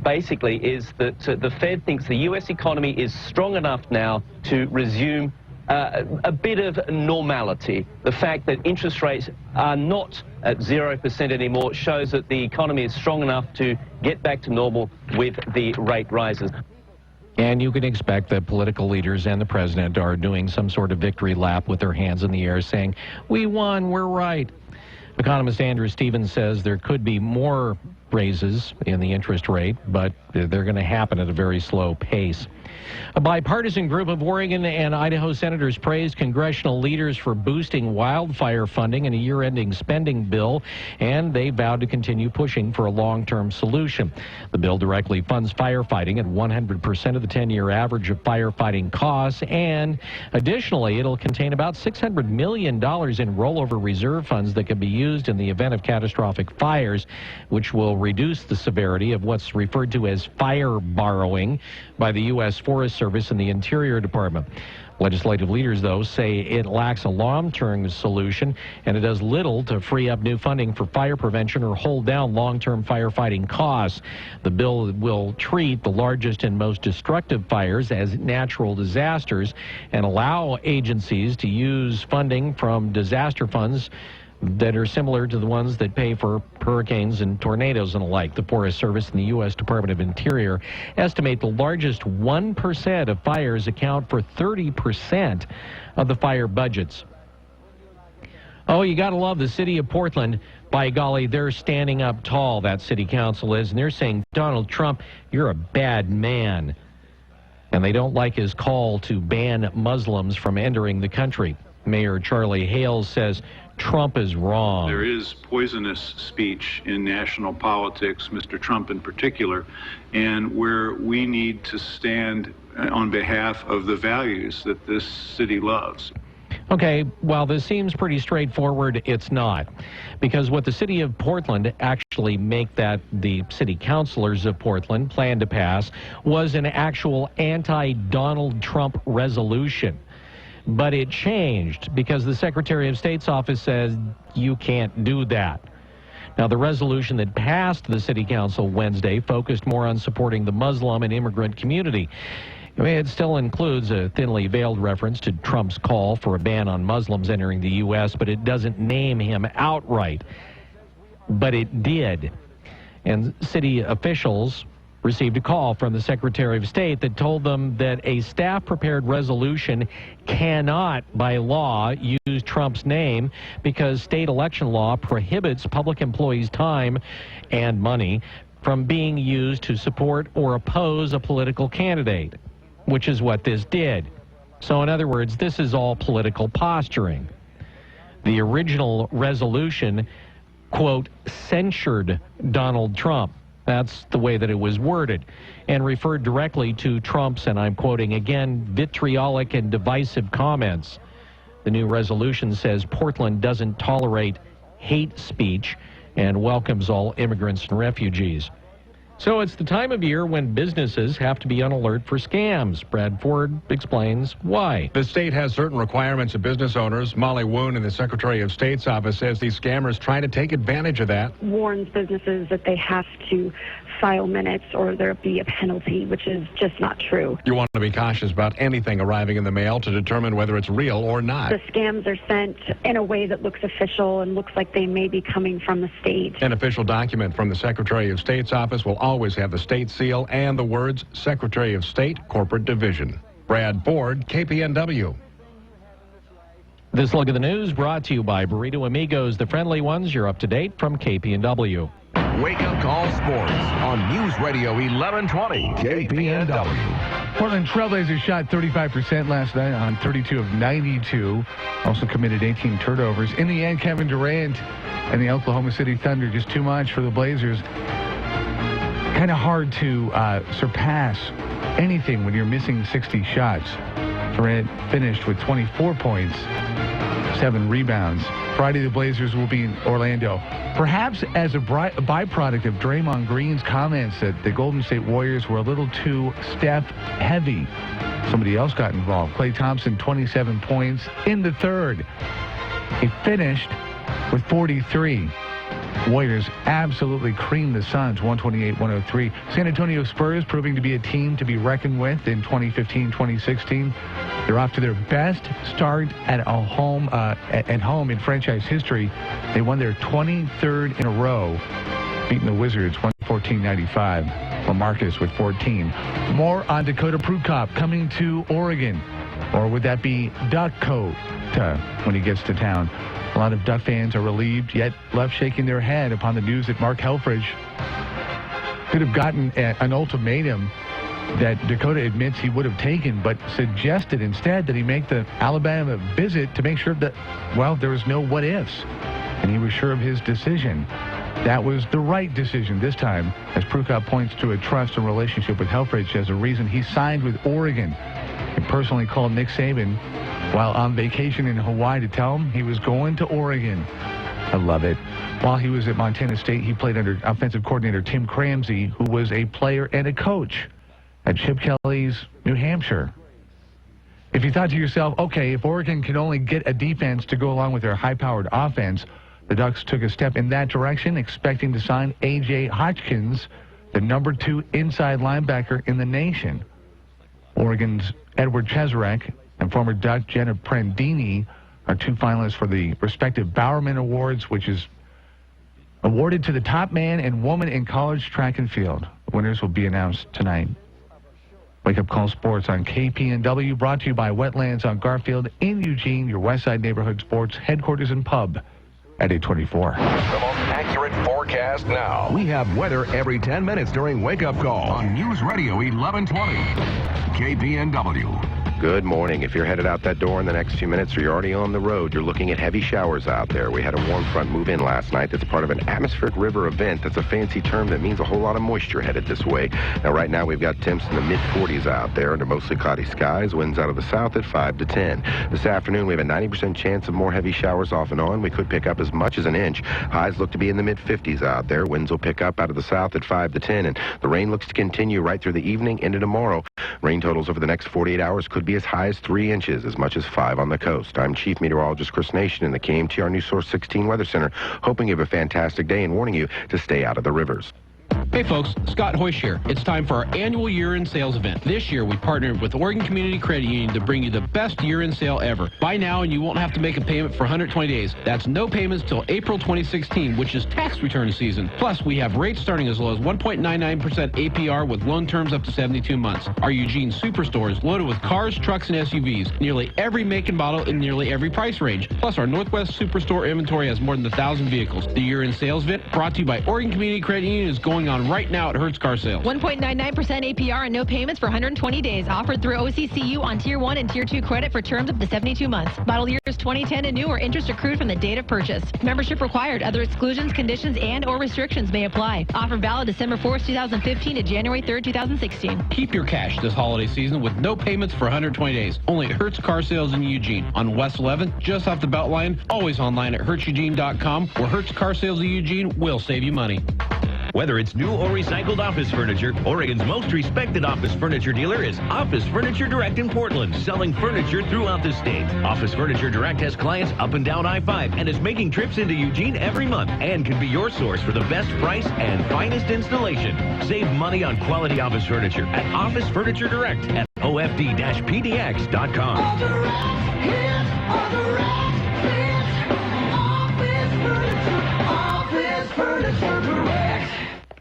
Speaker 1: basically, is that the Fed thinks the U.S. economy is strong enough now to resume a bit of normality. The fact that interest rates are not at 0% anymore shows that the economy is strong enough to get back to normal with the rate rises.
Speaker 11: And you can expect that political leaders and the president are doing some sort of victory lap with their hands in the air saying, we won, we're right. Economist Andrew Stevens says there could be more raises in the interest rate, but they're going to happen at a very slow pace. A bipartisan group of Oregon and Idaho senators praised congressional leaders for boosting wildfire funding in a year-ending spending bill, and they vowed to continue pushing for a long-term solution. The bill directly funds firefighting at 100% of the 10-year average of firefighting costs, and additionally, it'll contain about $600 million in rollover reserve funds that can be used in the event of catastrophic fires, which will reduce the severity of what's referred to as fire borrowing by the U.S. Forest Service and the Interior Department. Legislative leaders, though, say it lacks a long-term solution, and it does little to free up new funding for fire prevention or hold down long-term firefighting costs. The bill will treat the largest and most destructive fires as natural disasters and allow agencies to use funding from disaster funds that are similar to the ones that pay for hurricanes and tornadoes and the like. The Forest Service and the U.S. Department of Interior estimate the largest 1% of fires account for 30% of the fire budgets. Oh, you got to love the city of Portland. By golly, they're standing up tall, that city council is, and they're saying, Donald Trump, you're a bad man. And they don't like his call to ban Muslims from entering the country. Mayor Charlie Hales says Trump is wrong.
Speaker 12: There is poisonous speech in national politics, Mr. Trump in particular, and where we need to stand on behalf of the values that this city loves.
Speaker 11: Okay, while this seems pretty straightforward, it's not. Because what the city of Portland actually make that the city councilors of Portland planned to pass was an actual anti-Donald Trump resolution. But it changed because the Secretary of State's office says you can't do that. Now, the resolution that passed the City Council Wednesday focused more on supporting the Muslim and immigrant community. It still includes a thinly veiled reference to Trump's call for a ban on Muslims entering the U.S., but it doesn't name him outright. but it did. And city officials received a call from the Secretary of State that told them that a staff-prepared resolution cannot, by law, use Trump's name because state election law prohibits public employees' time and money from being used to support or oppose a political candidate, which is what this did. So in other words, this is all political posturing. The original resolution, quote, censured Donald Trump. That's the way that it was worded, and referred directly to Trump's, and I'm quoting again, vitriolic and divisive comments. The new resolution says Portland doesn't tolerate hate speech and welcomes all immigrants and refugees. So it's the time of year when businesses have to be on alert for scams. Brad Ford explains why.
Speaker 9: The state has certain requirements of business owners. Molly Woon in the Secretary of State's office says these scammers try to take advantage of that.
Speaker 10: Warns businesses that they have to file minutes or there'll be a penalty, which is just not true.
Speaker 9: You want to be cautious about anything arriving in the mail to determine whether it's real or not.
Speaker 10: The scams are sent in a way that looks official and looks like they may be coming from the state.
Speaker 9: An official document from the Secretary of State's office will always have the state seal and the words Secretary of State Corporate Division. Brad Ford, KPNW.
Speaker 11: This look at the news brought to you by Burrito Amigos, the friendly ones. You're up to date from KPNW.
Speaker 4: Wake Up Call Sports on News Radio 1120 KPNW.
Speaker 2: Portland Trailblazers shot 35% last night on 32 of 92. Also committed 18 turnovers. In the end, Kevin Durant and the Oklahoma City Thunder, just too much for the Blazers. Kind of hard to surpass anything when you're missing 60 shots. Durant finished with 24 points, 7 rebounds. Friday, the Blazers will be in Orlando. Perhaps as a byproduct of Draymond Green's comments that the Golden State Warriors were a little too Steph-heavy. Somebody else got involved. Klay Thompson, 27 points in the third. He finished with 43. Warriors absolutely creamed the Suns, 128-103. San Antonio Spurs proving to be a team to be reckoned with in 2015-2016. They're off to their best start at home in franchise history. They won their 23rd in a row, beating the Wizards 114-95. LaMarcus with 14. More on Dakota Prukop coming to Oregon, or would that be Dakota when he gets to town? A lot of Duck fans are relieved, yet left shaking their head upon the news that Mark Helfrich could have gotten an ultimatum that Dakota admits he would have taken, but suggested instead that he make the Alabama visit to make sure that, well, there was no what-ifs, and he was sure of his decision. That was the right decision this time, as Prukop points to a trust and relationship with Helfrich as a reason he signed with Oregon. He personally called Nick Saban while on vacation in Hawaii to tell him he was going to Oregon. I love it. While he was at Montana State, he played under offensive coordinator Tim Cramsey, who was a player and a coach at Chip Kelly's New Hampshire. If you thought to yourself, okay, if Oregon can only get a defense to go along with their high-powered offense, the Ducks took a step in that direction, expecting to sign A.J. Hotchkiss, the number 2 inside linebacker in the nation. Oregon's Edward Cheserek and former Duck Jenna Prandini are 2 finalists for the respective Bowerman Awards, which is awarded to the top man and woman in college track and field. The winners will be announced tonight. Wake Up Call Sports on KPNW, brought to you by Wetlands on Garfield in Eugene, your Westside neighborhood sports headquarters and pub at 824.
Speaker 4: The most accurate forecast now. We have weather every 10 minutes during Wake Up Call on News Radio 1120 KPNW.
Speaker 3: Good morning. If you're headed out that door in the next few minutes or you're already on the road, you're looking at heavy showers out there. We had a warm front move in last night. That's part of an atmospheric river event. That's a fancy term that means a whole lot of moisture headed this way. Now, right now, we've got temps in the mid-40s out there under mostly cloudy skies. Winds out of the south at 5 to 10. This afternoon, we have a 90% chance of more heavy showers off and on. We could pick up as much as an inch. Highs look to be in the mid-50s out there. Winds will pick up out of the south at 5 to 10. And the rain looks to continue right through the evening into tomorrow. Rain totals over the next 48 hours could be as high as 3 inches, as much as 5 on the coast. I'm Chief Meteorologist Chris Nation in the KMTR News Source 16 Weather Center, hoping you have a fantastic day and warning you to stay out of the rivers.
Speaker 14: Hey folks, Scott Hoysh here. It's time for our annual year-end sales event. This year we partnered with Oregon Community Credit Union to bring you the best year-end sale ever. Buy now and you won't have to make a payment for 120 days. That's no payments till April 2016, which is tax return season. Plus, we have rates starting as low as 1.99% APR with loan terms up to 72 months. Our Eugene Superstore is loaded with cars, trucks, and SUVs. Nearly every make and model in nearly every price range. Plus, our Northwest Superstore inventory has more than 1,000 vehicles. The year-end sales event, brought to you by Oregon Community Credit Union, is going on right now at Hertz Car Sales.
Speaker 15: 1.99% APR and no payments for 120 days. Offered through OCCU on Tier 1 and Tier 2 credit for terms up to 72 months. Model years 2010 and new or interest accrued from the date of purchase. Membership required. Other exclusions, conditions, and or restrictions may apply. Offer valid December 4th, 2015 to January 3rd, 2016.
Speaker 14: Keep your cash this holiday season with no payments for 120 days. Only at Hertz Car Sales in Eugene. On West 11th, just off the Beltline. Always online at HertzEugene.com, where Hertz Car Sales of Eugene will save you money.
Speaker 16: Whether it's new or recycled office furniture, Oregon's most respected office furniture dealer is Office Furniture Direct in Portland, selling furniture throughout the state. Office Furniture Direct has clients up and down I-5 and is making trips into Eugene every month and can be your source for the best price and finest installation. Save money on quality office furniture at Office Furniture Direct at ofd-pdx.com.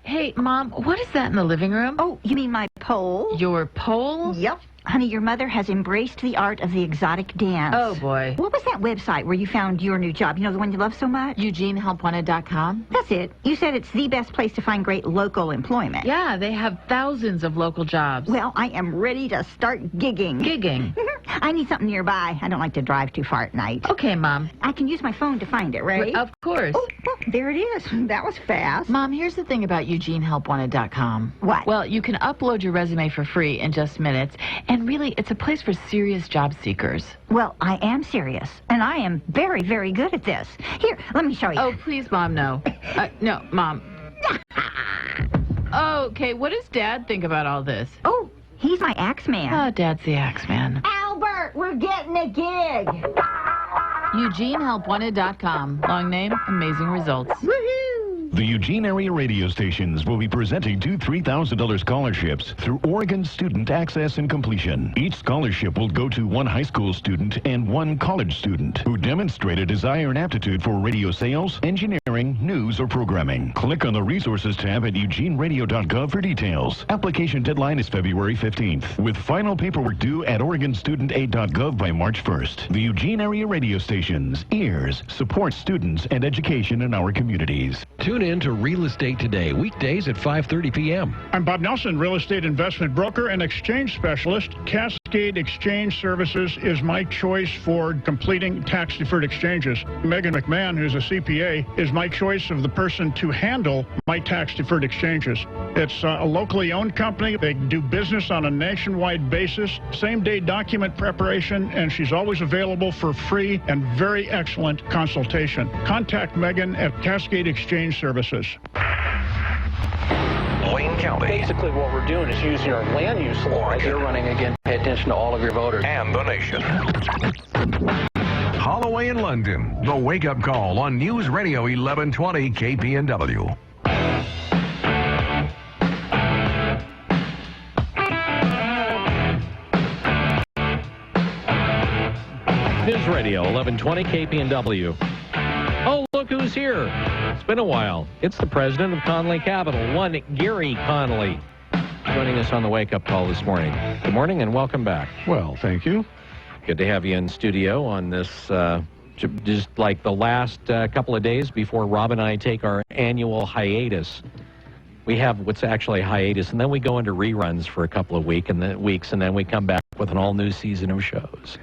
Speaker 17: Hey, Mom, what is that in the living room?
Speaker 18: Oh, you mean my pole?
Speaker 17: Your pole?
Speaker 18: Yep. Honey, your mother has embraced the art of the exotic dance.
Speaker 17: Oh, boy.
Speaker 18: What was that website where you found your new job? You know, the one you love so much?
Speaker 17: EugeneHelpWanted.com.
Speaker 18: That's it. You said it's the best place to find great local employment.
Speaker 17: Yeah, they have thousands of local jobs.
Speaker 18: Well, I am ready to start gigging.
Speaker 17: Gigging?
Speaker 18: I need something nearby. I don't like to drive too far at night.
Speaker 17: Okay, Mom.
Speaker 18: I can use my phone to find it, right?
Speaker 17: Of course.
Speaker 18: Oh, there it is. That was fast.
Speaker 17: Mom, here's the thing about EugeneHelpWanted.com.
Speaker 18: What?
Speaker 17: Well, you can upload your resume for free in just minutes, and really, it's a place for serious job seekers.
Speaker 18: Well, I am serious, and I am very, very good at this. Here, let me show you.
Speaker 17: Oh, please, Mom, no. No, Mom. Okay, what does Dad think about all this?
Speaker 18: Oh, he's my Axeman.
Speaker 17: Oh, Dad's the Axeman.
Speaker 18: Albert, we're getting a gig.
Speaker 17: EugeneHelpWanted.com. Long name, amazing results.
Speaker 18: Woohoo!
Speaker 20: The Eugene area radio stations will be presenting two $3,000 scholarships through Oregon Student Access and Completion. Each scholarship will go to one high school student and one college student who demonstrate a desire and aptitude for radio sales, engineering, news, or programming. Click on the Resources tab at eugeneradio.gov for details. Application deadline is February 15th, with final paperwork due at OregonStudentAid.gov by March 1st. The Eugene area radio stations, ears, support students and education in our communities.
Speaker 7: Tune in to Real Estate Today, weekdays at 5:30 p.m.
Speaker 24: I'm Bob Nelson, real estate investment broker and exchange specialist. Cascade Exchange Services is my choice for completing tax-deferred exchanges. Megan McMahon, who's a CPA, is my choice of the person to handle my tax-deferred exchanges. It's a locally owned company. They do business on a nationwide basis, same-day document preparation, and she's always available for free and very excellent consultation. Contact Megan at Cascade Exchange Services.
Speaker 4: Wayne County.
Speaker 25: Basically, what we're doing is using our land use law. You're running again. Pay attention to all of your voters.
Speaker 4: And the nation. Holloway in London. The Wake Up Call on News Radio 1120 KPNW.
Speaker 11: News Radio 1120 KPNW. Oh, look who's here. It's been a while. It's the president of Connolly Capital, one Gary Connolly, joining us on the wake-up call this morning. Good morning and welcome back.
Speaker 2: Well, thank you.
Speaker 11: Good to have you in studio on this, just like the last couple of days before Rob and I take our annual hiatus. We have what's actually a hiatus, and then we go into reruns for a couple of weeks, and then we come back with an all-new season of shows.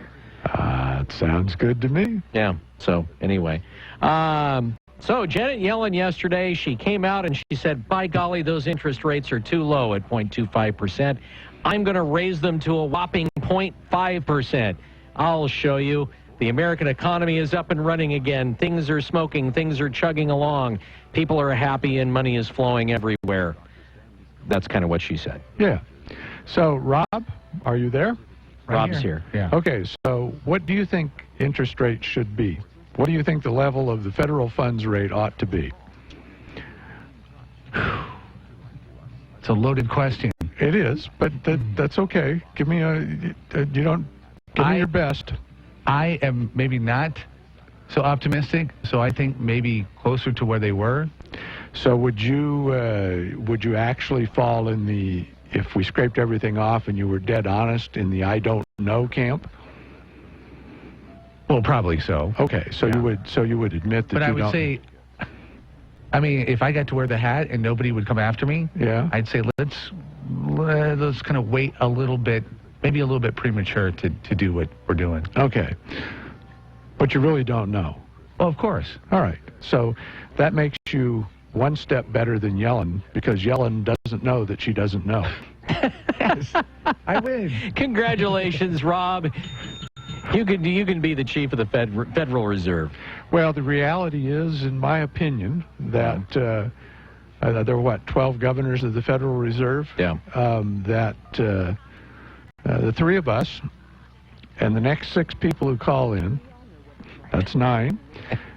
Speaker 2: It sounds good to me.
Speaker 11: Yeah, so anyway. So Janet Yellen yesterday, she came out and she said, by golly, those interest rates are too low at 0.25%. I'm going to raise them to a whopping 0.5%. I'll show you. The American economy is up and running again. Things are smoking. Things are chugging along. People are happy and money is flowing everywhere. That's kind of what she said.
Speaker 2: Yeah. So, Rob, are you there?
Speaker 11: Rob's here.
Speaker 2: Yeah. Okay, so what do you think interest rates should be? What do you think the level of the federal funds rate ought to be? It's a loaded question.
Speaker 13: It is, but that's okay. Give me me your best.
Speaker 2: I am maybe not so optimistic, so I think maybe closer to where they were.
Speaker 13: So would you actually fall in the, if we scraped everything off and you were dead honest, in the I don't know camp?
Speaker 2: Well, probably so.
Speaker 13: Okay, so you would admit that.
Speaker 2: But I would say, I mean, if I got to wear the hat and nobody would come after me,
Speaker 13: yeah,
Speaker 2: I'd say let's kind of wait a little bit, maybe a little bit premature to do what we're doing.
Speaker 13: Okay. But you really don't know.
Speaker 2: Well, of course.
Speaker 13: All right. So that makes you one step better than Yellen, because Yellen doesn't know that she doesn't know.
Speaker 2: Yes, I win.
Speaker 11: Congratulations, Rob. You can be the chief of the Federal Reserve.
Speaker 13: Well, the reality is, in my opinion, that there were, 12 governors of the Federal Reserve?
Speaker 11: Yeah.
Speaker 13: That the three of us and the next 6 people who call in, that's 9,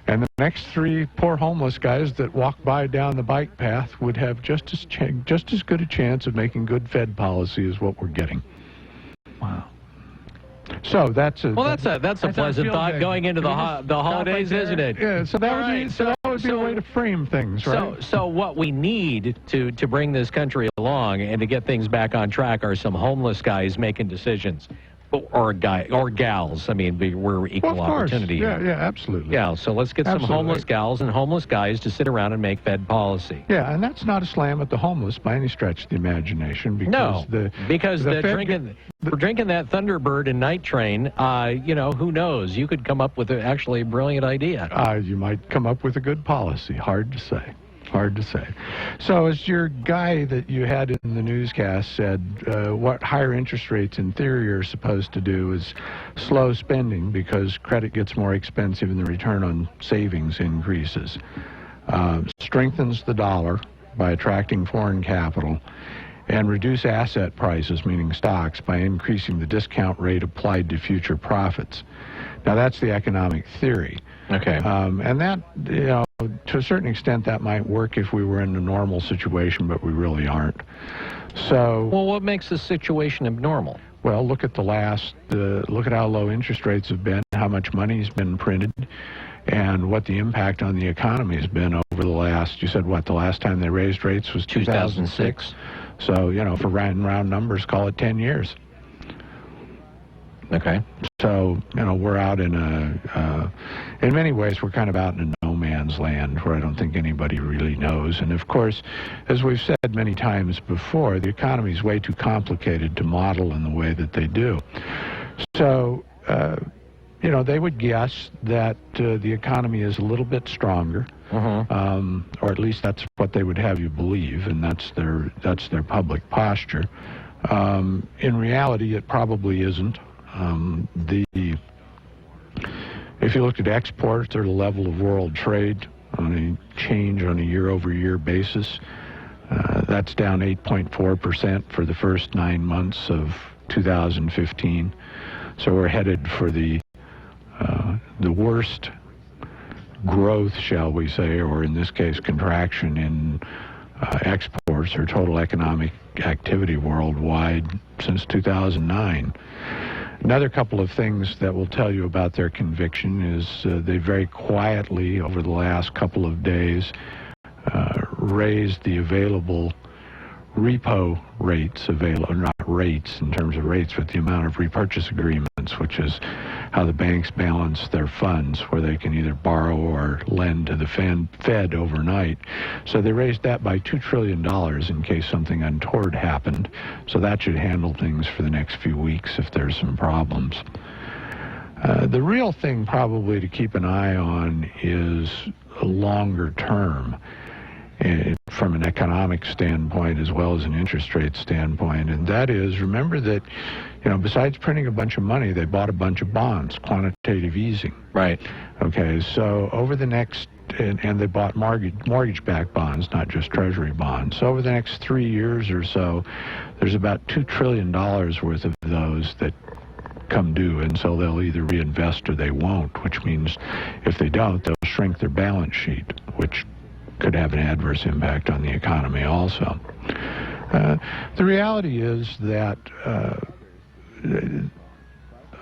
Speaker 13: and the next 3 poor homeless guys that walk by down the bike path would have just as good a chance of making good Fed policy as what we're getting.
Speaker 2: Wow.
Speaker 13: So that's a
Speaker 11: pleasant thought going into the holidays, isn't it?
Speaker 13: Yeah. So that would be a way to frame things, right?
Speaker 11: So what we need to bring this country along and to get things back on track are some homeless guys making decisions. Or gals. I mean, we're equal opportunity.
Speaker 13: Yeah, absolutely.
Speaker 11: Yeah, so let's get some homeless gals and homeless guys to sit around and make Fed policy.
Speaker 13: Yeah, and that's not a slam at the homeless by any stretch of the imagination. Because
Speaker 11: because drinking that Thunderbird and Night Train, who knows? You could come up with actually a brilliant idea.
Speaker 13: You might come up with a good policy. Hard to say. Hard to say. So as your guy that you had in the newscast said, what higher interest rates in theory are supposed to do is slow spending because credit gets more expensive and the return on savings increases. Strengthens the dollar by attracting foreign capital, and reduce asset prices, meaning stocks, by increasing the discount rate applied to future profits. Now that's the economic theory.
Speaker 11: Okay.
Speaker 13: And that, to a certain extent, that might work if we were in a normal situation, but we really aren't. So.
Speaker 11: Well, what makes this situation abnormal?
Speaker 13: Well, look at look at how low interest rates have been, how much money's been printed, and what the impact on the economy has been over the last. You said what? The last time they raised rates was 2006. So for round numbers, call it 10 years.
Speaker 11: Okay.
Speaker 13: So, we're out in in many ways, we're kind of out in a no man's land where I don't think anybody really knows. And of course, as we've said many times before, the economy is way too complicated to model in the way that they do. So, they would guess that the economy is a little bit stronger, or at least that's what they would have you believe, and that's their public posture. In reality, it probably isn't. If you looked at exports or the level of world trade on a change on a year-over-year basis, that's down 8.4% for the first 9 months of 2015. So we're headed for the worst growth, shall we say, or in this case contraction in exports or total economic activity worldwide since 2009. Another couple of things that will tell you about their conviction is they very quietly, over the last couple of days, raised the available repo rates, not rates in terms of rates, but the amount of repurchase agreements, which is how the banks balance their funds, where they can either borrow or lend to the Fed overnight. So they raised that by $2 trillion in case something untoward happened. So that should handle things for the next few weeks if there's some problems. The real thing probably to keep an eye on is longer term. From an economic standpoint as well as an interest rate standpoint, and that is, remember that, besides printing a bunch of money, they bought a bunch of bonds, quantitative easing.
Speaker 11: Right.
Speaker 13: Okay, so over the next, and they bought mortgage-backed bonds, not just treasury bonds. So over the next 3 years or so, there's about $2 trillion worth of those that come due, and so they'll either reinvest or they won't, which means if they don't, they'll shrink their balance sheet, which could have an adverse impact on the economy also. The reality is that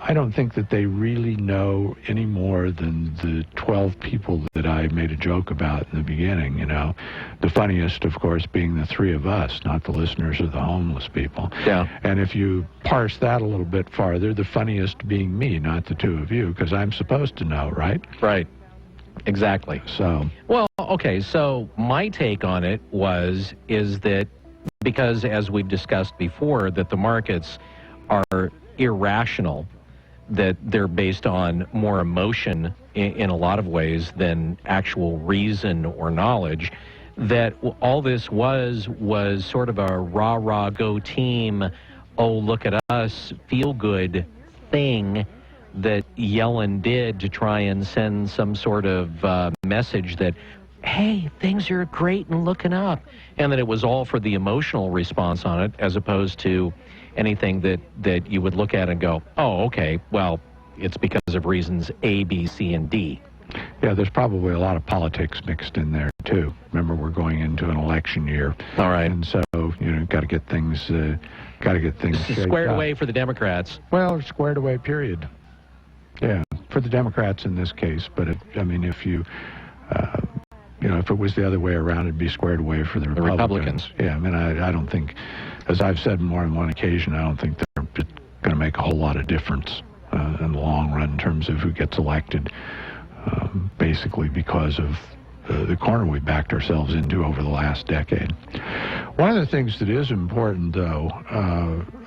Speaker 13: I don't think that they really know any more than the 12 people that I made a joke about in the beginning, you know. The funniest, of course, being the three of us, not the listeners or the homeless people.
Speaker 11: Yeah.
Speaker 13: And if you parse that a little bit farther, the funniest being me, not the two of you, because I'm supposed to know, right?
Speaker 11: Right. Exactly.
Speaker 13: So.
Speaker 11: Well, okay, so my take on it is that because, as we've discussed before, that the markets are irrational, that they're based on more emotion in a lot of ways than actual reason or knowledge, that all this was sort of a rah-rah go team, oh, look at us, feel-good thing that Yellen did to try and send some sort of message that, hey, things are great and looking up, and that it was all for the emotional response on it, as opposed to anything that you would look at and go, oh, okay, well, it's because of reasons A, B, C, and D.
Speaker 13: Yeah, there's probably a lot of politics mixed in there, too. Remember, we're going into an election year.
Speaker 11: All right.
Speaker 13: And so, you know, got to get things
Speaker 11: squared away for the Democrats.
Speaker 13: Well, squared away, period. Yeah, for the Democrats in this case. But, I mean, if you know, if it was the other way around, it'd be squared away for the Republicans. Yeah, I mean, I don't think, as I've said more than one occasion, I don't think they're going to make a whole lot of difference in the long run in terms of who gets elected, basically because of the corner we backed ourselves into over the last decade. One of the things that is important, though,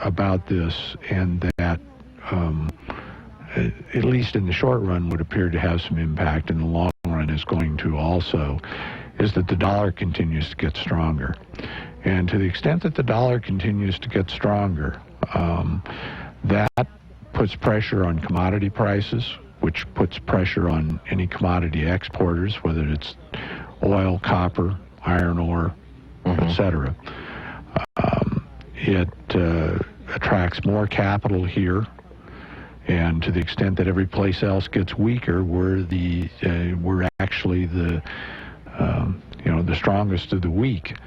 Speaker 13: about this, and that at least in the short run would appear to have some impact, in the long run is going to also, is that the dollar continues to get stronger. And to the extent that the dollar continues to get stronger, that puts pressure on commodity prices, which puts pressure on any commodity exporters, whether it's oil, copper, iron ore, etc. It attracts more capital here, and to the extent that every place else gets weaker, we're actually the strongest of the weak.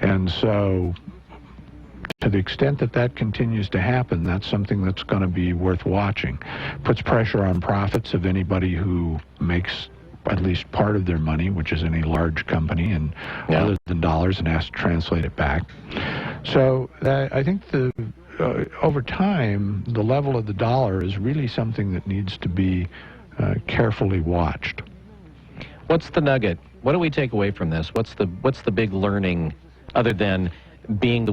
Speaker 13: And so, to the extent that that continues to happen, that's something that's going to be worth watching. Puts pressure on profits of anybody who makes at least part of their money, which is any large company, and other than dollars, and has to translate it back. So I think over time, the level of the dollar is really something that needs to be carefully watched.
Speaker 11: What's the nugget? What do we take away from this? What's the big learning, other than being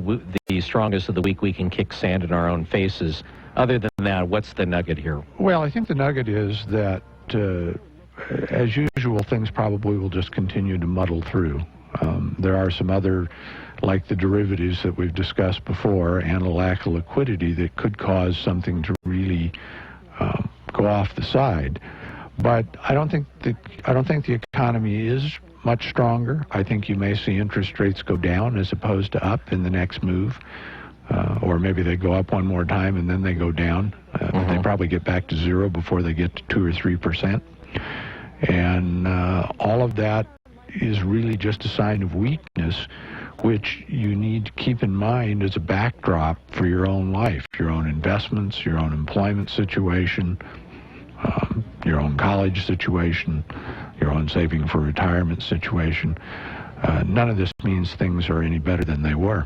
Speaker 11: the strongest of the weak, we can kick sand in our own faces? Other than that, what's the nugget here?
Speaker 13: Well, I think the nugget is that, as usual, things probably will just continue to muddle through. There are some other, like the derivatives that we've discussed before, and a lack of liquidity that could cause something to really go off the side. But I don't think the economy is much stronger. I think you may see interest rates go down as opposed to up in the next move. Or maybe they go up one more time and then they go down. They probably get back to zero before they get to 2 or 3%. And all of that is really just a sign of weakness, which you need to keep in mind as a backdrop for your own life, your own investments, your own employment situation, your own college situation, your own saving for retirement situation. None of this means things are any better than they were.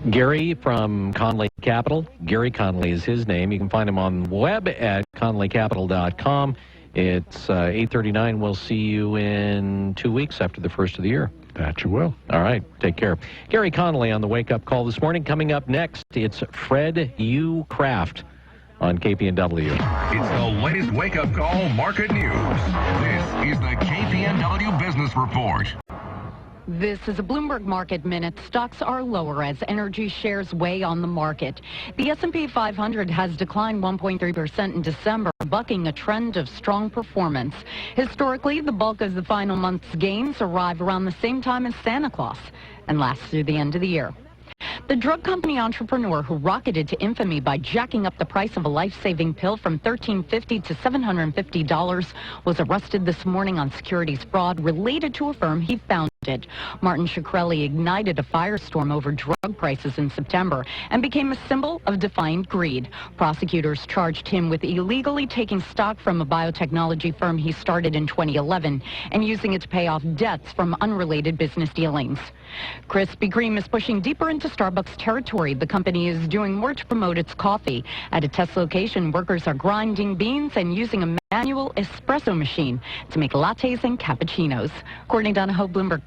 Speaker 11: Gary from Conley Capital. Gary Conley is his name. You can find him on the web at conleycapital.com. It's 8:39. We'll see you in 2 weeks after the first of the year.
Speaker 13: That you will.
Speaker 11: All right. Take care. Gary Conley on the Wake Up Call this morning. Coming up next, it's Fred U. Kraft on KPNW.
Speaker 4: It's the latest Wake Up Call market news. This is the KPNW Business Report.
Speaker 5: This is a Bloomberg Market Minute. Stocks are lower as energy shares weigh on the market. The S&P 500 has declined 1.3% in December, bucking a trend of strong performance. Historically, the bulk of the final month's gains arrive around the same time as Santa Claus and last through the end of the year. The drug company entrepreneur who rocketed to infamy by jacking up the price of a life-saving pill from $13.50 to $750 was arrested this morning on securities fraud related to a firm he founded. Martin Shkreli ignited a firestorm over drug prices in September and became a symbol of defiant greed. Prosecutors charged him with illegally taking stock from a biotechnology firm he started in 2011 and using it to pay off debts from unrelated business dealings. Krispy Kreme is pushing deeper into Starbucks territory. The company is doing more to promote its coffee. At a test location, workers are grinding beans and using a manual espresso machine to make lattes and cappuccinos. According to Donna Ho, Bloomberg.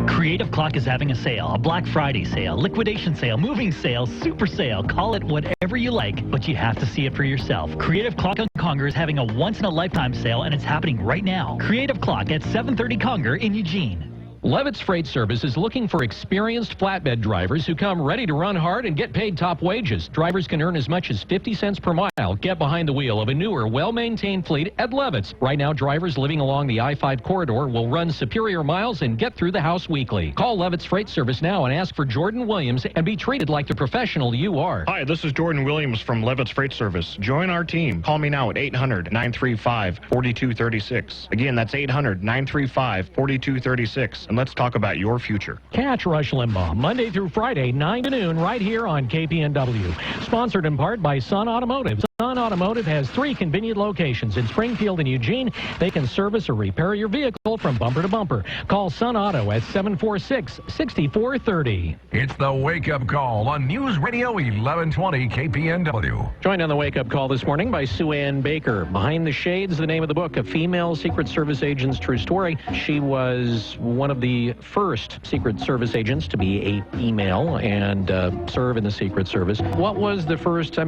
Speaker 6: Creative Clock is having a sale, a Black Friday sale, liquidation sale, moving sale, super sale. Call it whatever you like, but you have to see it for yourself. Creative Clock on Conger is having a once-in-a-lifetime sale, and it's happening right now. Creative Clock at 730 Conger in Eugene.
Speaker 11: Levitt's Freight Service is looking for experienced flatbed drivers who come ready to run hard and get paid top wages. Drivers can earn as much as 50 cents per mile. Get behind the wheel of a newer, well-maintained fleet at Levitt's. Right now, drivers living along the I-5 corridor will run superior miles and get through the house weekly. Call Levitt's Freight Service now and ask for Jordan Williams and be treated like the professional you are.
Speaker 19: Hi, this is Jordan Williams from Levitt's Freight Service. Join our team. Call me now at 800-935-4236. Again, that's 800-935-4236. And let's talk about your future.
Speaker 11: Catch Rush Limbaugh Monday through Friday, 9 to noon, right here on KPNW. Sponsored in part by Sun Automotive. Sun Automotive has 3 convenient locations in Springfield and Eugene. They can service or repair your vehicle from bumper to bumper. Call Sun Auto at 746-6430.
Speaker 4: It's the Wake Up Call on News Radio 1120 KPNW.
Speaker 11: Joined on the Wake Up Call this morning by Sue Ann Baker. Behind the Shades, the name of the book, a female Secret Service agent's true story. She was one of the first Secret Service agents to be a female and serve in the Secret Service. What was the first,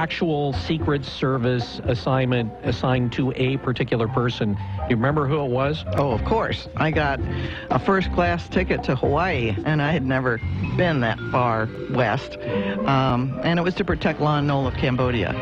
Speaker 11: actual Secret Service assignment assigned to a particular person? Do you remember who it was?
Speaker 21: Oh, of course. I got a first-class ticket to Hawaii, and I had never been that far west. And it was to protect Lon Nol of Cambodia.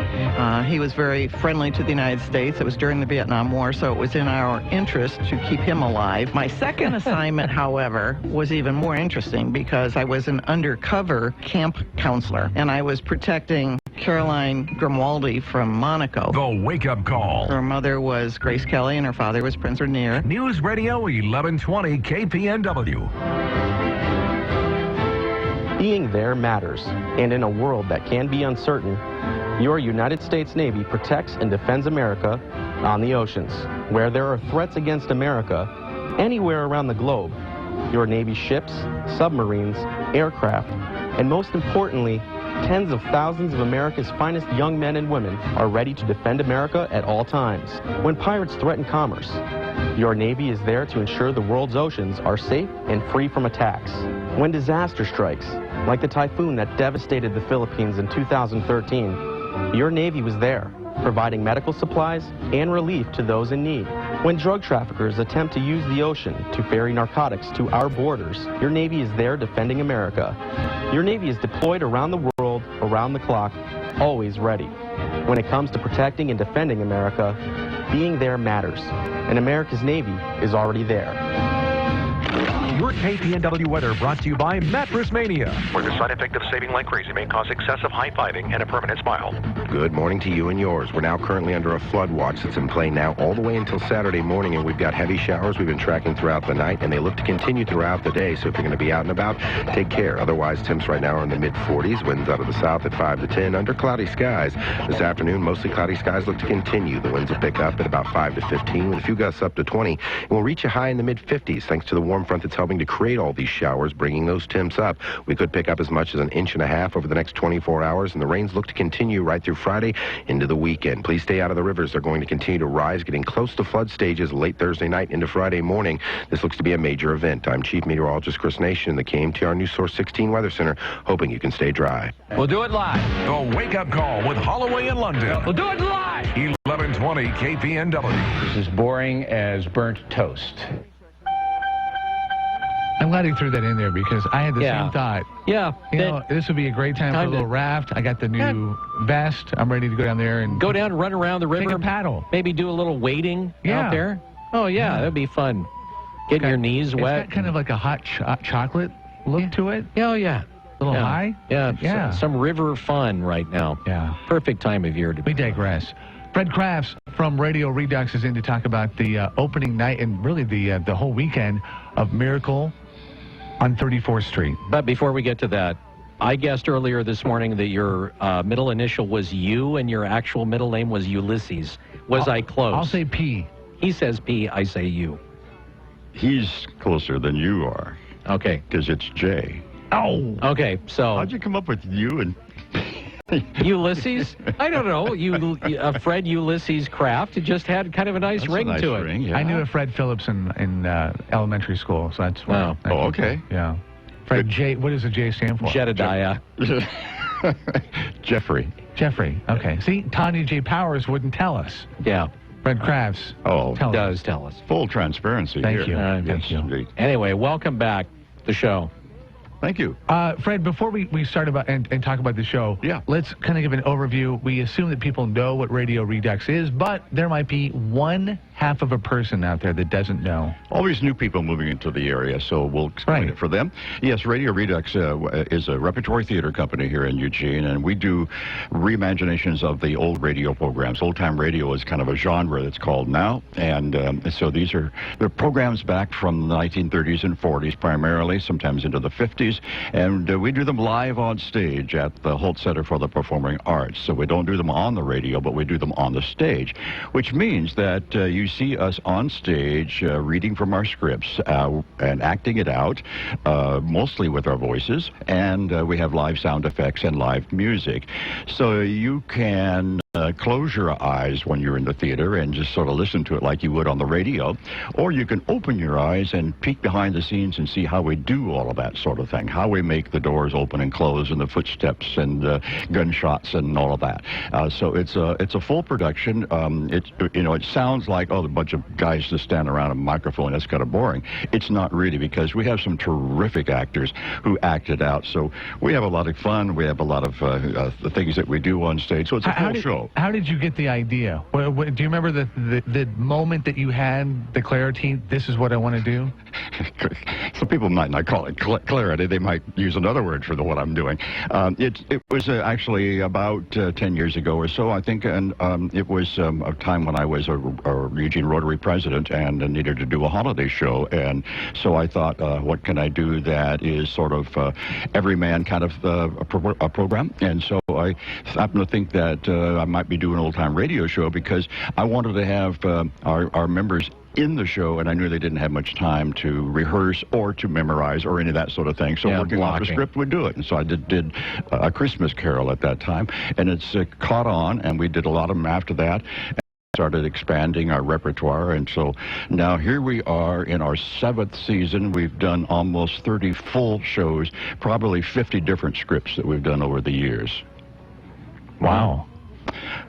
Speaker 21: He was very friendly to the United States. It was during the Vietnam War, so it was in our interest to keep him alive. My second assignment, however, was even more interesting because I was an undercover camp counselor, and I was protecting Caroline Grimaldi from Monaco.
Speaker 4: The Wake Up Call.
Speaker 21: Her mother was Grace Kelly, and her father was Prince Rainier.
Speaker 4: News Radio 1120 KPNW.
Speaker 22: Being there matters, and in a world that can be uncertain, your United States Navy protects and defends America on the oceans. Where there are threats against America, anywhere around the globe, your Navy ships, submarines, aircraft, and most importantly, tens of thousands of America's finest young men and women are ready to defend America at all times. When pirates threaten commerce, your Navy is there to ensure the world's oceans are safe and free from attacks. When disaster strikes, like the typhoon that devastated the Philippines in 2013, your Navy was there, providing medical supplies and relief to those in need. When drug traffickers attempt to use the ocean to ferry narcotics to our borders, your Navy is there defending America. Your Navy is deployed around the world, around the clock, always ready. When it comes to protecting and defending America, being there matters, and America's Navy is already there.
Speaker 4: Your KPNW weather brought to you by Mattress Mania,
Speaker 3: where the side effect of saving like crazy may cause excessive high-fiving and a permanent smile. Good morning to you and yours. We're now currently under a flood watch that's in play now all the way until Saturday morning, and we've got heavy showers we've been tracking throughout the night, and they look to continue throughout the day, so if you're going to be out and about, take care. Otherwise, temps right now are in the mid-40s, winds out of the south at 5 to 10, under cloudy skies. This afternoon, mostly cloudy skies look to continue. The winds will pick up at about 5 to 15, with a few gusts up to 20, and will reach a high in the mid-50s, thanks to the warm front that's helping to create all these showers, bringing those temps up. We could pick up as much as 1.5 inches over the next 24 hours, and the rains look to continue right through Friday into the weekend. Please stay out of the rivers. They're going to continue to rise, getting close to flood stages late Thursday night into Friday morning. This looks to be a major event. I'm Chief Meteorologist Chris Nation in the KMTR News Source 16 Weather Center, hoping you can stay dry.
Speaker 4: We'll do it live. The Wake Up Call with Holloway and London.
Speaker 11: We'll do it live.
Speaker 4: 1120 KPNW.
Speaker 23: This is boring as burnt toast.
Speaker 2: I'm glad he threw that in there because I had the same thought.
Speaker 11: Yeah.
Speaker 2: You know, this would be a great time for a little raft. I got the new vest. I'm ready to go down there and
Speaker 11: go down and run around the river.
Speaker 2: Take a paddle.
Speaker 11: Maybe do a little wading out there. Oh, yeah. That'd be fun. Getting your knees wet.
Speaker 2: It's got kind of like a hot chocolate look to it.
Speaker 11: Oh, yeah.
Speaker 2: A little high.
Speaker 11: Yeah. Some river fun right now.
Speaker 2: Yeah.
Speaker 11: Perfect time of year to be.
Speaker 2: We digress. Fred Crafts. from Radio Redux is in to talk about the opening night and really the whole weekend of Miracle on 34th Street.
Speaker 11: But before we get to that, I guessed earlier this morning that your middle initial was U and your actual middle name was Ulysses. Was I close?
Speaker 2: I'll say P.
Speaker 11: He says P, I say U.
Speaker 1: He's closer than you are.
Speaker 11: Okay.
Speaker 1: Because it's J.
Speaker 2: Oh.
Speaker 11: Okay, so...
Speaker 1: How'd you come up with you and...
Speaker 11: Ulysses? I don't know. Fred Ulysses Kraft. It just had kind of a nice ring to it.
Speaker 1: Ring, yeah.
Speaker 2: I knew a Fred Phillips in elementary school, so that's why.
Speaker 11: Oh,
Speaker 1: okay.
Speaker 2: Yeah. Fred J. What does the J stand for?
Speaker 11: Jedediah.
Speaker 1: Jeffrey.
Speaker 2: Jeffrey. Okay. See, Tanya J. Powers wouldn't tell us.
Speaker 11: Yeah.
Speaker 2: Fred Crafts.
Speaker 11: Does tell us.
Speaker 1: Full transparency
Speaker 2: Thank
Speaker 1: here.
Speaker 2: you.
Speaker 11: Thank you. Anyway, welcome back to the show.
Speaker 1: Thank you.
Speaker 2: Fred, before we start about and talk about the show, let's kind of give an overview. We assume that people know what Radio Redux is, but there might be one half of a person out there that doesn't know.
Speaker 1: Always new people moving into the area, so we'll explain it for them. Yes, Radio Redux is a repertory theater company here in Eugene, and we do reimaginations of the old radio programs. Old-time radio is kind of a genre that's called now, and so they're programs back from the 1930s and 40s primarily, sometimes into the 50s, and we do them live on stage at the Holt Center for the Performing Arts. So we don't do them on the radio, but we do them on the stage, which means that you see us on stage reading from our scripts and acting it out, mostly with our voices, and we have live sound effects and live music. So you can close your eyes when you're in the theater and just sort of listen to it like you would on the radio, or you can open your eyes and peek behind the scenes and see how we do all of that sort of thing, how we make the doors open and close and the footsteps and gunshots and all of that. So it's a full production. It sounds like, a bunch of guys just stand around a microphone. That's kind of boring. It's not really, because we have some terrific actors who act it out. So we have a lot of fun. We have a lot of the things that we do on stage. So it's a full show.
Speaker 2: How did you get the idea? Do you remember the moment that you had the clarity, this is what I want to do?
Speaker 1: Some people might not call it clarity. They might use another word for what I'm doing. It was actually about 10 years ago or so, I think, and it was a time when I was a Eugene Rotary president and needed to do a holiday show. And so I thought, what can I do that is sort of everyman kind of a program? And so I happened to think that I might be doing an old-time radio show, because I wanted to have our members in the show, and I knew they didn't have much time to rehearse or to memorize or any of that sort of thing. So working off the script would do it. And so I did A Christmas Carol at that time, and it's caught on, and we did a lot of them after that. Started expanding our repertoire, and so now here we are in our 7th season. We've done almost 30 full shows, probably 50 different scripts that we've done over the years.
Speaker 2: Wow.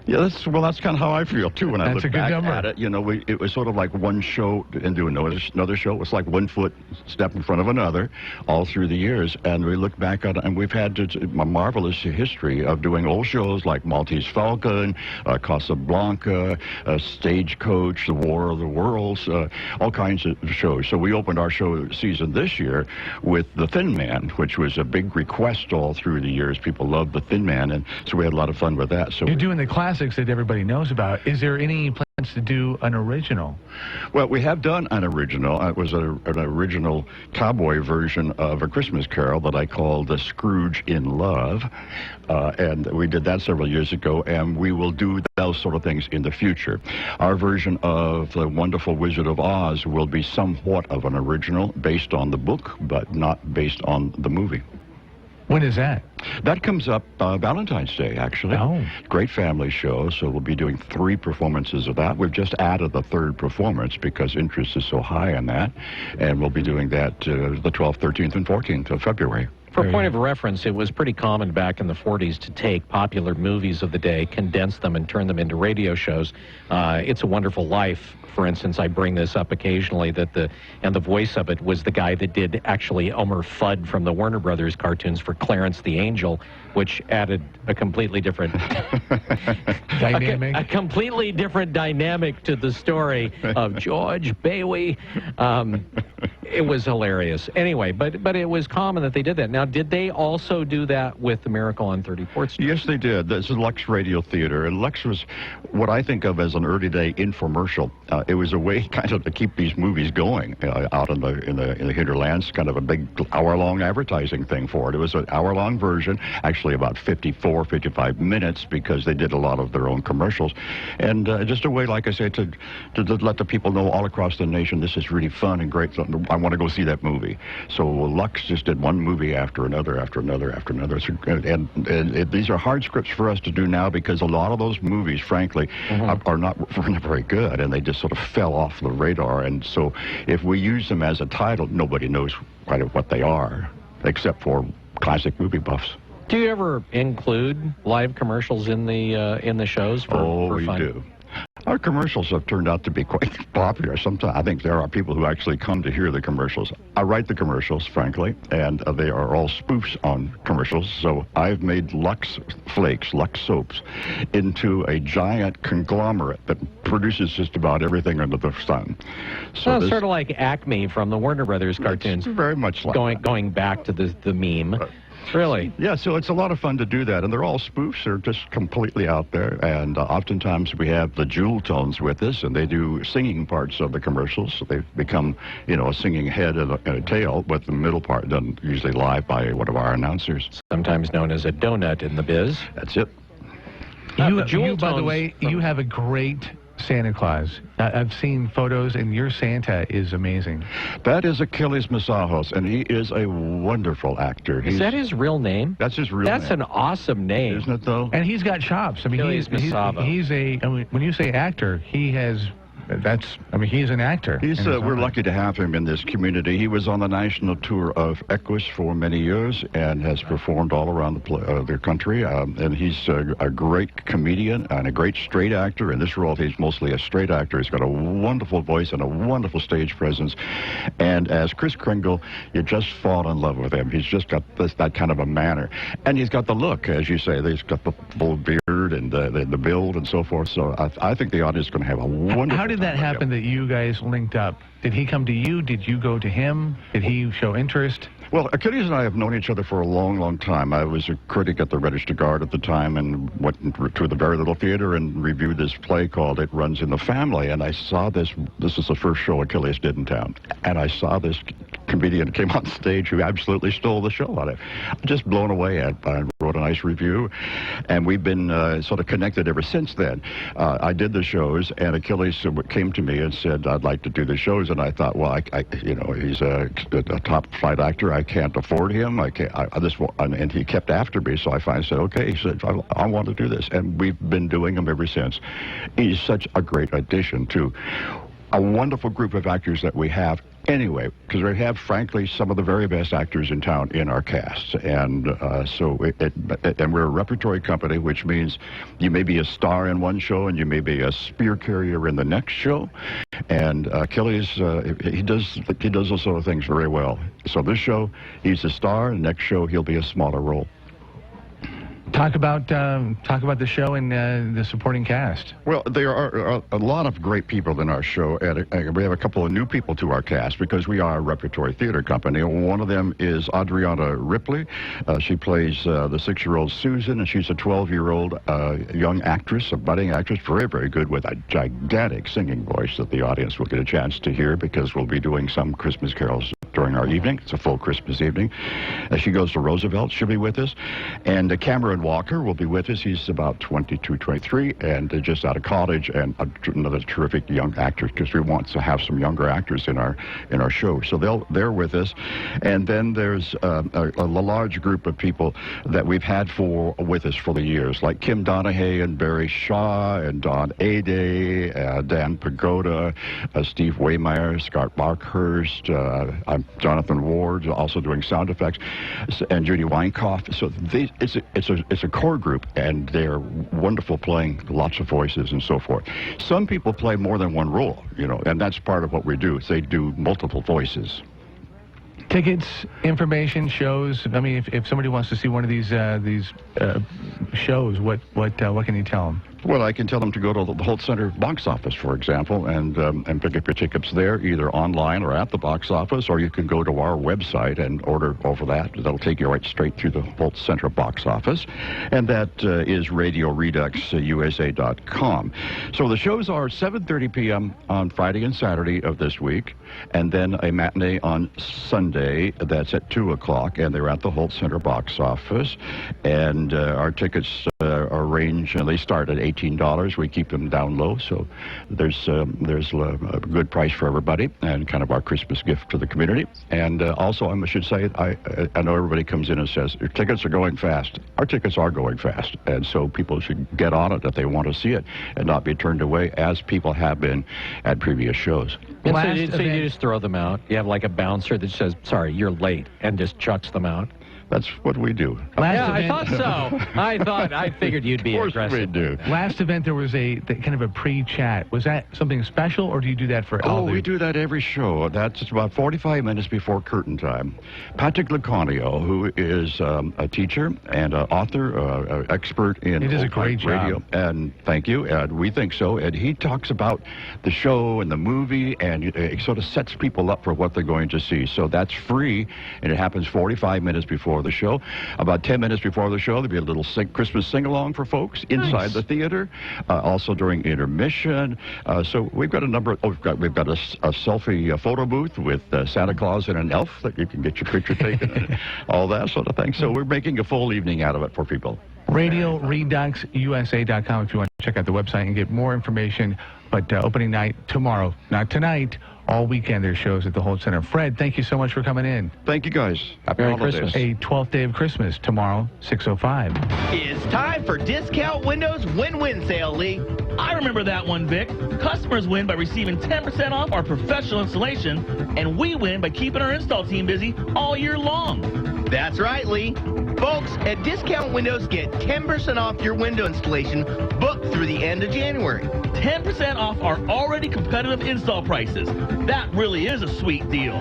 Speaker 1: Yeah, that's kind of how I feel too when I look back
Speaker 2: number.
Speaker 1: at it. It was sort of like one show and do another show. It was like one foot step in front of another all through the years. And we look back at it, and we've had a marvelous history of doing old shows like Maltese Falcon, Casablanca, Stagecoach, The War of the Worlds, all kinds of shows. So we opened our show season this year with The Thin Man, which was a big request all through the years. People loved The Thin Man, and so we had a lot of fun with that. So
Speaker 2: you're doing the classics that everybody knows about. Is there any plans to do an original?
Speaker 1: Well, we have done an original. It was an original cowboy version of A Christmas Carol that I called The Scrooge in Love. And we did that several years ago, and we will do those sort of things in the future. Our version of The Wonderful Wizard of Oz will be somewhat of an original based on the book, but not based on the movie.
Speaker 2: When is that?
Speaker 1: That comes up Valentine's Day, actually.
Speaker 2: Oh.
Speaker 1: Great family show, so we'll be doing 3 performances of that. We've just added the 3rd performance because interest is so high in that, and we'll be doing that the 12th, 13th, and 14th of February.
Speaker 11: For a point of reference, it was pretty common back in the 40s to take popular movies of the day, condense them, and turn them into radio shows. It's a Wonderful Life, for instance, I bring this up occasionally, that the voice of it was the guy that did actually Elmer Fudd from the Warner Brothers cartoons for Clarence the Angel, which added a completely different
Speaker 2: dynamic.
Speaker 11: A completely different dynamic to the story of George Bailey. It was hilarious. Anyway, but it was common that they did that. Now, did they also do that with The Miracle on 34th Street?
Speaker 1: Yes, they did. This is Lux Radio Theater, and Lux was what I think of as an early day infomercial. It was a way kind of to keep these movies going out in the hinterlands, kind of a big hour-long advertising thing for it. It was an hour-long version, actually about 55 minutes, because they did a lot of their own commercials, and just a way, like I say, to let the people know all across the nation this is really fun and great. I want to go see that movie. So Lux just did one movie after another, after another, after another. And these are hard scripts for us to do now because a lot of those movies, frankly, were not very good, and they just sort of fell off the radar. And so if we use them as a title, nobody knows quite what they are, except for classic movie buffs.
Speaker 11: Do you ever include live commercials in the shows for
Speaker 1: we
Speaker 11: fun?
Speaker 1: do. Our commercials have turned out to be quite popular. Sometimes I think there are people who actually come to hear the commercials. I write the commercials, frankly, and they are all spoofs on commercials. So I've made Lux Flakes, Lux soaps, into a giant conglomerate that produces just about everything under the sun.
Speaker 11: So it's sort of like Acme from the Warner Brothers cartoons.
Speaker 1: It's very much like
Speaker 11: going back to the meme. Really?
Speaker 1: Yeah, so it's a lot of fun to do that, and they're all spoofs. They're just completely out there, and oftentimes we have the Jewel Tones with us, and they do singing parts of the commercials. So they become, a singing head and a tail, but the middle part done usually live by one of our announcers.
Speaker 11: Sometimes known as a donut in the biz.
Speaker 1: That's it.
Speaker 2: You, by the way, you have a great Santa Claus. I've seen photos, and your Santa is amazing.
Speaker 1: That is Achilles Masajos, and he is a wonderful actor.
Speaker 11: Is that his real name?
Speaker 1: That's his real name.
Speaker 11: That's an awesome name.
Speaker 1: Isn't it, though?
Speaker 2: And he's got chops. I mean, he's when you say actor, he has... he's an actor.
Speaker 1: We're lucky to have him in this community. He was on the national tour of Equus for many years and has performed all around the country. And he's a great comedian and a great straight actor. In this role, he's mostly a straight actor. He's got a wonderful voice and a wonderful stage presence. And as Kris Kringle, you just fall in love with him. He's just got that kind of a manner. And he's got the look, as you say. He's got the full beard and the build and so forth. So I think the audience is going to have a wonderful
Speaker 2: How did that happen that you guys linked up? Did he come to you? Did you go to him? Did he show interest?
Speaker 1: Well, Achilles and I have known each other for a long, long time. I was a critic at the Register Guard at the time and went to the Very Little Theater and reviewed this play called It Runs in the Family. And I saw this is the first show Achilles did in town. And I saw this comedian came on stage who absolutely stole the show on it. Just blown away. I wrote a nice review. And we've been sort of connected ever since then. I did the shows, and Achilles came to me and said, I'd like to do the shows. And I thought, well, he's a top flight actor. I can't afford him. And he kept after me, so I finally said, okay. He said, I want to do this. And we've been doing them ever since. He's such a great addition to a wonderful group of actors that we have anyway, because we have, frankly, some of the very best actors in town in our cast. And and we're a repertory company, which means you may be a star in one show and you may be a spear carrier in the next show. And Achilles, he does those sort of things very well. So this show, he's a star, and next show, he'll be a smaller role.
Speaker 2: Talk about the show and the supporting cast.
Speaker 1: Well, there are a lot of great people in our show, and we have a couple of new people to our cast because we are a repertory theater company. One of them is Adriana Ripley. She plays the 6-year-old Susan, and she's a 12-year-old young actress, a budding actress, very, very good with a gigantic singing voice that the audience will get a chance to hear because we'll be doing some Christmas carols during our evening. It's a full Christmas evening. She goes to Roosevelt. She'll be with us. And Cameron Walker will be with us. He's about 22, 23, and just out of college, and another terrific young actor because we want to have some younger actors in our show. So they're with us. And then there's a large group of people that we've had with us for the years, like Kim Donahue and Barry Shaw and Don Ade, Dan Pagoda, Steve Waymeyer, Scott Markhurst, I'm Jonathan Ward, also doing sound effects, and Judy Weinkauf. So it's a core group, and they're wonderful, playing lots of voices and so forth. Some people play more than one role, and that's part of what we do. They do multiple voices.
Speaker 2: Tickets, information, shows. I mean, if somebody wants to see one of these shows, what can you tell them?
Speaker 1: Well, I can tell them to go to the Holt Center box office, for example, and pick up your tickets there, either online or at the box office, or you can go to our website and order over that. That'll take you right straight through the Holt Center box office, and that is RadioReduxUSA.com. So the shows are 7:30 p.m. on Friday and Saturday of this week, and then a matinee on Sunday that's at 2 o'clock, and they're at the Holt Center box office, and our tickets are they start at $18. We keep them down low, so there's a good price for everybody, and kind of our Christmas gift to the community. And also, I should say, I know everybody comes in and says, your tickets are going fast. Our tickets are going fast, and so people should get on it if they want to see it and not be turned away, as people have been at previous shows.
Speaker 11: And so you just throw them out. You have like a bouncer that says, sorry, you're late, and just chucks them out.
Speaker 1: That's what we do.
Speaker 11: I thought so. I figured you'd be aggressive.
Speaker 1: Of course we do.
Speaker 2: Last event, there was kind of a pre-chat. Was that something special, or do you do that for all
Speaker 1: we do that every show. That's about 45 minutes before curtain time. Patrick Laconio, who is a teacher and an author, expert in
Speaker 2: He does a great
Speaker 1: radio.
Speaker 2: job.
Speaker 1: And thank you, and we think so. And he talks about the show and the movie, and it sort of sets people up for what they're going to see. So that's free, and it happens 45 minutes before the show. About 10 minutes before the show, there'll be a little Christmas sing-along for folks inside the theater, also during intermission. So we've got a number. We've got a selfie photo booth with Santa Claus and an elf that you can get your picture taken, and all that sort of thing. So we're making a full evening out of it for people.
Speaker 2: RadioReduxUSA.com if you want to check out the website and get more information. But opening night tomorrow, not tonight. All weekend there's shows at the Holt Center. Fred, thank you so much for coming in.
Speaker 1: Thank you, guys. Happy
Speaker 2: Merry
Speaker 1: holidays.
Speaker 2: Christmas. A 12th day of Christmas tomorrow, 6:05.
Speaker 8: It's time for Discount Windows Win-Win Sale, Lee.
Speaker 9: I remember that one, Vic. Customers win by receiving 10% off our professional installation, and we win by keeping our install team busy all year long.
Speaker 8: That's right, Lee. Folks, at Discount Windows, get 10% off your window installation booked through the end of January.
Speaker 9: 10% off our already competitive install prices. That really is a sweet deal.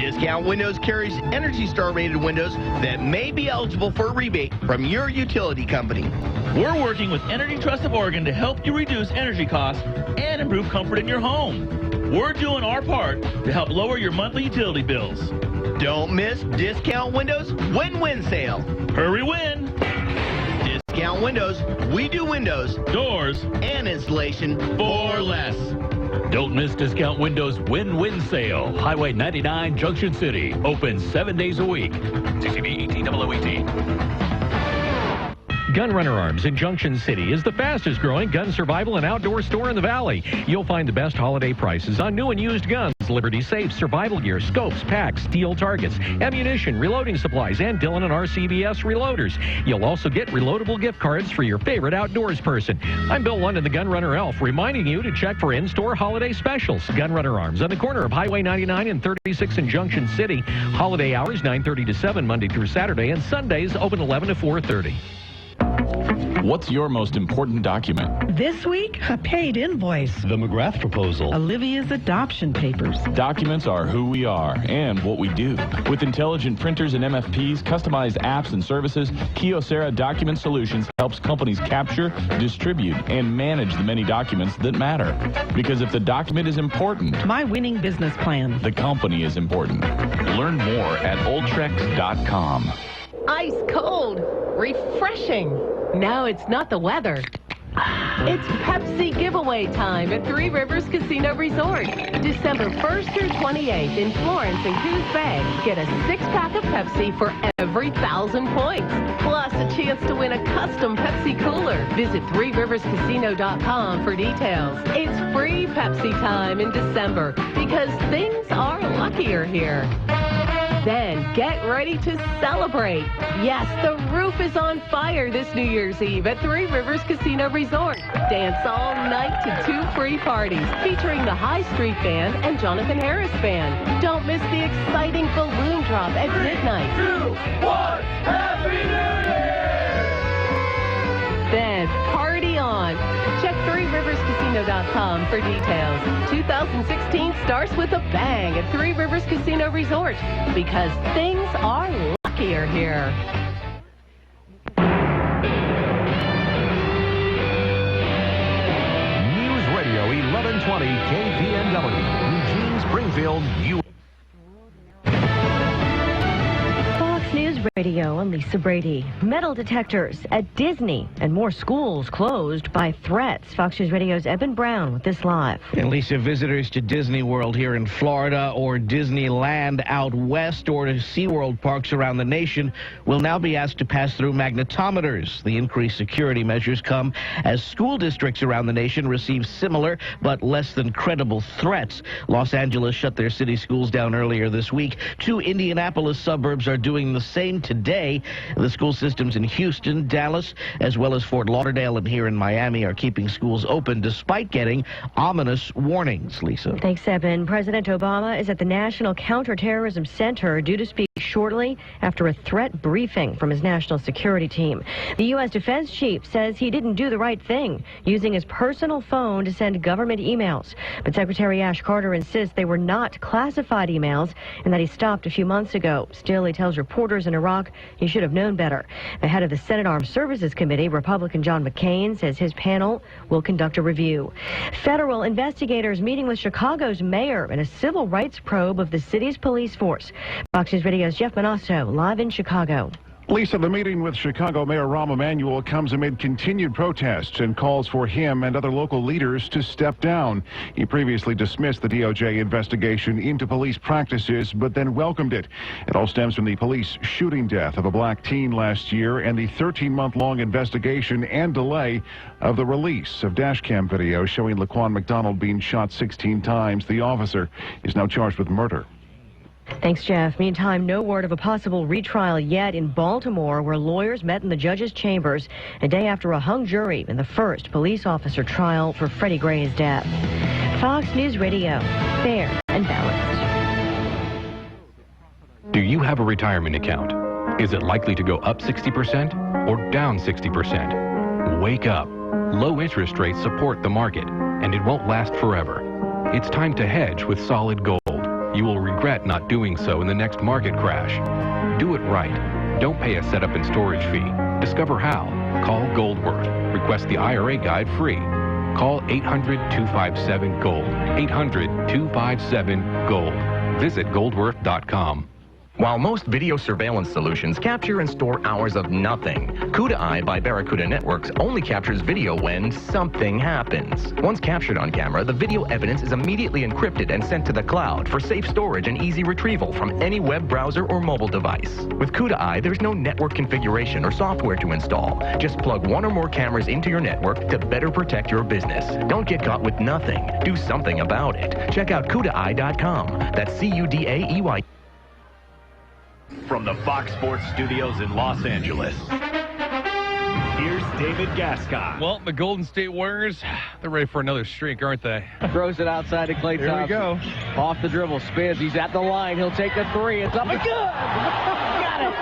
Speaker 8: Discount Windows carries Energy Star rated windows that may be eligible for a rebate from your utility company.
Speaker 9: We're working with Energy Trust of Oregon to help you reduce energy costs and improve comfort in your home. We're doing our part to help lower your monthly utility bills.
Speaker 8: Don't miss Discount Windows Win-Win Sale.
Speaker 9: Hurry win!
Speaker 8: Discount Windows, we do windows,
Speaker 9: doors,
Speaker 8: and installation for less.
Speaker 16: Don't miss Discount Windows Win-Win Sale. Highway 99, Junction City. Open 7 days a week. CCB 180018.
Speaker 11: Gunrunner Arms in Junction City is the fastest growing gun survival and outdoor store in the valley. You'll find the best holiday prices on new and used guns, Liberty safes, survival gear, scopes, packs, steel targets, ammunition, reloading supplies, and Dillon and RCBS reloaders. You'll also get reloadable gift cards for your favorite outdoors person. I'm Bill London, the Gunrunner Elf, reminding you to check for in-store holiday specials. Gunrunner Arms on the corner of Highway 99 and 36 in Junction City. Holiday hours 9:30 to 7 Monday through Saturday, and Sundays open 11 to 4:30.
Speaker 10: What's your most important document?
Speaker 12: This week, a paid invoice.
Speaker 10: The McGrath proposal.
Speaker 12: Olivia's adoption papers.
Speaker 10: Documents are who we are and what we do. With intelligent printers and MFPs, customized apps and services, Kyocera Document Solutions helps companies capture, distribute, and manage the many documents that matter. Because if the document is important,
Speaker 12: my winning business plan,
Speaker 10: the company is important. Learn more at oldtrex.com.
Speaker 15: Ice cold, refreshing. Now it's not the weather. It's Pepsi giveaway time at Three Rivers Casino Resort. December 1st through 28th in Florence and Coos Bay. Get a 6-pack of Pepsi for every 1,000 points. Plus a chance to win a custom Pepsi cooler. Visit threeriverscasino.com for details. It's free Pepsi time in December because things are luckier here. Then get ready to celebrate. Yes, the roof is on fire this New Year's Eve at Three Rivers Casino Resort. Dance all night to 2 free parties featuring the High Street Band and Jonathan Harris Band. Don't miss the exciting balloon drop at midnight.
Speaker 26: 2, 1, Happy New Year!
Speaker 15: Then party on. Check threeriverscasino.com for details. 2016 starts with a bang at Three Rivers Casino Resort because things are luckier here.
Speaker 4: 720 KPNW, Eugene, Springfield, USA.
Speaker 7: Fox News Radio, I'm Lisa Brady. Metal detectors at Disney and more schools closed by threats. Fox News Radio's Eben Brown with this live.
Speaker 8: And Lisa, visitors to Disney World here in Florida or Disneyland out west or to SeaWorld parks around the nation will now be asked to pass through magnetometers. The increased security measures come as school districts around the nation receive similar but less than credible threats. Los Angeles shut their city schools down earlier this week. 2 Indianapolis suburbs are doing the same today. The school systems in Houston, Dallas, as well as Fort Lauderdale and here in Miami are keeping schools open despite getting ominous warnings. Lisa.
Speaker 7: Thanks, Eben. President Obama is at the National Counterterrorism Center due to speak shortly after a threat briefing from his national security team. The U.S. defense chief says he didn't do the right thing, using his personal phone to send government emails. But Secretary Ash Carter insists they were not classified emails and that he stopped a few months ago. Still, he tells reporters in Iraq he should have known better. The head of the Senate Armed Services Committee, Republican John McCain, says his panel will conduct a review. Federal investigators meeting with Chicago's mayor in a civil rights probe of the city's police force. Fox News Radio's Jeff Manasso, live in Chicago.
Speaker 14: Lisa, the meeting with Chicago Mayor Rahm Emanuel comes amid continued protests and calls for him and other local leaders to step down. He previously dismissed the DOJ investigation into police practices, but then welcomed it. It all stems from the police shooting death of a black teen last year and the 13-month-long investigation and delay of the release of dash cam video showing Laquan McDonald being shot 16 times. The officer is now charged with murder.
Speaker 7: Thanks, Jeff. Meantime, no word of a possible retrial yet in Baltimore, where lawyers met in the judge's chambers a day after a hung jury in the first police officer trial for Freddie Gray's death. Fox News Radio, fair and balanced.
Speaker 17: Do you have a retirement account? Is it likely to go up 60% or down 60%? Wake up. Low interest rates support the market, and it won't last forever. It's time to hedge with solid gold. You will regret not doing so in the next market crash. Do it right. Don't pay a setup and storage fee. Discover how. Call Goldworth. Request the IRA guide free. Call 800-257-GOLD. 800-257-GOLD. Visit goldworth.com.
Speaker 18: While most video surveillance solutions capture and store hours of nothing, CUDA Eye by Barracuda Networks only captures video when something happens. Once captured on camera, the video evidence is immediately encrypted and sent to the cloud for safe storage and easy retrieval from any web browser or mobile device. With CUDA Eye, there's no network configuration or software to install. Just plug one or more cameras into your network to better protect your business. Don't get caught with nothing. Do something about it. Check out CUDAEye.com. That's CUDAEY.
Speaker 20: From the Fox Sports Studios in Los Angeles, here's David Gascon.
Speaker 24: Well, the Golden State Warriors, they're ready for another streak, aren't they?
Speaker 27: Throws it outside to Klay Thompson.
Speaker 24: Here we go.
Speaker 27: Off the dribble, spins. He's at the line. He'll take the three. It's up and good. Got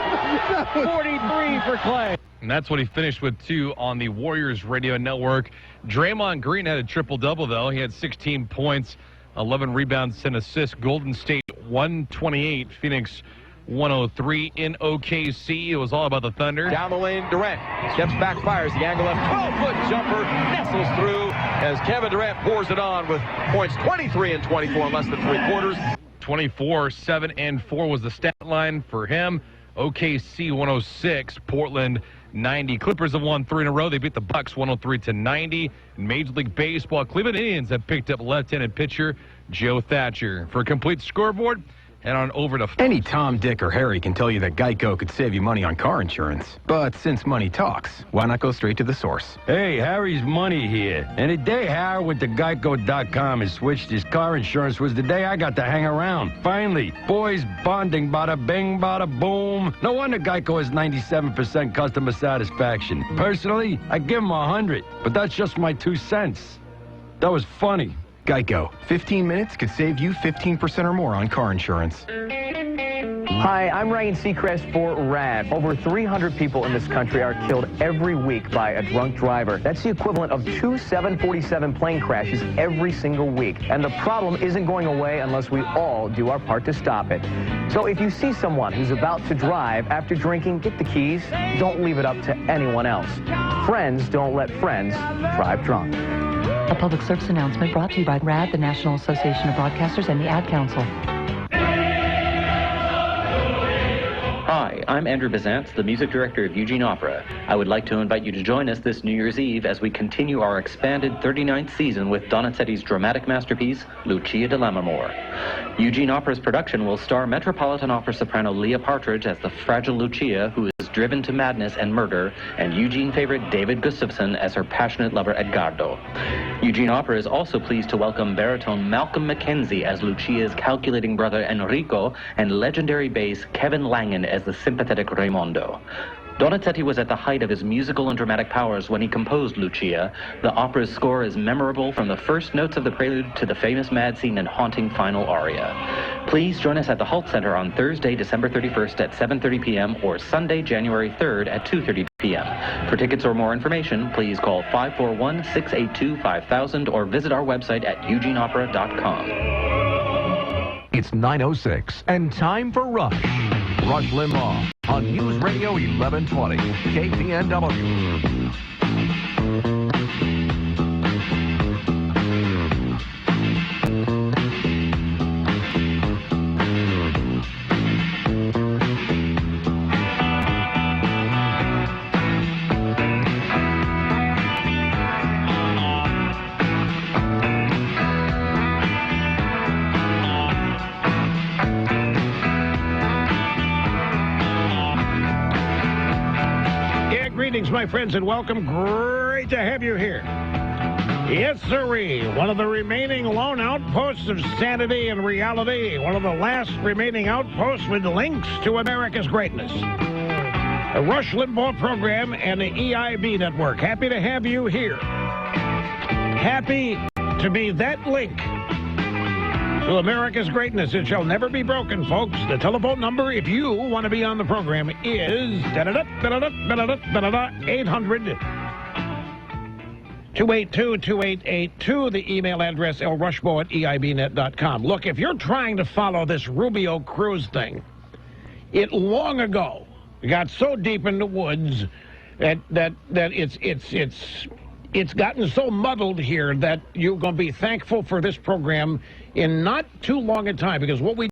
Speaker 27: it. 43 for Klay.
Speaker 24: And that's what he finished with, too, on the Warriors radio network. Draymond Green had a triple-double, though. He had 16 points, 11 rebounds, 10 assists. Golden State 128, Phoenix 103 in OKC. It was all about the Thunder.
Speaker 22: Down the lane, Durant steps back, fires the angle left, 12-foot jumper, nestles through as Kevin Durant pours it on with points 23 and 24 in less than 3 quarters.
Speaker 24: 24, 7, and 4 was the stat line for him. OKC 106, Portland 90. Clippers have won 3 in a row. They beat the Bucks 103-90. In Major League Baseball, Cleveland Indians have picked up left-handed pitcher Joe Thatcher. For a complete scoreboard, head on over to...
Speaker 28: Any Tom, Dick, or Harry can tell you that Geico could save you money on car insurance. But since money talks, why not go straight to the source?
Speaker 29: Hey, Harry's Money here. And the day Harry went to Geico.com and switched his car insurance was the day I got to hang around. Finally, boys bonding, bada bing, bada boom. No wonder Geico has 97% customer satisfaction. Personally, I give him 100, but that's just my 2 cents. That was funny.
Speaker 28: Geico. 15 minutes could save you 15% or more on car insurance.
Speaker 22: Hi, I'm Ryan Seacrest for RAD. Over 300 people in this country are killed every week by a drunk driver. That's the equivalent of 2 747 plane crashes every single week. And the problem isn't going away unless we all do our part to stop it. So if you see someone who's about to drive after drinking, get the keys. Don't leave it up to anyone else. Friends don't let friends drive drunk.
Speaker 1: A public service announcement brought to you by RAD, the National Association of Broadcasters, and the Ad Council.
Speaker 3: Hi, I'm Andrew Bizantz, the music director of Eugene Opera. I would like to invite you to join us this New Year's Eve as we continue our expanded 39th season with Donizetti's dramatic masterpiece, Lucia di Lammermoor. Eugene Opera's production will star Metropolitan Opera soprano Leah Partridge as the fragile Lucia who is driven to madness and murder, and Eugene favorite David Gustafson as her passionate lover Edgardo. Eugene Opera is also pleased to welcome baritone Malcolm McKenzie as Lucia's calculating brother Enrico, and legendary bass Kevin Langen as the sympathetic Raimondo. Donizetti was at the height of his musical and dramatic powers when he composed Lucia. The opera's score is memorable from the first notes of the prelude to the famous mad scene and haunting final aria. Please join us at the Holt Center on Thursday, December 31st at 7:30 p.m. or Sunday, January 3rd at 2:30 p.m. For tickets or more information, please call 541-682-5000 or visit our website at eugeneopera.com.
Speaker 4: It's 9:06 and time for Rush. Rush Limbaugh on News Radio 1120 KPNW.
Speaker 5: Greetings, my friends, and welcome. Great to have you here. Yes, sirree. One of the remaining lone outposts of sanity and reality. One of the last remaining outposts with links to America's greatness. The Rush Limbaugh program and the EIB network. Happy to have you here. Happy to be that link to America's greatness. It shall never be broken, folks. The telephone number, if you want to be on the program, is 800-282-2882. The email address, lrushbo@eibnet.com. Look, if you're trying to follow this Rubio Cruz thing, it long ago got so deep in the woods that it's gotten so muddled here that you're going to be thankful for this program in not too long a time, because what we